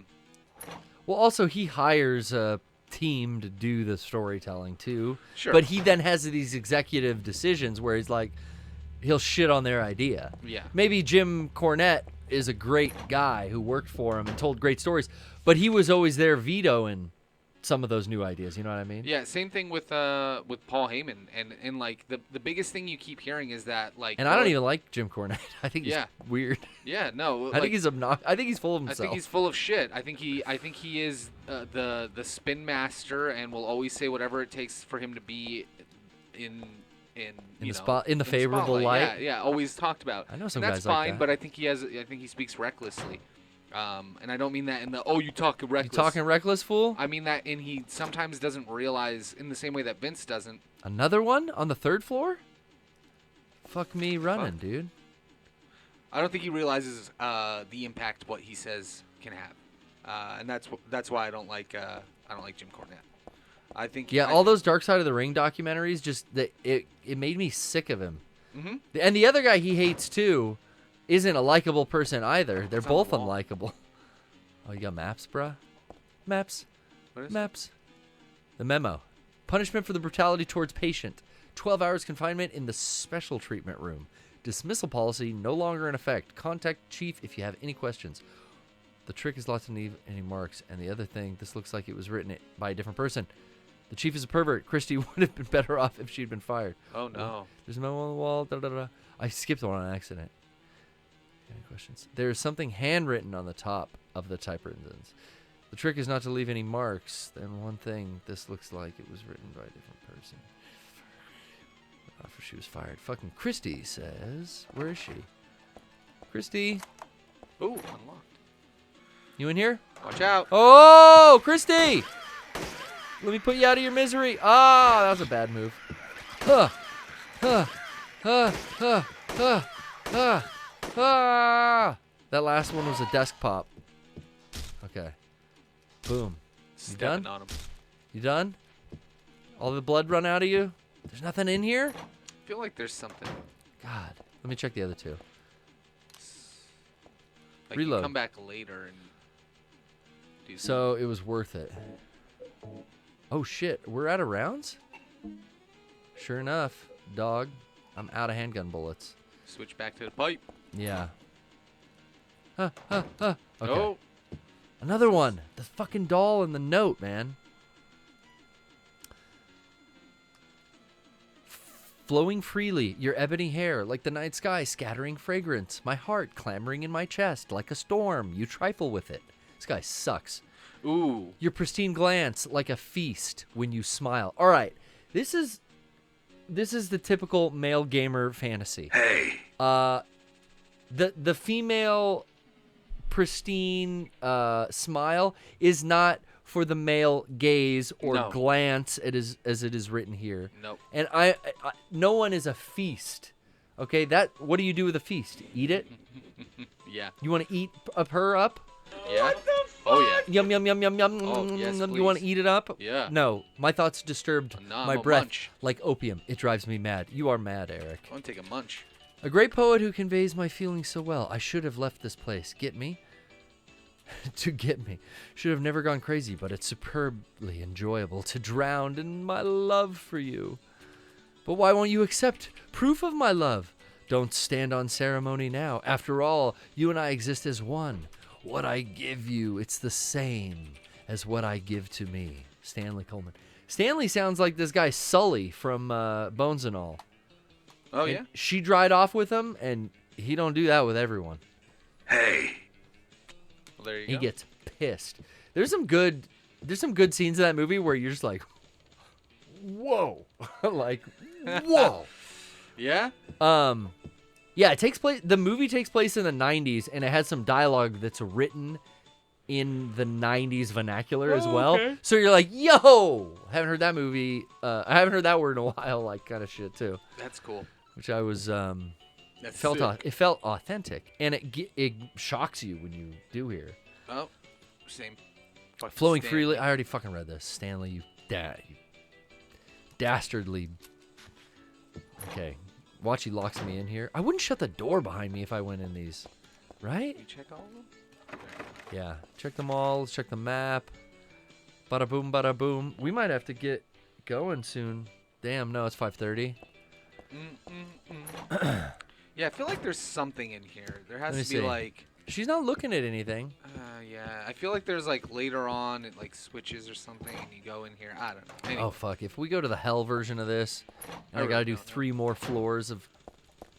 Speaker 2: also, he hires a team to do the storytelling, too.
Speaker 3: Sure.
Speaker 2: But he then has these executive decisions where he's like, he'll shit on their idea.
Speaker 3: Yeah.
Speaker 2: Maybe Jim Cornette is a great guy who worked for him and told great stories, but he was always there vetoing some of those new ideas. You know what I mean?
Speaker 3: Yeah, same thing with Paul Heyman, and like the biggest thing you keep hearing is that like.
Speaker 2: And I don't even like Jim Cornette. I think he's weird.
Speaker 3: Yeah, no.
Speaker 2: I think he's obnoxious. I think he's full of himself.
Speaker 3: I think he's full of shit. I think he is the spin master, and will always say whatever it takes for him to be in
Speaker 2: the favorable light.
Speaker 3: Yeah, always talked about.
Speaker 2: I know some
Speaker 3: and
Speaker 2: guys
Speaker 3: that's fine,
Speaker 2: like that.
Speaker 3: but I think he speaks recklessly. And I don't mean that in the you talk reckless.
Speaker 2: You talking reckless, fool?
Speaker 3: I mean that in he sometimes doesn't realize in the same way that Vince doesn't.
Speaker 2: Another one on the 3rd floor? Fuck me running, dude.
Speaker 3: I don't think he realizes the impact what he says can have, and that's why I don't like Jim Cornette. I think
Speaker 2: all those Dark Side of the Ring documentaries it made me sick of him.
Speaker 3: Mm-hmm.
Speaker 2: And the other guy he hates too isn't a likable person either. They're both unlikable. Oh, you got maps, bruh? Maps.
Speaker 3: What is
Speaker 2: Maps. The memo. Punishment for the brutality towards patient. 12 hours confinement in the special treatment room. Dismissal policy no longer in effect. Contact chief if you have any questions. The trick is not to leave any marks. And the other thing, this looks like it was written by a different person. The chief is a pervert. Christie would have been better off if she'd been fired.
Speaker 3: Oh, no.
Speaker 2: There's a memo on the wall. Da, da, da. I skipped one on accident. Any questions? There is something handwritten on the top of the typewrittens. The trick is not to leave any marks. Then one thing, this looks like it was written by a different person. After she was fired. Fucking Christy says, where is she? Christy,
Speaker 3: Ooh, unlocked.
Speaker 2: you in here?
Speaker 3: Watch out.
Speaker 2: Oh, Christy! Let me put you out of your misery. Ah, that was a bad move. Huh. Huh. Huh. Huh. Huh. Huh. Ah! That last one was a desk pop. Okay. Boom. You
Speaker 3: Stepping
Speaker 2: done?
Speaker 3: on him.
Speaker 2: You done? All the blood run out of you? There's nothing in here?
Speaker 3: I feel like there's something.
Speaker 2: God. Let me check the other two.
Speaker 3: Like
Speaker 2: Reload.
Speaker 3: You come back later and do
Speaker 2: So it was worth it. Oh shit. We're out of rounds? Sure enough, dog. I'm out of handgun bullets.
Speaker 3: switch back to the pipe.
Speaker 2: Yeah. Okay.
Speaker 3: Oh.
Speaker 2: Another one. The fucking doll and the note, man. Flowing freely, your ebony hair, like the night sky, scattering fragrance. My heart clamoring in my chest, like a storm. You trifle with it. This guy sucks.
Speaker 3: Ooh.
Speaker 2: Your pristine glance, like a feast when you smile. All right, this is the typical male gamer fantasy.
Speaker 4: Hey.
Speaker 2: The female pristine smile is not for the male gaze or
Speaker 3: No.
Speaker 2: glance as it is written here.
Speaker 3: Nope.
Speaker 2: And I no one is a feast. Okay, what do you do with a feast? Eat it?
Speaker 3: Yeah.
Speaker 2: You want to eat her up?
Speaker 3: Yeah. What the fuck? Oh yeah.
Speaker 2: Yum yum yum yum yum.
Speaker 3: Oh, yes,
Speaker 2: You want to
Speaker 3: please.
Speaker 2: eat it up?
Speaker 3: Yeah.
Speaker 2: No, my thoughts disturbed
Speaker 3: Nah,
Speaker 2: my
Speaker 3: I'm a
Speaker 2: breath
Speaker 3: munch.
Speaker 2: like opium. It drives me mad. You are mad, Eric.
Speaker 3: I want to take a munch.
Speaker 2: A great poet who conveys my feelings so well. I should have left this place. Get me? To get me. Should have never gone crazy, but it's superbly enjoyable to drown in my love for you. But why won't you accept proof of my love? Don't stand on ceremony now. After all, you and I exist as one. What I give you, it's the same as what I give to me. Stanley Coleman. Stanley sounds like this guy Sully from Bones and All.
Speaker 3: Oh
Speaker 2: And
Speaker 3: yeah.
Speaker 2: she dried off with him, and he don't do that with everyone.
Speaker 4: Hey.
Speaker 3: Well, there you
Speaker 2: He
Speaker 3: go.
Speaker 2: gets pissed. There's some good scenes in that movie where you're just like, whoa, like, whoa.
Speaker 3: Yeah.
Speaker 2: Yeah, the movie takes place in the 90s, and it has some dialogue that's written in the 90s vernacular as well.
Speaker 3: okay.
Speaker 2: So you're like, yo, haven't heard that movie. I haven't heard that word in a while, like kind of shit too.
Speaker 3: That's cool.
Speaker 2: Which I was
Speaker 3: That's
Speaker 2: felt
Speaker 3: sick.
Speaker 2: it felt authentic, and it shocks you when you do hear.
Speaker 3: Oh, same. Fucking
Speaker 2: Flowing
Speaker 3: Stan.
Speaker 2: freely. I already fucking read this. Stanley, you dastardly. Okay. Watch, he locks me in here. I wouldn't shut the door behind me if I went in these. Right?
Speaker 3: You check all of them?
Speaker 2: Yeah. Check them all. Let's check the map. Bada boom, bada boom. We might have to get going soon. Damn, no, it's 5:30.
Speaker 3: Yeah, I feel like there's something in here. There has
Speaker 2: Let me
Speaker 3: to be
Speaker 2: see.
Speaker 3: like.
Speaker 2: She's not looking at anything.
Speaker 3: Yeah, I feel like there's like later on it like switches or something, and you go in here. I don't know. Anyway.
Speaker 2: Oh fuck! If we go to the hell version of this, and I
Speaker 3: really
Speaker 2: gotta do
Speaker 3: don't know.
Speaker 2: 3 more floors of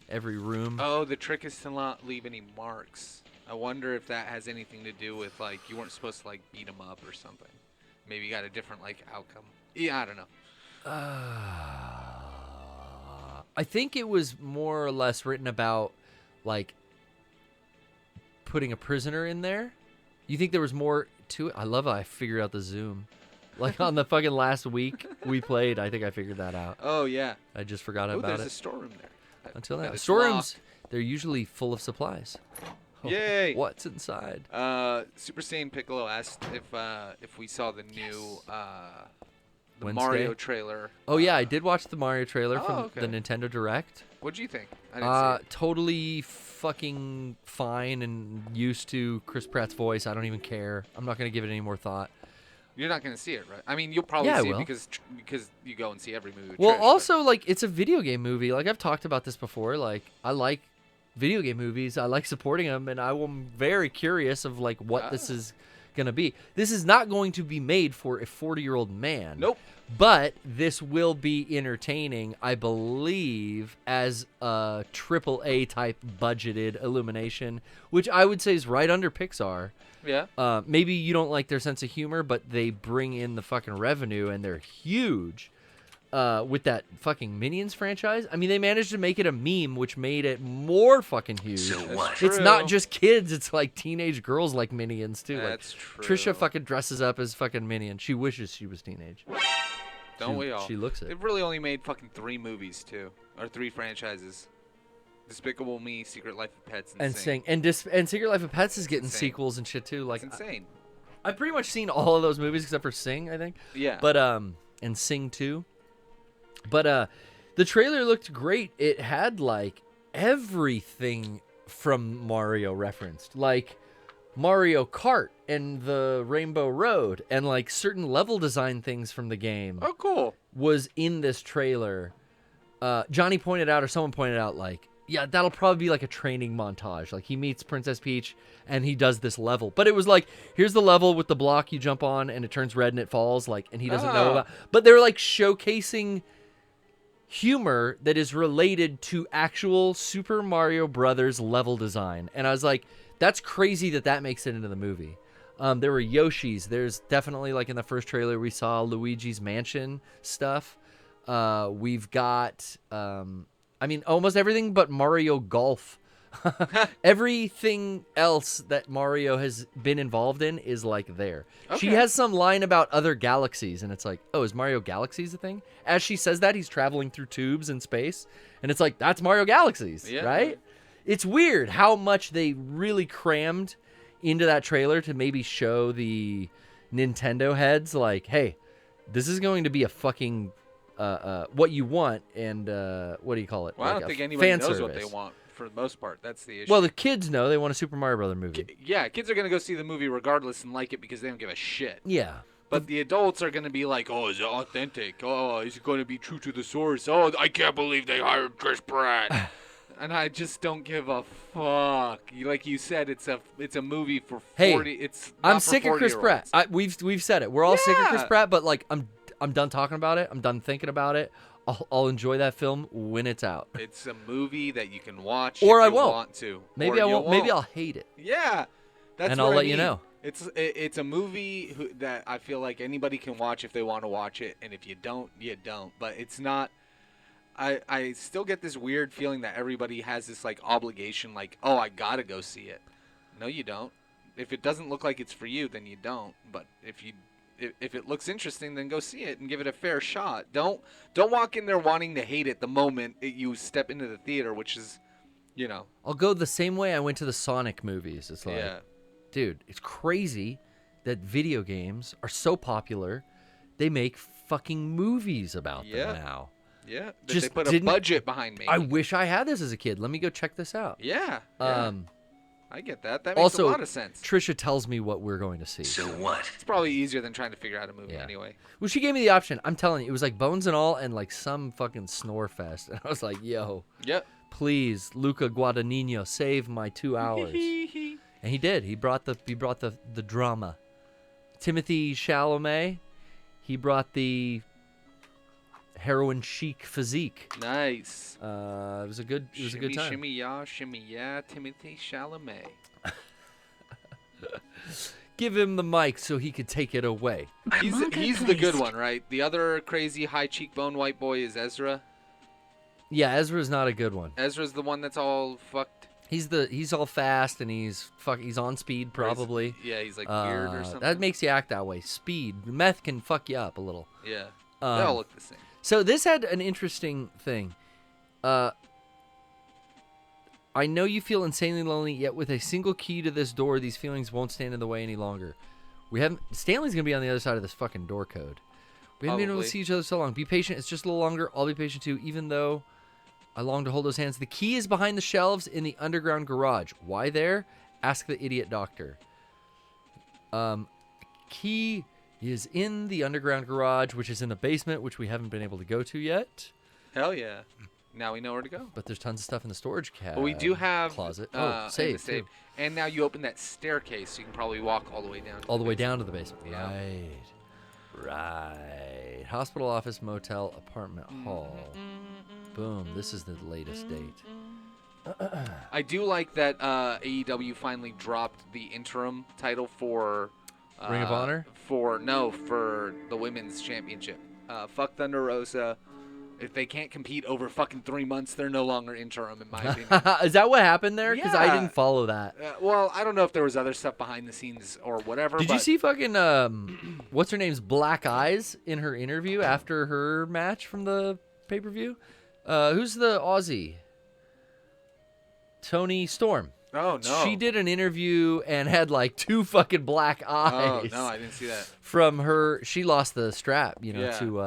Speaker 2: every room.
Speaker 3: Oh, the trick is to not leave any marks. I wonder if that has anything to do with like you weren't supposed to like beat them up or something. Maybe you got a different like outcome. Yeah, I don't know.
Speaker 2: I think it was more or less written about like putting a prisoner in there. You think there was more to it? I love how I figured out the zoom. Like on the fucking last week we played, I think I figured that out.
Speaker 3: Oh yeah.
Speaker 2: I just forgot
Speaker 3: Oh,
Speaker 2: about
Speaker 3: there's
Speaker 2: it.
Speaker 3: a storeroom there.
Speaker 2: Until
Speaker 3: But
Speaker 2: now.
Speaker 3: it's
Speaker 2: Storerooms,
Speaker 3: locked.
Speaker 2: they're usually full of supplies.
Speaker 3: Yay!
Speaker 2: What's inside?
Speaker 3: Super Saiyan Piccolo asked if we saw the new the
Speaker 2: Wednesday?
Speaker 3: Mario trailer.
Speaker 2: Oh yeah, I did watch the Mario trailer
Speaker 3: Oh,
Speaker 2: from
Speaker 3: okay.
Speaker 2: the Nintendo Direct.
Speaker 3: What'd you think? I didn't see it.
Speaker 2: Totally fucking fine and used to Chris Pratt's voice. I don't even care. I'm not gonna give it any more thought.
Speaker 3: You're not gonna see it, right? I mean, you'll probably
Speaker 2: Yeah, I
Speaker 3: see it
Speaker 2: will.
Speaker 3: because you go and see every movie. With
Speaker 2: Well,
Speaker 3: Trish, but-
Speaker 2: also like it's a video game movie. Like I've talked about this before. Like I like video game movies. I like supporting them, and I'm very curious of like what this is gonna be. This is not going to be made for a 40-year-old man.
Speaker 3: Nope.
Speaker 2: But this will be entertaining, I believe, as a AAA type budgeted Illumination, which I would say is right under Pixar.
Speaker 3: Yeah.
Speaker 2: Maybe you don't like their sense of humor, but they bring in the fucking revenue, and they're huge with that fucking Minions franchise. I mean, they managed to make it a meme, which made it more fucking huge.
Speaker 3: That's
Speaker 2: It's not
Speaker 3: true.
Speaker 2: just kids; it's like teenage girls like Minions too.
Speaker 3: That's
Speaker 2: like,
Speaker 3: true.
Speaker 2: Trisha fucking dresses up as fucking Minion. She wishes she was teenage.
Speaker 3: Don't we all?
Speaker 2: She looks it.
Speaker 3: They've really only made fucking 3 movies too, or 3 franchises. Despicable Me, Secret Life of Pets,
Speaker 2: And
Speaker 3: Sing.
Speaker 2: Sing and Secret Life of Pets is getting
Speaker 3: Insane.
Speaker 2: sequels and shit too. Like
Speaker 3: It's insane.
Speaker 2: I've pretty much seen all of those movies except for Sing, I think.
Speaker 3: Yeah.
Speaker 2: But and Sing too. But the trailer looked great. It had like everything from Mario referenced, like Mario Kart and the Rainbow Road, and like certain level design things from the game
Speaker 3: Oh, cool.
Speaker 2: was in this trailer. Johnny pointed out, or someone pointed out, like, yeah, that'll probably be like a training montage. Like he meets Princess Peach and he does this level. But it was like, here's the level with the block you jump on and it turns red and it falls, like, and he doesn't know
Speaker 3: Oh.
Speaker 2: about. But they're like showcasing humor that is related to actual Super Mario Brothers level design. And I was like, that's crazy that makes it into the movie. There were Yoshis. There's definitely, like in the first trailer, we saw Luigi's Mansion stuff. We've got, I mean, almost everything but Mario Golf. Everything else that Mario has been involved in is like there. She
Speaker 3: Okay.
Speaker 2: has some line about other galaxies, and it's like, oh, is Mario Galaxies a thing? As she says that, he's traveling through tubes in space, and it's like, that's Mario Galaxies,
Speaker 3: Yeah.
Speaker 2: right? It's weird how much they really crammed into that trailer to maybe show the Nintendo heads, like, hey, this is going to be a fucking what you want, and what do you call it?
Speaker 3: Well, I
Speaker 2: Like
Speaker 3: don't
Speaker 2: a
Speaker 3: think anybody
Speaker 2: fan
Speaker 3: knows what
Speaker 2: service.
Speaker 3: they want for the most part. That's the issue.
Speaker 2: Well, the kids know they want a Super Mario Brother movie.
Speaker 3: Yeah, kids are going to go see the movie regardless and like it because they don't give a shit.
Speaker 2: Yeah.
Speaker 3: But the adults are going to be like, oh, is it authentic? Oh, is it going to be true to the source? Oh, I can't believe they hired Chris Pratt. And I just don't give a fuck. Like you said, it's a movie for 40.
Speaker 2: Hey,
Speaker 3: It's not
Speaker 2: I'm
Speaker 3: for
Speaker 2: sick of Chris
Speaker 3: 40-year-olds.
Speaker 2: Pratt. We've said it. We're all sick of Chris
Speaker 3: Yeah.
Speaker 2: Pratt, but like I'm done talking about it. I'm done thinking about it. I'll enjoy that film when it's out.
Speaker 3: It's a movie that you can watch
Speaker 2: Or
Speaker 3: if
Speaker 2: I
Speaker 3: you
Speaker 2: won't.
Speaker 3: want to.
Speaker 2: Maybe
Speaker 3: Or
Speaker 2: I
Speaker 3: you
Speaker 2: won't. Maybe I'll hate it.
Speaker 3: Yeah, that's
Speaker 2: And I'll
Speaker 3: what I
Speaker 2: let you
Speaker 3: mean.
Speaker 2: know.
Speaker 3: It's a movie that I feel like anybody can watch if they want to watch it, and if you don't, you don't. But it's not. I still get this weird feeling that everybody has this like obligation, like, oh, I gotta go see it. No, you don't. If it doesn't look like it's for you, then you don't. But if it looks interesting, then go see it and give it a fair shot. Don't walk in there wanting to hate it the moment you step into the theater, which is, you know.
Speaker 2: I'll go the same way I went to the Sonic movies. It's like,
Speaker 3: Yeah.
Speaker 2: dude, it's crazy that video games are so popular. They make fucking movies about
Speaker 3: Yeah.
Speaker 2: them now.
Speaker 3: Yeah. That
Speaker 2: Just
Speaker 3: they put a
Speaker 2: didn't-
Speaker 3: budget behind me.
Speaker 2: I wish I had this as a kid. Let me go check this out.
Speaker 3: Yeah.
Speaker 2: Um,
Speaker 3: I get that. That makes
Speaker 2: Also,
Speaker 3: a lot of sense.
Speaker 2: Trisha tells me what we're going to see.
Speaker 8: So what?
Speaker 3: It's probably easier than trying to figure out a movie
Speaker 2: Yeah.
Speaker 3: anyway.
Speaker 2: Well, she gave me the option. I'm telling you, it was like Bones and All and like some fucking snore fest. And I was like, yo,
Speaker 3: Yep.
Speaker 2: please, Luca Guadagnino, save my 2 hours. And he did. He brought the drama. Timothy Chalamet, he brought the heroin chic physique.
Speaker 3: Nice.
Speaker 2: It was a good time.
Speaker 3: Shimmy, yeah, Timothy Chalamet.
Speaker 2: Give him the mic so he could take it away.
Speaker 3: He's the good one, right? The other crazy high cheekbone white boy is Ezra.
Speaker 2: Yeah, Ezra's not a good one.
Speaker 3: Ezra's the one that's all fucked.
Speaker 2: He's all fast and he's on speed probably.
Speaker 3: Yeah, he's like weird or something.
Speaker 2: That makes you act that way. Speed, meth can fuck you up a little.
Speaker 3: Yeah, they all look the same.
Speaker 2: So this had an interesting thing. I know you feel insanely lonely, yet with a single key to this door, these feelings won't stand in the way any longer. Stanley's gonna be on the other side of this fucking door code. We haven't been able to
Speaker 3: Probably.
Speaker 2: see each other so long. Be patient. It's just a little longer. I'll be patient too, even though I long to hold those hands. The key is behind the shelves in the underground garage. Why there? Ask the idiot doctor. Key is in the underground garage, which is in the basement, which we haven't been able to go to yet.
Speaker 3: Hell yeah. Now we know where to go.
Speaker 2: But there's tons of stuff in the storage cabinet.
Speaker 3: But we do have
Speaker 2: closet.
Speaker 3: in
Speaker 2: Oh,
Speaker 3: the
Speaker 2: save.
Speaker 3: safe.
Speaker 2: Too.
Speaker 3: And now you open that staircase, so you can probably walk all the way down.
Speaker 2: All the way down to the basement.
Speaker 3: Yeah.
Speaker 2: Right. Hospital, office, motel, apartment, hall. Boom. This is the latest date.
Speaker 3: I do like that AEW finally dropped the interim title for
Speaker 2: Ring of Honor?
Speaker 3: For the women's championship. Fuck Thunder Rosa. If they can't compete over fucking 3 months, they're no longer interim, in my opinion.
Speaker 2: Is that what happened there? Because I
Speaker 3: Yeah.
Speaker 2: didn't follow that.
Speaker 3: Well, I don't know if there was other stuff behind the scenes or whatever.
Speaker 2: Did
Speaker 3: but
Speaker 2: you see fucking what's her name's black eyes in her interview after her match from the pay-per-view? Who's the Aussie? Tony Storm.
Speaker 3: Oh no.
Speaker 2: She did an interview and had like 2 fucking black
Speaker 3: Oh
Speaker 2: eyes.
Speaker 3: no, I didn't see that.
Speaker 2: From her, she lost the strap,
Speaker 3: Yeah.
Speaker 2: to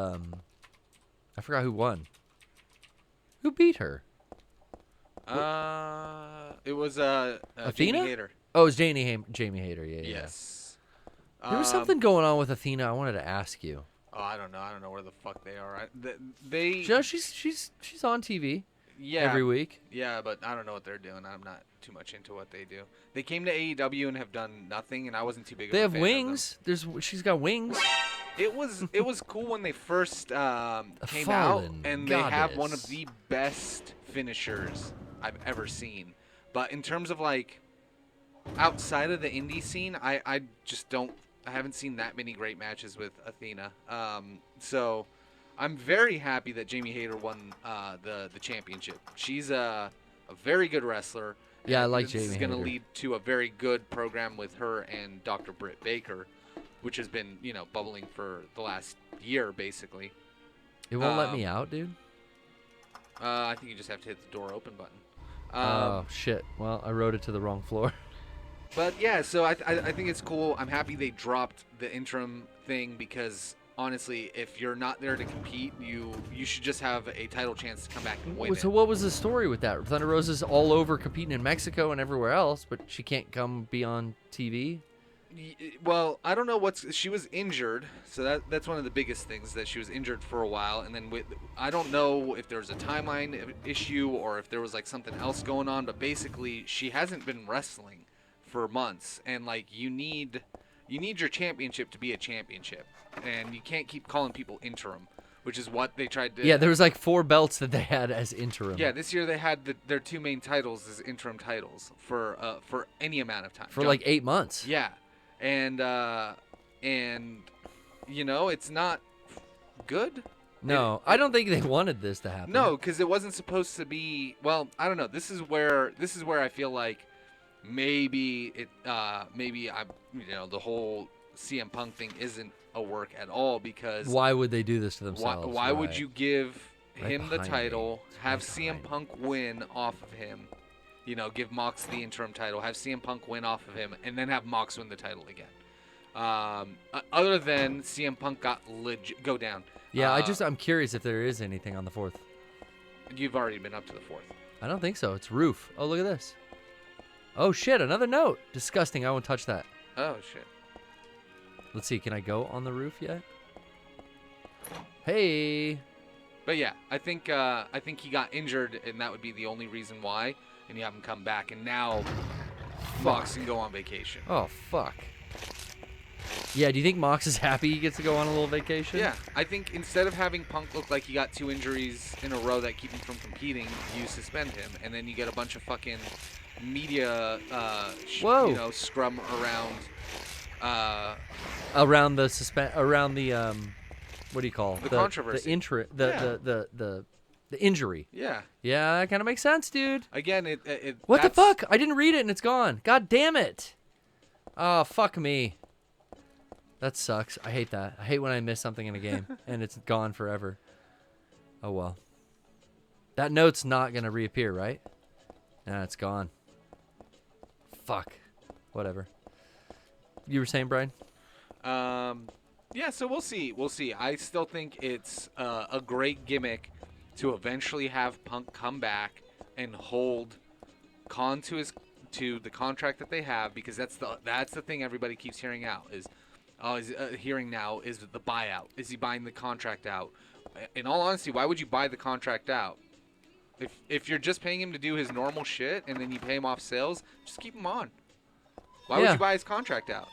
Speaker 2: I forgot who won. Who beat her?
Speaker 3: It was
Speaker 2: Athena?
Speaker 3: Jamie Hayter.
Speaker 2: Oh, it was Jamie Hayter. Yeah.
Speaker 3: Yes.
Speaker 2: There was something going on with Athena. I wanted to ask you.
Speaker 3: Oh, I don't know. I don't know where the fuck they are. They.
Speaker 2: No, she's on TV
Speaker 3: Yeah.
Speaker 2: every week.
Speaker 3: Yeah, but I don't know what they're doing. I'm not too much into what they do. They came to AEW and have done nothing, and I wasn't too big.
Speaker 2: They
Speaker 3: of a
Speaker 2: have
Speaker 3: fan of them.
Speaker 2: wings. She's got wings.
Speaker 3: It was cool when they first came out,
Speaker 2: fallen
Speaker 3: and they have one of
Speaker 2: goddess.
Speaker 3: the best finishers I've ever seen. But in terms of like outside of the indie scene, I just don't. I haven't seen that many great matches with Athena. So I'm very happy that Jamie Hayter won the championship. She's a very good wrestler.
Speaker 2: Yeah, I
Speaker 3: and
Speaker 2: like
Speaker 3: this
Speaker 2: Jamie
Speaker 3: is going to
Speaker 2: Hayter.
Speaker 3: lead to a very good program with her and Dr. Britt Baker, which has been, bubbling for the last year, basically.
Speaker 2: It won't let me out, dude.
Speaker 3: I think you just have to hit the door open button.
Speaker 2: Oh shit. Well, I wrote it to the wrong floor.
Speaker 3: But yeah, so I think it's cool. I'm happy they dropped the interim thing because honestly, if you're not there to compete, you should just have a title chance to come back and win
Speaker 2: So
Speaker 3: it.
Speaker 2: what was the story with that? Thunder Rosa's all over competing in Mexico and everywhere else, but she can't come be on TV.
Speaker 3: Well, I don't know she was injured, so that's one of the biggest things, that she was injured for a while, and then I don't know if there was a timeline issue or if there was like something else going on, but basically she hasn't been wrestling for months, and like you need your championship to be a championship, and you can't keep calling people interim, which is what they tried to.
Speaker 2: Yeah, there was like 4 belts that they had as interim.
Speaker 3: Yeah, this year they had their 2 main titles as interim titles for any amount of time.
Speaker 2: For like 8 months.
Speaker 3: Yeah, and it's not good.
Speaker 2: No, I don't think they wanted this to happen.
Speaker 3: No, because it wasn't supposed to be. Well, I don't know. This is where I feel like maybe the whole CM Punk thing isn't a work at all, because
Speaker 2: Why would they do this to themselves?
Speaker 3: why would
Speaker 2: Right.
Speaker 3: you give
Speaker 2: Right
Speaker 3: him the
Speaker 2: behind
Speaker 3: title,
Speaker 2: me.
Speaker 3: have
Speaker 2: Right
Speaker 3: CM
Speaker 2: behind
Speaker 3: Punk win off of him, give Mox the interim title, have CM Punk win off of him, and then have Mox win the title again? Other than CM Punk got go down.
Speaker 2: Yeah, I'm curious if there is anything on the 4th.
Speaker 3: You've already been up to the 4th.
Speaker 2: I don't think so. It's roof. Oh, look at this. Oh shit! Another note. Disgusting. I won't touch that.
Speaker 3: Oh shit.
Speaker 2: Let's see. Can I go on the roof yet? Hey.
Speaker 3: But yeah, I think he got injured, and that would be the only reason why. And you have him come back, and now Mox can go on vacation.
Speaker 2: Oh fuck. Yeah. Do you think Mox is happy he gets to go on a little vacation?
Speaker 3: Yeah, I think instead of having Punk look like he got 2 injuries in a row that keep him from competing, you suspend him, and then you get a bunch of fucking media,
Speaker 2: Whoa.
Speaker 3: scrum around.
Speaker 2: Around the what do you call
Speaker 3: The controversy.
Speaker 2: The injury.
Speaker 3: Yeah.
Speaker 2: Yeah, that kind of makes sense, dude.
Speaker 3: Again,
Speaker 2: What the fuck? I didn't read it and it's gone. God damn it. Oh, fuck me. That sucks. I hate that. I hate when I miss something in a game and it's gone forever. Oh, well. That note's not going to reappear, right? Nah, it's gone. Fuck. Whatever. You were saying, Brian?
Speaker 3: Yeah, so we'll see. We'll see. I still think it's a great gimmick to eventually have Punk come back and hold Kain to the contract that they have, because that's the thing everybody keeps hearing out is hearing now is the buyout. Is he buying the contract out? In all honesty, why would you buy the contract out? If you're just paying him to do his normal shit and then you pay him off sales, just keep him on. Why would you buy his contract out?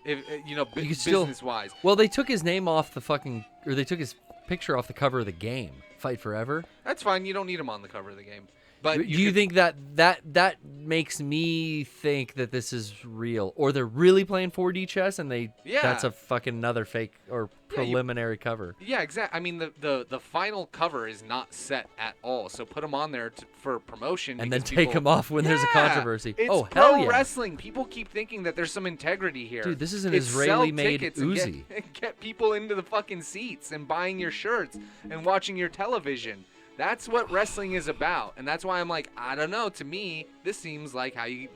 Speaker 3: If business wise.
Speaker 2: Well, they took his name off they took his picture off the cover of the game, Fight Forever.
Speaker 3: That's fine. You don't need him on the cover of the game. But
Speaker 2: do you think that makes me think that this is real, or they're really playing 4D chess and that's a fucking another fake or preliminary cover?
Speaker 3: Yeah, exactly. I mean, the final cover is not set at all, so put them on there for promotion,
Speaker 2: and then take them off when there's a controversy.
Speaker 3: It's
Speaker 2: hell
Speaker 3: pro
Speaker 2: yeah!
Speaker 3: Wrestling. People keep thinking that there's some integrity here.
Speaker 2: Dude, this is an Israeli-made Uzi.
Speaker 3: Get people into the fucking seats and buying your shirts and watching your television. That's what wrestling is about, and that's why I'm like, I don't know. To me, this seems like how you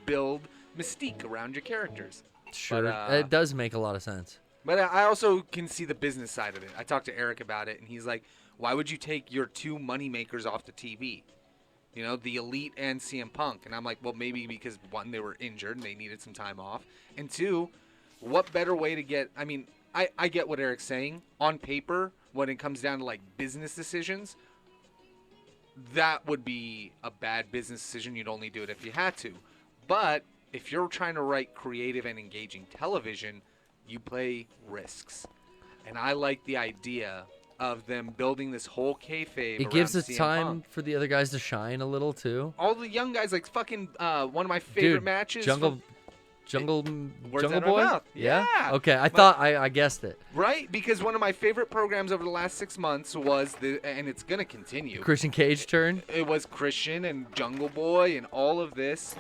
Speaker 3: build mystique around your characters.
Speaker 2: Sure, it does make a lot of sense.
Speaker 3: But I also can see the business side of it. I talked to Eric about it, and he's like, why would you take your 2 moneymakers off the TV? You know, the Elite and CM Punk. And I'm like, well, maybe because, 1, they were injured and they needed some time off. And 2, what better way to get... I mean, I get what Eric's saying. On paper, when it comes down to, like, business decisions, that would be a bad business decision. You'd only do it if you had to. But if you're trying to write creative and engaging television, you play risks. And I like the idea of them building this whole kayfabe.
Speaker 2: It gives
Speaker 3: us
Speaker 2: time for the other guys to shine a little too.
Speaker 3: All the young guys, like fucking one of my favorite matches. Jungle Boy?
Speaker 2: Yeah. Okay, I guessed it.
Speaker 3: Right? Because one of my favorite programs over the last 6 months was and it's gonna continue.
Speaker 2: Christian Cage turn.
Speaker 3: It was Christian and Jungle Boy and all of this,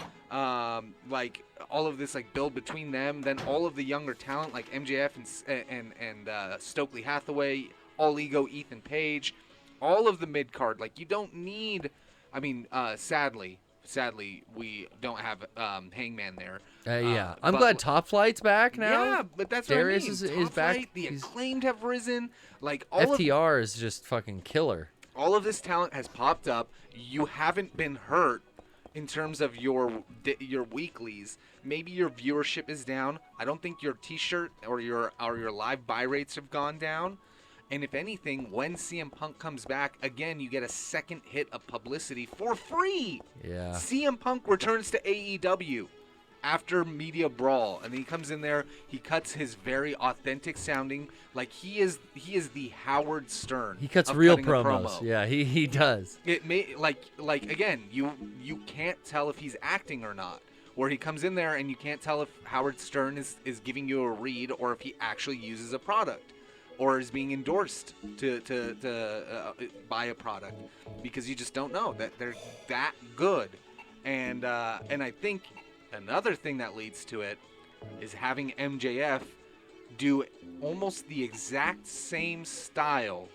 Speaker 3: build between them. Then all of the younger talent like MJF and Stokely Hathaway, All Ego, Ethan Page, all of the mid card. Like you don't need. I mean, sadly, we don't have Hangman there.
Speaker 2: Yeah, I'm glad Top Flight's back now.
Speaker 3: Yeah, but that's
Speaker 2: Darius
Speaker 3: what I mean.
Speaker 2: is back.
Speaker 3: Flight, the Acclaimed have risen. Like
Speaker 2: FTR is just fucking killer.
Speaker 3: All of this talent has popped up. You haven't been hurt in terms of your weeklies. Maybe your viewership is down. I don't think your T-shirt or your live buy rates have gone down. And if anything, when CM Punk comes back, again, you get a second hit of publicity for free.
Speaker 2: Yeah.
Speaker 3: CM Punk returns to AEW after Media Brawl, and then he comes in there. He cuts his very authentic sounding, like he is the Howard Stern.
Speaker 2: He cuts real promos. Yeah, he does.
Speaker 3: It may like again, you can't tell if he's acting or not. Where he comes in there and you can't tell if Howard Stern is giving you a read or if he actually uses a product. Or is being endorsed to buy a product, because you just don't know that they're that good, and I think another thing that leads to it is having MJF do almost the exact same style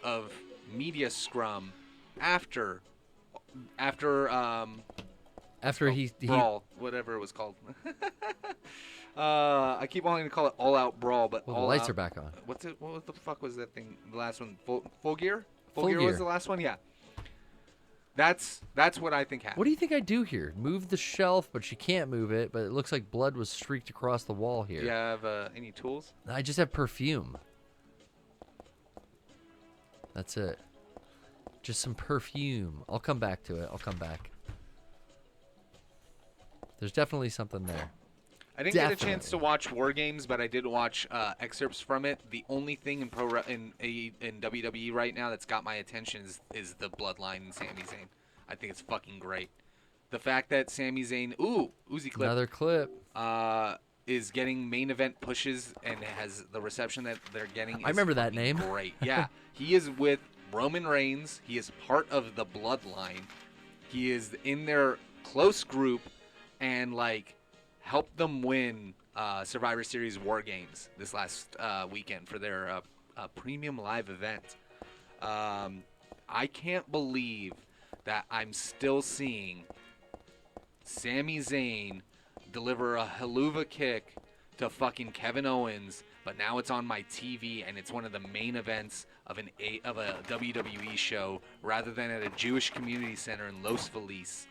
Speaker 3: of media scrum after
Speaker 2: he
Speaker 3: Brawl, whatever it was called. I keep wanting to call it All Out Brawl, but
Speaker 2: the lights are back on.
Speaker 3: What the fuck was that thing? The last one, Full Gear?
Speaker 2: Full
Speaker 3: Gear
Speaker 2: Gear
Speaker 3: was the last one. Yeah. That's what I think happened.
Speaker 2: What do you think I do here? Move the shelf, but she can't move it. But it looks like blood was streaked across the wall here.
Speaker 3: Do you have any tools?
Speaker 2: I just have perfume. That's it. Just some perfume. I'll come back to it. I'll come back. There's definitely something there.
Speaker 3: I didn't get a chance to watch War Games, but I did watch excerpts from it. The only thing in in WWE right now that's got my attention is the Bloodline and Sami Zayn. I think it's fucking great. The fact that Sami Zayn, Uzi clip,
Speaker 2: Another clip,
Speaker 3: is getting main event pushes and has the reception that they're getting.
Speaker 2: I remember that
Speaker 3: fucking
Speaker 2: name.
Speaker 3: Great, yeah. He is with Roman Reigns. He is part of the Bloodline. He is in their close group, and like helped them win Survivor Series War Games this last weekend for their premium live event. I can't believe that I'm still seeing Sami Zayn deliver a haluva kick to fucking Kevin Owens, but now it's on my TV and it's one of the main events of a WWE show rather than at a Jewish community center in Los Feliz,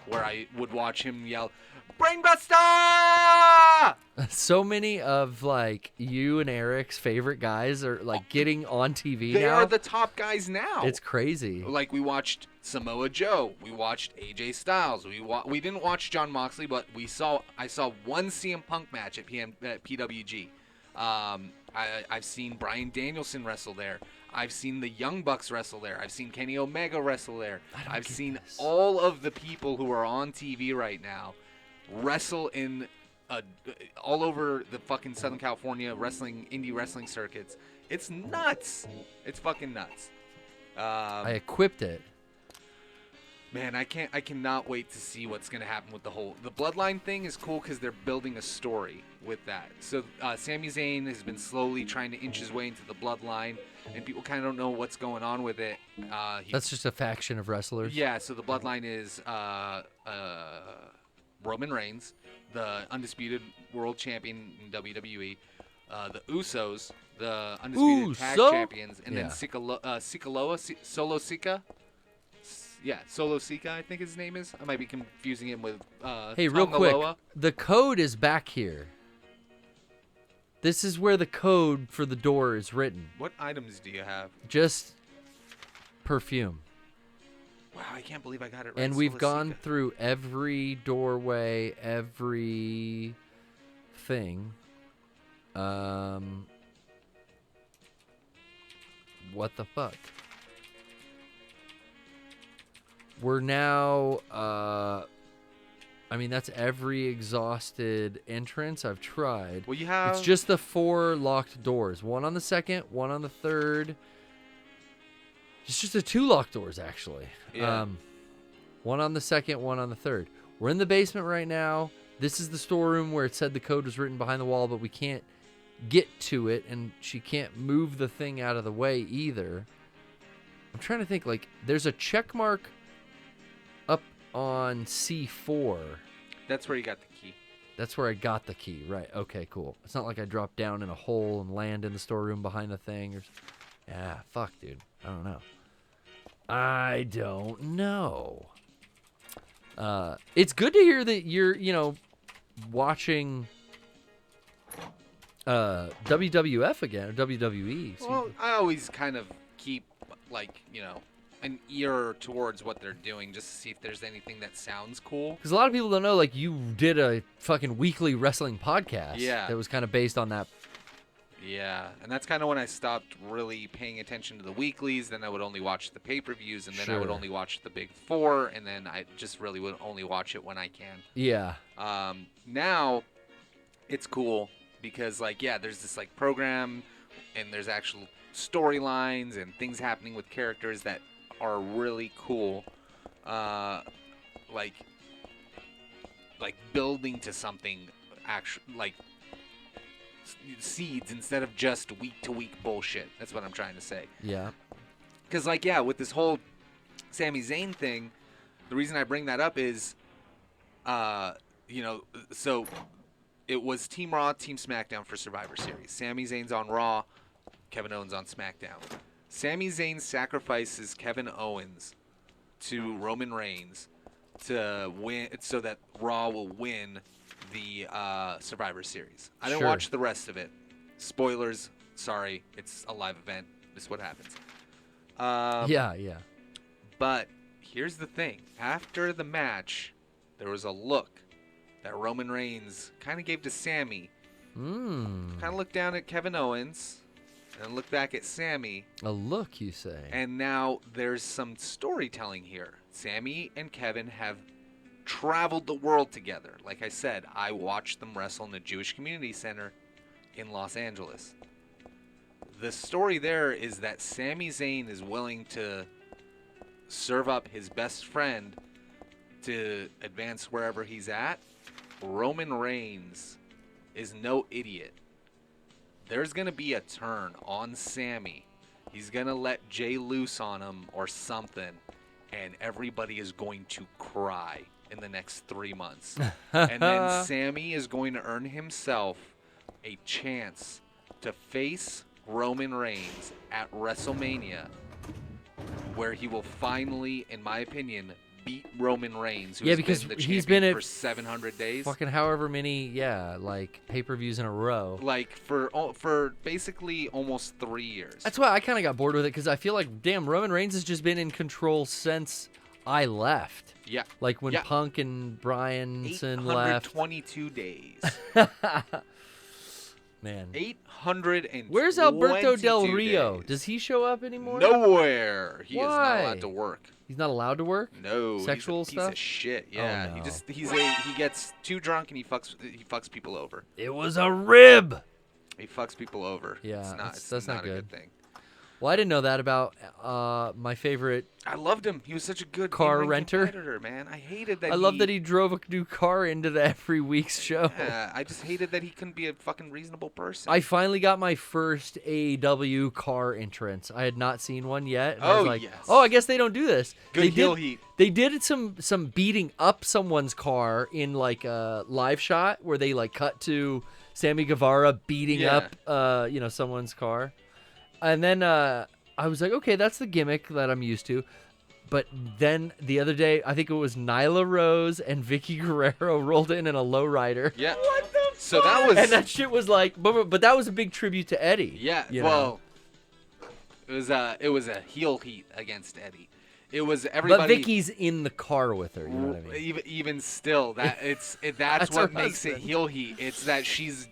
Speaker 3: where I would watch him yell, "Brainbuster!"
Speaker 2: So many of like you and Eric's favorite guys are like getting on TV
Speaker 3: They
Speaker 2: now.
Speaker 3: are the top guys now.
Speaker 2: It's crazy.
Speaker 3: Like we watched Samoa Joe, we watched AJ Styles, we didn't watch John Moxley, but I saw one CM Punk match at PWG. I've seen Bryan Danielson wrestle there. I've seen the Young Bucks wrestle there. I've seen Kenny Omega wrestle there. I've seen all of the people who are on TV right now wrestle in all over the fucking Southern California indie wrestling circuits. It's nuts. It's fucking nuts.
Speaker 2: I equipped it.
Speaker 3: Man, I cannot wait to see what's gonna happen with the Bloodline thing is cool because they're building a story with that. So Sami Zayn has been slowly trying to inch his way into the Bloodline, and people kind of don't know what's going on with it.
Speaker 2: That's just a faction of wrestlers.
Speaker 3: Yeah, so the Bloodline is Roman Reigns, the undisputed world champion in WWE, the Usos, the undisputed tag champions, and then Solo Sika. Yeah, Solo Sika, I think his name is. I might be confusing him with
Speaker 2: Hey, real quick,
Speaker 3: Tongaloa.
Speaker 2: the code is back here. This is where the code for the door is written.
Speaker 3: What items do you have?
Speaker 2: Just perfume.
Speaker 3: Wow, I can't believe I got it right.
Speaker 2: And we've
Speaker 3: Solo
Speaker 2: gone
Speaker 3: Sika.
Speaker 2: through every doorway, every thing. What the fuck? We're now, I mean, that's every exhausted entrance I've tried.
Speaker 3: Well, you have...
Speaker 2: It's just the 4 locked doors. One on the second, one on the third. It's just the 2 locked doors, actually.
Speaker 3: Yeah.
Speaker 2: One on the second, one on the third. We're in the basement right now. This is the storeroom where it said the code was written behind the wall, but we can't get to it, and she can't move the thing out of the way either. I'm trying to think, like, there's a check mark up on C4.
Speaker 3: That's where you got the key.
Speaker 2: That's where I got the key. Right. Okay, cool. It's not like I dropped down in a hole and land in the storeroom behind the thing. Yeah, fuck, dude. I don't know. It's good to hear that you're, watching WWF again, or WWE.
Speaker 3: Well, I always kind of keep, an ear towards what they're doing just to see if there's anything that sounds cool.
Speaker 2: Because a lot of people don't know, like, you did a fucking weekly wrestling podcast.
Speaker 3: Yeah.
Speaker 2: That was kind of based on that.
Speaker 3: Yeah, and that's kind of when I stopped really paying attention to the weeklies. Then I would only watch the pay-per-views, and then I would
Speaker 2: Sure.
Speaker 3: only watch the Big Four, and then I just really would only watch it when I can.
Speaker 2: Yeah.
Speaker 3: Now, it's cool because, there's this, program, and there's actual storylines and things happening with characters that are really cool. Like building to something, seeds instead of just week-to-week bullshit. That's what I'm trying to say.
Speaker 2: Yeah.
Speaker 3: Because, with this whole Sami Zayn thing, the reason I bring that up is, so it was Team Raw, Team SmackDown for Survivor Series. Sami Zayn's on Raw, Kevin Owens on SmackDown. Sami Zayn sacrifices Kevin Owens to Roman Reigns to win, so that Raw will win the Survivor Series. I didn't
Speaker 2: Sure.
Speaker 3: watch the rest of it. Spoilers. Sorry, it's a live event. This is what happens.
Speaker 2: Yeah.
Speaker 3: But here's the thing. After the match, there was a look that Roman Reigns kind of gave to Sammy. Kind of looked down at Kevin Owens and looked back at Sammy.
Speaker 2: A look, you say?
Speaker 3: And now there's some storytelling here. Sammy and Kevin have traveled the world together. Like I said, I watched them wrestle in the Jewish Community Center in Los Angeles. The story there is that Sami Zayn is willing to serve up his best friend to advance wherever he's at. Roman Reigns is no idiot. There's going to be a turn on Sammy. He's going to let Jay loose on him or something, and everybody is going to cry in the next 3 months. And then Sammy is going to earn himself a chance to face Roman Reigns at WrestleMania, where he will finally, in my opinion, beat Roman Reigns, who's
Speaker 2: because
Speaker 3: been the
Speaker 2: he's
Speaker 3: champion
Speaker 2: been at
Speaker 3: for 700 days.
Speaker 2: Fucking however many, like pay-per-views in a row.
Speaker 3: Like for basically almost 3 years.
Speaker 2: That's why I kind of got bored with it, because I feel like, damn, Roman Reigns has just been in control since I left.
Speaker 3: Yeah.
Speaker 2: Like when
Speaker 3: Yeah.
Speaker 2: Punk and Bryanson left.
Speaker 3: 822 days.
Speaker 2: Man.
Speaker 3: 822
Speaker 2: Where's Alberto Del Rio?
Speaker 3: days.
Speaker 2: Does he show up anymore?
Speaker 3: Nowhere. He is not
Speaker 2: Why?
Speaker 3: allowed to work.
Speaker 2: He's not allowed to work?
Speaker 3: No.
Speaker 2: Sexual
Speaker 3: he's a
Speaker 2: stuff?
Speaker 3: Piece of shit. Yeah.
Speaker 2: Oh, no.
Speaker 3: He gets too drunk and he fucks people over.
Speaker 2: It was a rib.
Speaker 3: He fucks people over.
Speaker 2: Yeah,
Speaker 3: it's
Speaker 2: that's not
Speaker 3: a
Speaker 2: good.
Speaker 3: good thing.
Speaker 2: Well, I didn't know that about my favorite.
Speaker 3: I loved him. He was such a good
Speaker 2: Car
Speaker 3: in-ring
Speaker 2: renter.
Speaker 3: competitor, man. I hated that.
Speaker 2: I love that he drove a new car into every week's show.
Speaker 3: Yeah, I just hated that he couldn't be a fucking reasonable person.
Speaker 2: I finally got my first AEW car entrance. I had not seen one yet. And I was like,
Speaker 3: yes.
Speaker 2: oh, I guess they don't do this.
Speaker 3: Good
Speaker 2: they
Speaker 3: heel
Speaker 2: did,
Speaker 3: heat.
Speaker 2: They did some beating up someone's car in like a live shot where they like cut to Sammy Guevara beating
Speaker 3: Yeah.
Speaker 2: up someone's car. And then I was like, okay, that's the gimmick that I'm used to. But then the other day, I think it was Nyla Rose and Vicky Guerrero rolled in a lowrider.
Speaker 3: Yeah. What the So that was.
Speaker 2: And that shit was like, but that was a big tribute to Eddie.
Speaker 3: Yeah.
Speaker 2: you
Speaker 3: Well,
Speaker 2: know?
Speaker 3: it was a heel heat against Eddie. It was everybody.
Speaker 2: But Vicky's in the car with her. You know what I mean?
Speaker 3: Even still, that's
Speaker 2: That's
Speaker 3: what
Speaker 2: her
Speaker 3: makes it
Speaker 2: husband.
Speaker 3: heel heat. It's that she's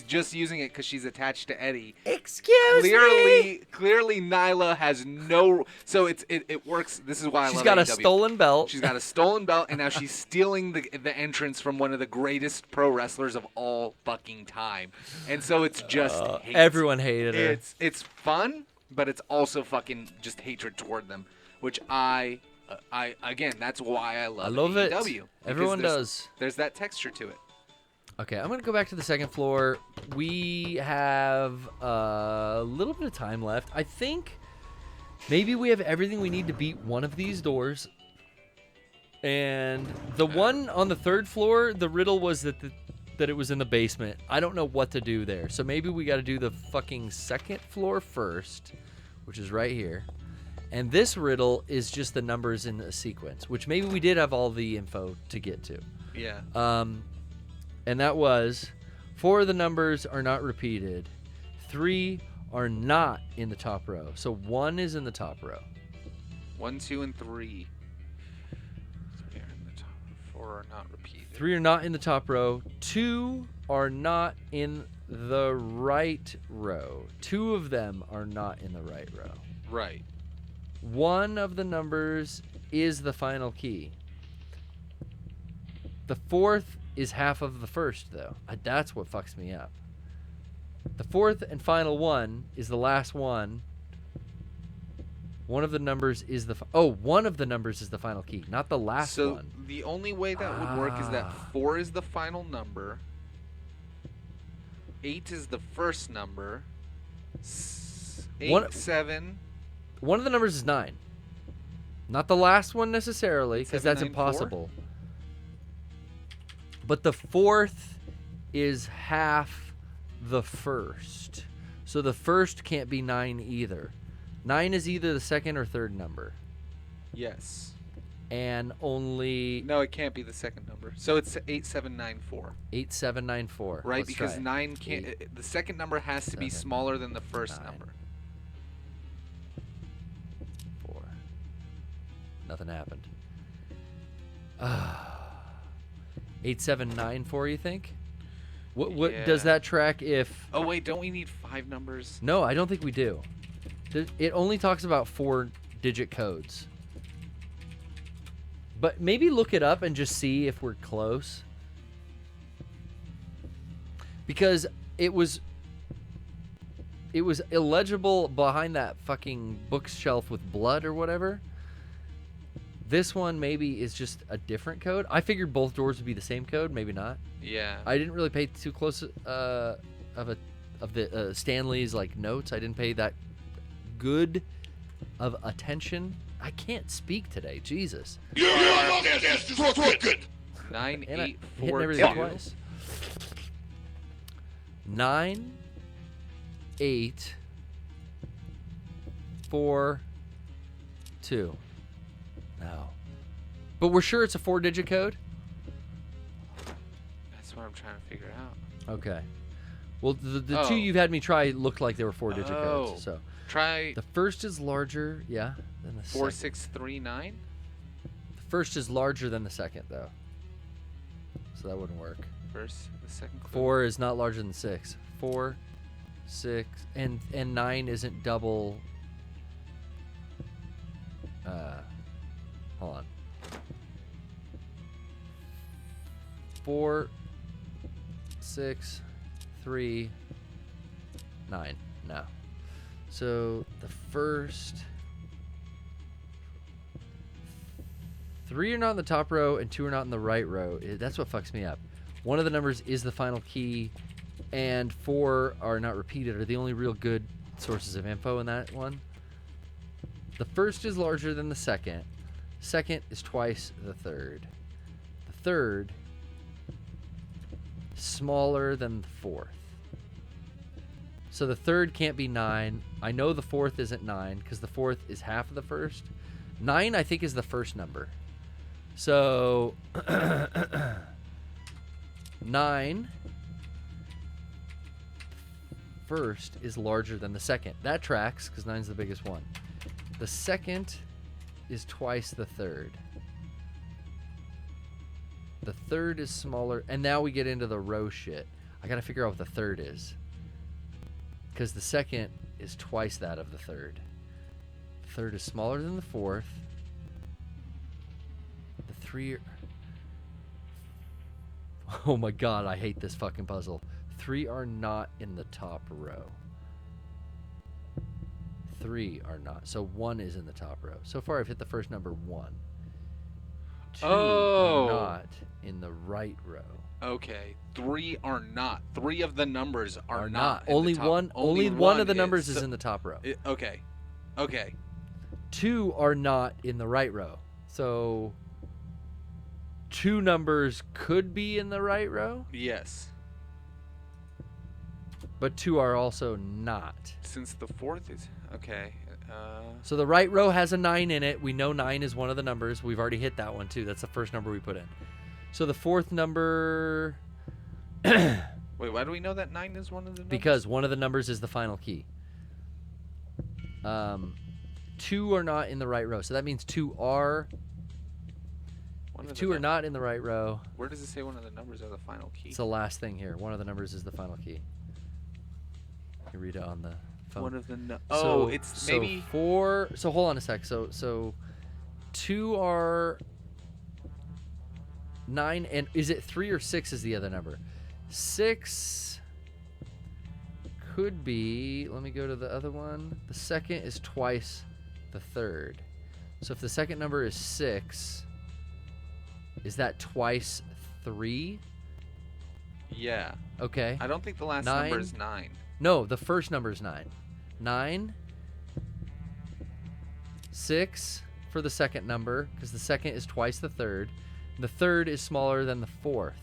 Speaker 3: just using it because she's attached to Eddie.
Speaker 2: Excuse me.
Speaker 3: Clearly, Nyla has no. So it works. This is why I
Speaker 2: She's
Speaker 3: love
Speaker 2: got a
Speaker 3: AEW.
Speaker 2: stolen belt.
Speaker 3: She's got a stolen belt, and now she's stealing the entrance from one of the greatest pro wrestlers of all fucking time. And so it's just hate.
Speaker 2: Everyone hated her.
Speaker 3: It's fun, but it's also fucking just hatred toward them, which I again, that's why I love
Speaker 2: it.
Speaker 3: AEW. because
Speaker 2: Everyone does.
Speaker 3: There's that texture to it.
Speaker 2: Okay, I'm going to go back to the second floor. We have a little bit of time left. I think maybe we have everything we need to beat one of these doors. And the one on the third floor, the riddle was that it was in the basement. I don't know what to do there. So maybe we got to do the fucking second floor first, which is right here. And this riddle is just the numbers in a sequence, which maybe we did have all the info to get to.
Speaker 3: Yeah.
Speaker 2: And that was 4 of the numbers are not repeated. 3 are not in the top row. So 1 is in the top row.
Speaker 3: 1, 2, and 3. They're in the top. 4 are not repeated.
Speaker 2: 3 are not in the top row. 2 are not in the right row. 2 of them are not in the right row.
Speaker 3: Right.
Speaker 2: 1 of the numbers is the final key. The 4th is half of the first, though. That's what fucks me up. The 4th and final one is the last one. One of the numbers is the one of the numbers is the final key, not the last
Speaker 3: So
Speaker 2: one.
Speaker 3: the only way that would work is that 4 is the final number. 8 is the first number. 8, 7.
Speaker 2: One of the numbers is 9. Not the last one necessarily, because
Speaker 3: 7,
Speaker 2: that's
Speaker 3: 9, 4?
Speaker 2: impossible. But the 4th is half the first. So the first can't be 9 either. 9 is either the second or third number.
Speaker 3: Yes.
Speaker 2: and only
Speaker 3: No, it can't be the second number. So it's 8794.
Speaker 2: 8794.
Speaker 3: Right,
Speaker 2: Let's
Speaker 3: because
Speaker 2: try it.
Speaker 3: 9 can't. The second number has to be
Speaker 2: 7,
Speaker 3: smaller than the first
Speaker 2: 9.
Speaker 3: number.
Speaker 2: 4. Nothing happened. 8794, you think? What does
Speaker 3: Yeah.
Speaker 2: that track if...
Speaker 3: Oh wait, don't we need 5 numbers?
Speaker 2: No, I don't think we do. It only talks about 4-digit codes. But maybe look it up and just see if we're close. Because it was illegible behind that fucking bookshelf with blood or whatever. This one maybe is just a different code. I figured both doors would be the same code, maybe not.
Speaker 3: Yeah.
Speaker 2: I didn't really pay too close of the Stanley's like notes. I didn't pay that good of attention. I can't speak today, Jesus.
Speaker 4: You are good.
Speaker 3: 9,
Speaker 2: And I
Speaker 3: 8,
Speaker 2: hitting
Speaker 3: 4,
Speaker 2: everything
Speaker 3: 2.
Speaker 2: twice. 9, 8, 4, 2. No. But we're sure it's a 4-digit code?
Speaker 3: That's what I'm trying to figure out.
Speaker 2: Okay. Well, the
Speaker 3: Oh.
Speaker 2: two you've had me try looked like they were 4-digit
Speaker 3: Oh.
Speaker 2: codes. So
Speaker 3: Try
Speaker 2: the first is larger, yeah, than the second.
Speaker 3: 4639.
Speaker 2: The first is larger than the second, though. So that wouldn't work.
Speaker 3: First, the second clue.
Speaker 2: 4 is not larger than 6. 4, 6, and 9 isn't double. Hold on. 4, 6, 3, 9. No. So the first 3 are not in the top row and 2 are not in the right row. That's what fucks me up. One of the numbers is the final key, and 4 are not repeated, are the only real good sources of info in that one. The first is larger than the second. Second is twice the third. The third is smaller than the fourth. So the third can't be 9. I know the fourth isn't 9 because the fourth is half of the first. 9, I think, is the first number. So 9 first is larger than the second. That tracks because 9's the biggest one. The second is twice the third. The third is smaller. And now we get into the row shit. I got to figure out what the third is. Because the second is twice that of the third. The third is smaller than the fourth. The 3 are... Oh my god, I hate this fucking puzzle. 3 are not in the top row. 3 are not. So 1 is in the top row. So far I've hit the first number 1. 2
Speaker 3: Oh.
Speaker 2: are not in the right row.
Speaker 3: Okay, 3 are not. 3 of the numbers are not. in
Speaker 2: Only
Speaker 3: the top.
Speaker 2: one. Only one of the numbers is in the top row.
Speaker 3: Okay. Okay.
Speaker 2: 2 are not in the right row. So 2 numbers could be in the right row,
Speaker 3: Yes.
Speaker 2: but 2 are also not.
Speaker 3: Since the fourth is okay.
Speaker 2: So the right row has a 9 in it. We know 9 is one of the numbers. We've already hit that one too. That's the first number we put in. So the fourth number...
Speaker 3: Wait, why do we know that 9 is one of the numbers?
Speaker 2: Because one of the numbers is the final key. 2 are not in the right row. So that means 2 are...
Speaker 3: One
Speaker 2: If
Speaker 3: of the
Speaker 2: 2 are
Speaker 3: num-
Speaker 2: not in the right row,
Speaker 3: Where does it say one of the numbers are the final key?
Speaker 2: it's the last thing here. One of the numbers is the final key. You read it on the phone.
Speaker 3: One of the nu-
Speaker 2: So-
Speaker 3: Oh, it's
Speaker 2: so
Speaker 3: maybe
Speaker 2: 4. So hold on a sec. So 2 are 9, and is it 3 or 6 is the other number? 6 could be. Let me go to the other one. The second is twice the third. So if the second number is 6, is that twice 3?
Speaker 3: yeah.
Speaker 2: Okay.
Speaker 3: I don't think the last
Speaker 2: 9.
Speaker 3: number is 9.
Speaker 2: No, the first number is 9. 9, 6 for the second number, because the second is twice the third. The third is smaller than the fourth.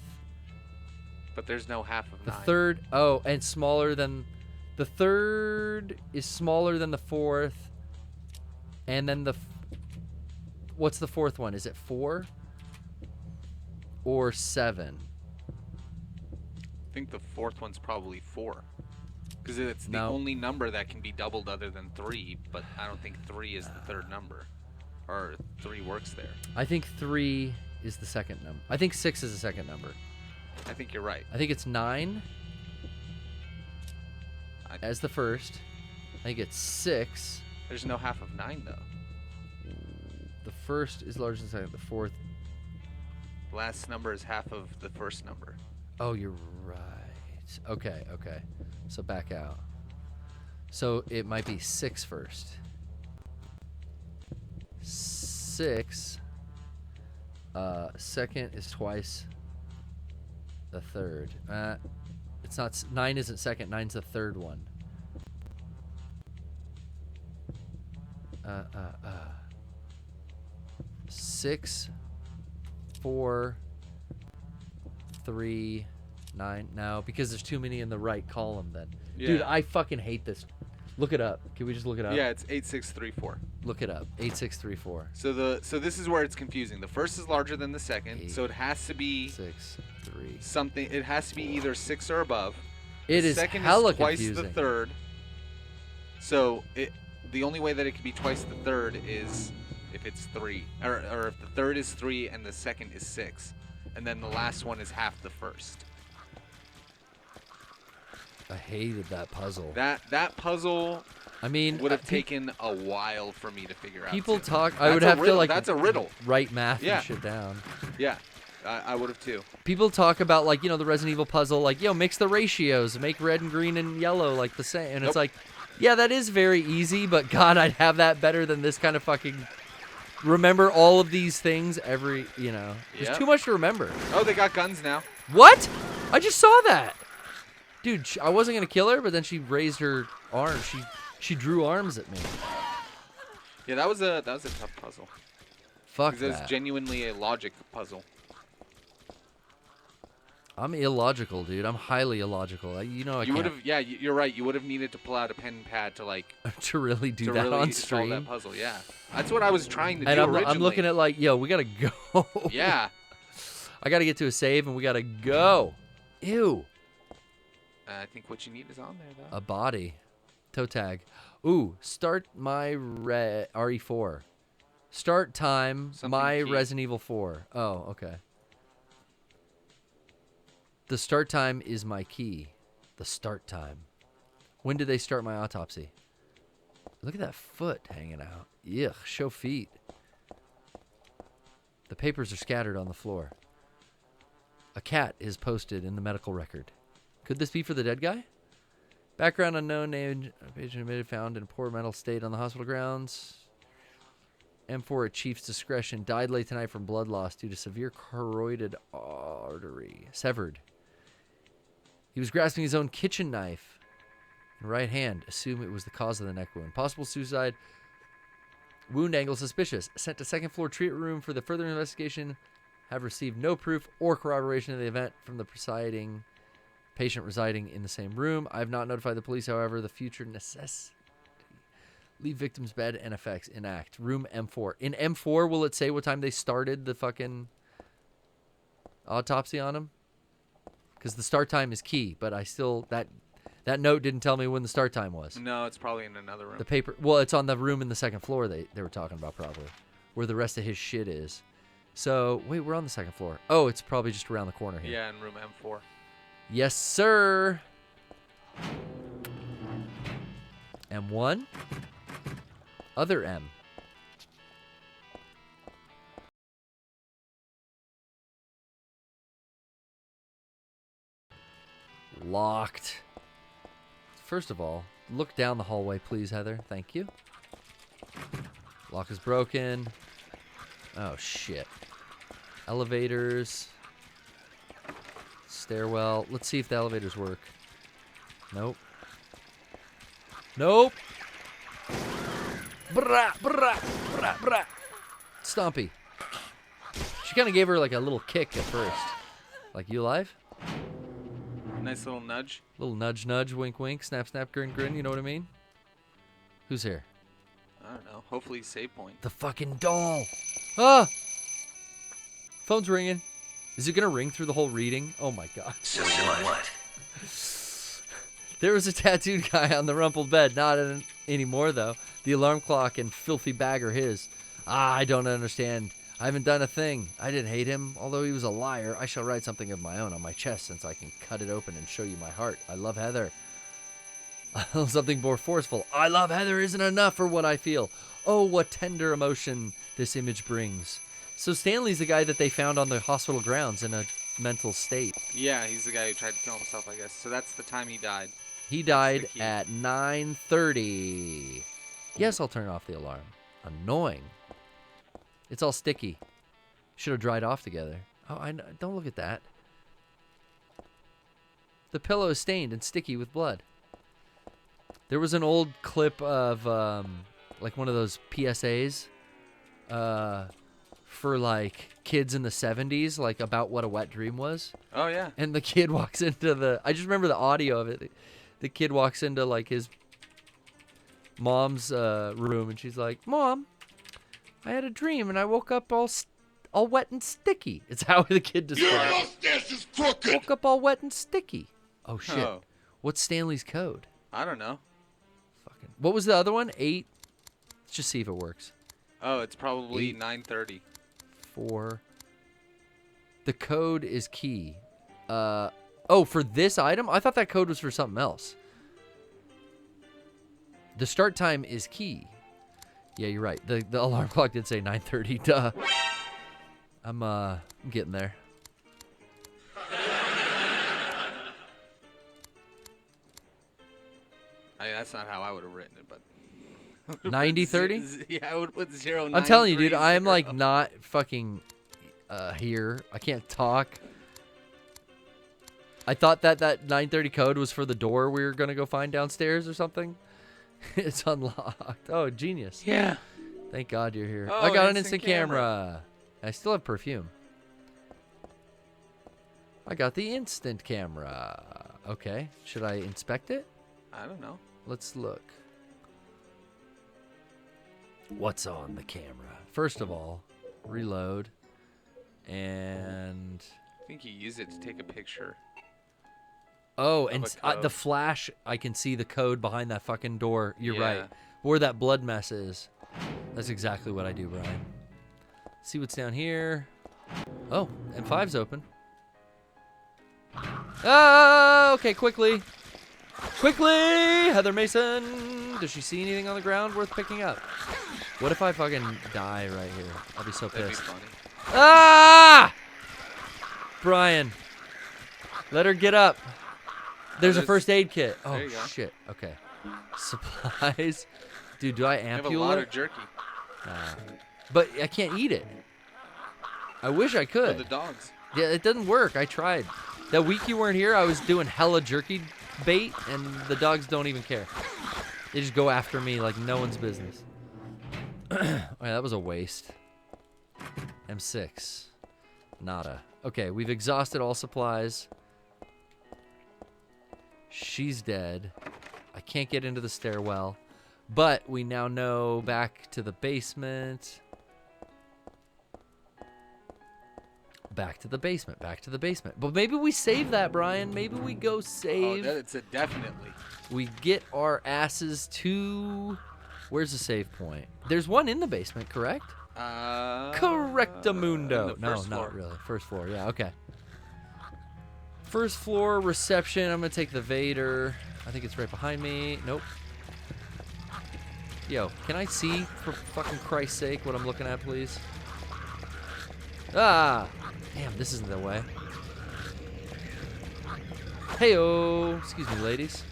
Speaker 3: But there's no half of
Speaker 2: The
Speaker 3: 9.
Speaker 2: third, oh, and smaller than... The third is smaller than the fourth, and then the... what's the fourth one? Is it 4 or 7?
Speaker 3: I think the fourth one's probably 4. Because it's the
Speaker 2: No.
Speaker 3: only number that can be doubled other than 3, but I don't think 3 is the third number. Or 3 works there.
Speaker 2: I think 3 is the second number. I think 6 is the second number.
Speaker 3: I think you're right.
Speaker 2: I think it's 9 as the first. I think it's 6.
Speaker 3: There's no half of 9, though.
Speaker 2: The first is larger than the second. The fourth.
Speaker 3: The last number is half of the first number.
Speaker 2: Oh, you're right. Okay, okay. So back out. So it might be 6 first. 6. Second is twice the third. It's not. 9 isn't second. 9's the third one. 6, 4, 3, 9. No, because there's too many in the right column then.
Speaker 3: Yeah.
Speaker 2: Dude, I fucking hate this. Look it up. Can we just look it up?
Speaker 3: Yeah, it's 8634.
Speaker 2: Look it up. 8634.
Speaker 3: So this is where it's confusing. The first is larger than the second, so it has to be
Speaker 2: 6, 3.
Speaker 3: something. It has to be either 6 or above.
Speaker 2: It
Speaker 3: The
Speaker 2: is
Speaker 3: second
Speaker 2: hella
Speaker 3: is twice
Speaker 2: confusing.
Speaker 3: the third. So the only way that it could be twice the third is if it's 3, or if the third is 3 and the second is 6, and then the last one is half the first.
Speaker 2: I hated that puzzle.
Speaker 3: That puzzle
Speaker 2: I mean,
Speaker 3: would have taken a while for me to figure out.
Speaker 2: people
Speaker 3: too.
Speaker 2: talk. I
Speaker 3: That's
Speaker 2: would
Speaker 3: a
Speaker 2: have to
Speaker 3: riddle.
Speaker 2: like.
Speaker 3: That's a riddle.
Speaker 2: Write math
Speaker 3: Yeah.
Speaker 2: and shit down.
Speaker 3: Yeah, I would have too.
Speaker 2: People talk about like the Resident Evil puzzle, like mix the ratios, make red and green and yellow like the same, and it's like, yeah, that is very easy, but God, I'd have that better than this kind of fucking. Remember all of these things every. There's
Speaker 3: Yep.
Speaker 2: too much to remember.
Speaker 3: Oh, they got guns now.
Speaker 2: What? I just saw that. Dude, I wasn't gonna kill her, but then she raised her arm. She drew arms at me.
Speaker 3: Yeah, that was a tough puzzle.
Speaker 2: Fuck
Speaker 3: Because it was
Speaker 2: that.
Speaker 3: genuinely a logic puzzle.
Speaker 2: I'm illogical, dude. I'm highly illogical. I
Speaker 3: You
Speaker 2: can't
Speaker 3: would have, yeah, you're right. You would have needed to pull out a pen and pad to like
Speaker 2: to really do
Speaker 3: to
Speaker 2: that
Speaker 3: really
Speaker 2: on
Speaker 3: solve
Speaker 2: stream.
Speaker 3: that puzzle. Yeah, that's what I was trying to
Speaker 2: And
Speaker 3: do
Speaker 2: I'm
Speaker 3: originally.
Speaker 2: looking at like, we gotta go.
Speaker 3: Yeah,
Speaker 2: I gotta get to a save and we gotta go. Ew.
Speaker 3: I think what you need is on there though.
Speaker 2: A body. Toe tag. Ooh, start my RE4. Start time,
Speaker 3: Something
Speaker 2: my
Speaker 3: key.
Speaker 2: Resident Evil 4. Oh, okay. The start time is my key. The start time. When did they start my autopsy? Look at that foot hanging out. Yuck, show feet. The papers are scattered on the floor. A cat is posted in the medical record. Could this be for the dead guy? Background unknown, named patient admitted, found in a poor mental state on the hospital grounds. M4 at chief's discretion, died late tonight from blood loss due to severe carotid artery severed. He was grasping his own kitchen knife in right hand. Assume it was the cause of the neck wound. Possible suicide. Wound angle suspicious. Sent to second floor treatment room for the further investigation. Have received no proof or corroboration of the event from the presiding patient residing in the same room. I have not notified the police, however, the future necessity. Leave victim's bed and effects enact. Room M4. In M4, will it say what time they started the fucking autopsy on him? Because the start time is key, but I still that note didn't tell me when the start time was.
Speaker 3: No, it's probably in another room.
Speaker 2: The paper, well, it's on the room in the second floor they were talking about probably, where the rest of his shit is. So wait, we're on the second floor. Oh, it's probably just around the corner here.
Speaker 3: Yeah, in room M4.
Speaker 2: Yes, sir. M1. Other M. Locked. First of all, look down the hallway, please, Heather. Thank you. Lock is broken. Oh, shit. Elevators. Stairwell. Let's see if the elevators work. Nope. Nope. Brah, brah, brah, brah. Stompy. She kind of gave her like a little kick at first. Like, you alive?
Speaker 3: Nice little nudge.
Speaker 2: Little nudge, nudge, wink, wink, snap, snap, grin, grin. You know what I mean? Who's here?
Speaker 3: I don't know. Hopefully save point.
Speaker 2: The fucking doll. Ah! Phone's ringing. Is it gonna ring through the whole reading? Oh my god.
Speaker 8: So what?
Speaker 2: There was a tattooed guy on the rumpled bed. Not anymore, though. The alarm clock and filthy bag are his. I don't understand. I haven't done a thing. I didn't hate him. Although he was a liar, I shall write something of my own on my chest since I can cut it open and show you my heart. I love Heather. Something more forceful. I love Heather isn't enough for what I feel. Oh, what tender emotion this image brings. So Stanley's the guy that they found on the hospital grounds in a mental state.
Speaker 3: Yeah, he's the guy who tried to kill himself, I guess. So that's the time he died.
Speaker 2: He died at 9:30. Yes, I'll turn off the alarm. Annoying. It's all sticky. Should have dried off together. Oh, I know. Don't look at that. The pillow is stained and sticky with blood. There was an old clip of like one of those PSAs for like kids in the 70s, like about what a wet dream was.
Speaker 3: Oh, yeah.
Speaker 2: And the kid walks into the... I just remember the audio of it. The kid walks into like his mom's room and she's like, Mom, I had a dream and I woke up all wet and sticky. It's how the kid describes it. Woke up all wet and sticky. Oh, shit.
Speaker 3: Oh.
Speaker 2: What's Stanley's code?
Speaker 3: I don't know.
Speaker 2: Fucking... What was the other one? 8? Let's just see if it works.
Speaker 3: Oh, it's probably 9:30.
Speaker 2: 4. The code is key. Oh, for this item? I thought that code was for something else. The start time is key. Yeah, you're right. The alarm clock did say 9:30. Duh. I'm getting there.
Speaker 3: That's not how I would have written it, but
Speaker 2: 90-30?
Speaker 3: Yeah, I would put 0.
Speaker 2: I'm telling you, dude, I'm like not fucking here. I can't talk. I thought that 9:30 code was for the door we were gonna go find downstairs or something. It's unlocked. Oh, genius.
Speaker 3: Yeah.
Speaker 2: Thank God you're here.
Speaker 3: Oh,
Speaker 2: I got an instant camera. I still have perfume. I got the instant camera. Okay. Should I inspect it?
Speaker 3: I don't know.
Speaker 2: Let's look. What's on the camera? First of all, reload. And...
Speaker 3: I think you use it to take a picture.
Speaker 2: Oh, and
Speaker 3: a
Speaker 2: the
Speaker 3: code.
Speaker 2: flash, I can see the code behind that fucking door. You're
Speaker 3: Yeah.
Speaker 2: right. Where that blood mess is. That's exactly what I do, Brian. See what's down here. Oh, M5's open. Oh, okay, quickly. Quickly! Heather Mason! Does she see anything on the ground worth picking up? What if I fucking die right here? I'll be so
Speaker 3: That'd be
Speaker 2: pissed.
Speaker 3: funny.
Speaker 2: Ah! Brian, let her get up. There's a
Speaker 3: there's-
Speaker 2: first aid kit. Oh,
Speaker 3: there you go.
Speaker 2: shit. Okay. Supplies. Dude, do I
Speaker 3: I have a
Speaker 2: ampule
Speaker 3: lot
Speaker 2: it?
Speaker 3: of jerky
Speaker 2: But I can't eat it. I wish I
Speaker 3: for
Speaker 2: could.
Speaker 3: the dogs.
Speaker 2: Yeah, it doesn't work. I tried. That week you weren't here, I was doing hella jerky bait, and the dogs don't even care. They just go after me like no one's business. Alright, that was a waste. M6. Nada. Okay, we've exhausted all supplies. She's dead. I can't get into the stairwell. But we now know back to the basement. Back to the basement. Back to the basement. But maybe we save that, Brian. Maybe we go
Speaker 3: Oh,
Speaker 2: save.
Speaker 3: that's a definitely.
Speaker 2: We get our asses to... Where's the save point? There's one in the basement, correct? Correctamundo.
Speaker 3: the
Speaker 2: No,
Speaker 3: first
Speaker 2: not
Speaker 3: floor.
Speaker 2: really. First floor, yeah, okay. First floor, reception. I'm going to take the Vader. I think it's right behind me. Nope. Yo, can I see, for fucking Christ's sake, what I'm looking at, please? Ah! Damn, this isn't the way. Hey-oh! Excuse me, ladies.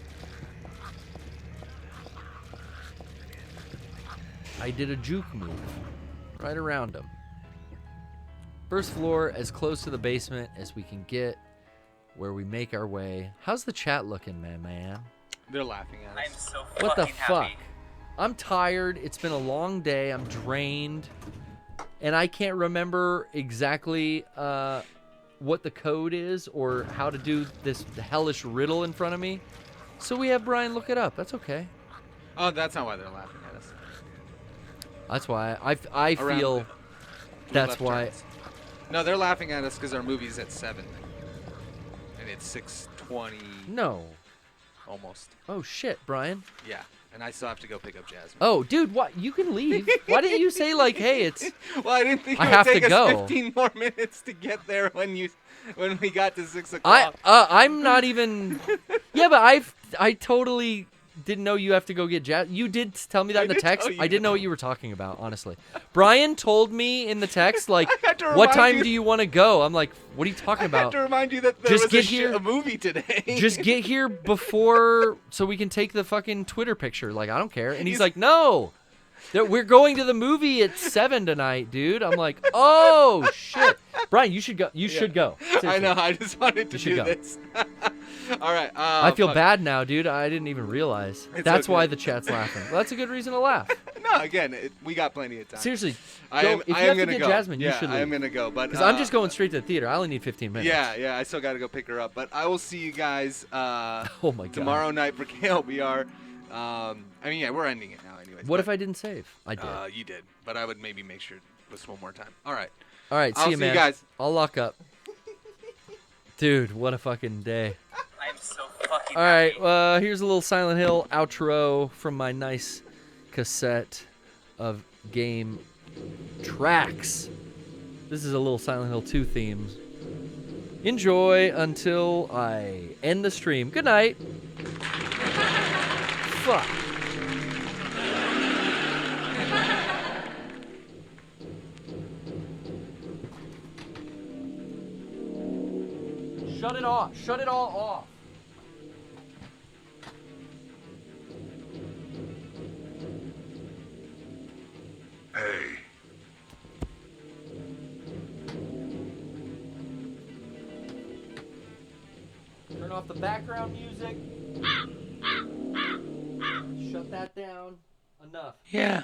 Speaker 2: I did a juke move. Right around them. First floor, as close to the basement as we can get, where we make our way. How's the chat looking, man?
Speaker 3: They're laughing at
Speaker 1: I'm
Speaker 3: us.
Speaker 1: so
Speaker 2: What the
Speaker 1: fucking
Speaker 2: fuck?
Speaker 1: happy.
Speaker 2: I'm tired. It's been a long day. I'm drained. And I can't remember exactly what the code is or how to do this hellish riddle in front of me. So we have Brian look it up. That's okay.
Speaker 3: Oh, that's not why they're laughing at us.
Speaker 2: That's why I
Speaker 3: Around
Speaker 2: feel That's
Speaker 3: left
Speaker 2: why.
Speaker 3: turns. No, they're laughing at us because our movie's at 7. And it's 6:20
Speaker 2: No.
Speaker 3: almost.
Speaker 2: Oh shit, Brian.
Speaker 3: Yeah. And I still have to go pick up Jasmine.
Speaker 2: Oh, dude, what? You can leave. Why didn't you say like, hey, it's?
Speaker 3: Well, I didn't think
Speaker 2: I
Speaker 3: it would
Speaker 2: have to
Speaker 3: take us
Speaker 2: go.
Speaker 3: 15 more minutes to get there when we got to 6 o'clock.
Speaker 2: I'm not even. Yeah, but I totally didn't know you have to go get Jasmine. You did tell me that
Speaker 3: I
Speaker 2: in the
Speaker 3: did
Speaker 2: text.
Speaker 3: tell you
Speaker 2: I didn't know
Speaker 3: that.
Speaker 2: what you were talking about, honestly. Brian told me in the text like,
Speaker 3: I had to
Speaker 2: what
Speaker 3: remind
Speaker 2: time
Speaker 3: you-
Speaker 2: do you want to go? I'm like, what are you talking
Speaker 3: I had
Speaker 2: about?
Speaker 3: to remind you that there
Speaker 2: Just
Speaker 3: was
Speaker 2: get here.
Speaker 3: a movie today.
Speaker 2: Just get here before so we can take the fucking Twitter picture. Like, I don't care. And he's
Speaker 3: He's-
Speaker 2: like, no. We're going to the movie at 7 tonight, dude. I'm like, oh shit, Brian, you should go. You should go.
Speaker 3: I
Speaker 2: Seriously.
Speaker 3: know. I just wanted to
Speaker 2: You should
Speaker 3: do
Speaker 2: go.
Speaker 3: this. All right.
Speaker 2: I feel
Speaker 3: fuck.
Speaker 2: bad now, dude. I didn't even realize.
Speaker 3: It's
Speaker 2: That's
Speaker 3: okay.
Speaker 2: why the chat's laughing. Well, that's a good reason to laugh.
Speaker 3: No, again, we got plenty of time.
Speaker 2: Seriously,
Speaker 3: I
Speaker 2: go,
Speaker 3: am.
Speaker 2: if you
Speaker 3: I
Speaker 2: have
Speaker 3: am
Speaker 2: to
Speaker 3: gonna
Speaker 2: get
Speaker 3: go.
Speaker 2: Jasmine,
Speaker 3: yeah,
Speaker 2: you should
Speaker 3: I am
Speaker 2: leave.
Speaker 3: gonna go, but
Speaker 2: Because I'm just going straight to the theater. I only need 15 minutes.
Speaker 3: Yeah. I still got to go pick her up, but I will see you guys
Speaker 2: Oh my god.
Speaker 3: tomorrow night for KLBR. I mean, yeah, we're ending it now, anyways.
Speaker 2: What
Speaker 3: but,
Speaker 2: if I didn't save? I did.
Speaker 3: You did, but I would maybe make sure this one more time. All right.
Speaker 2: All right,
Speaker 3: I'll
Speaker 2: see you,
Speaker 3: see you
Speaker 2: man.
Speaker 3: guys.
Speaker 2: I'll lock up. Dude, what a fucking day.
Speaker 1: I am so fucking
Speaker 2: All right, here's a little Silent Hill outro from my nice cassette of game tracks. This is a little Silent Hill 2 theme. Enjoy until I end the stream. Good night. Fuck. Shut it off. Shut it all off.
Speaker 4: Hey.
Speaker 2: Turn off the background music. Shut that down. Enough.
Speaker 3: Yeah.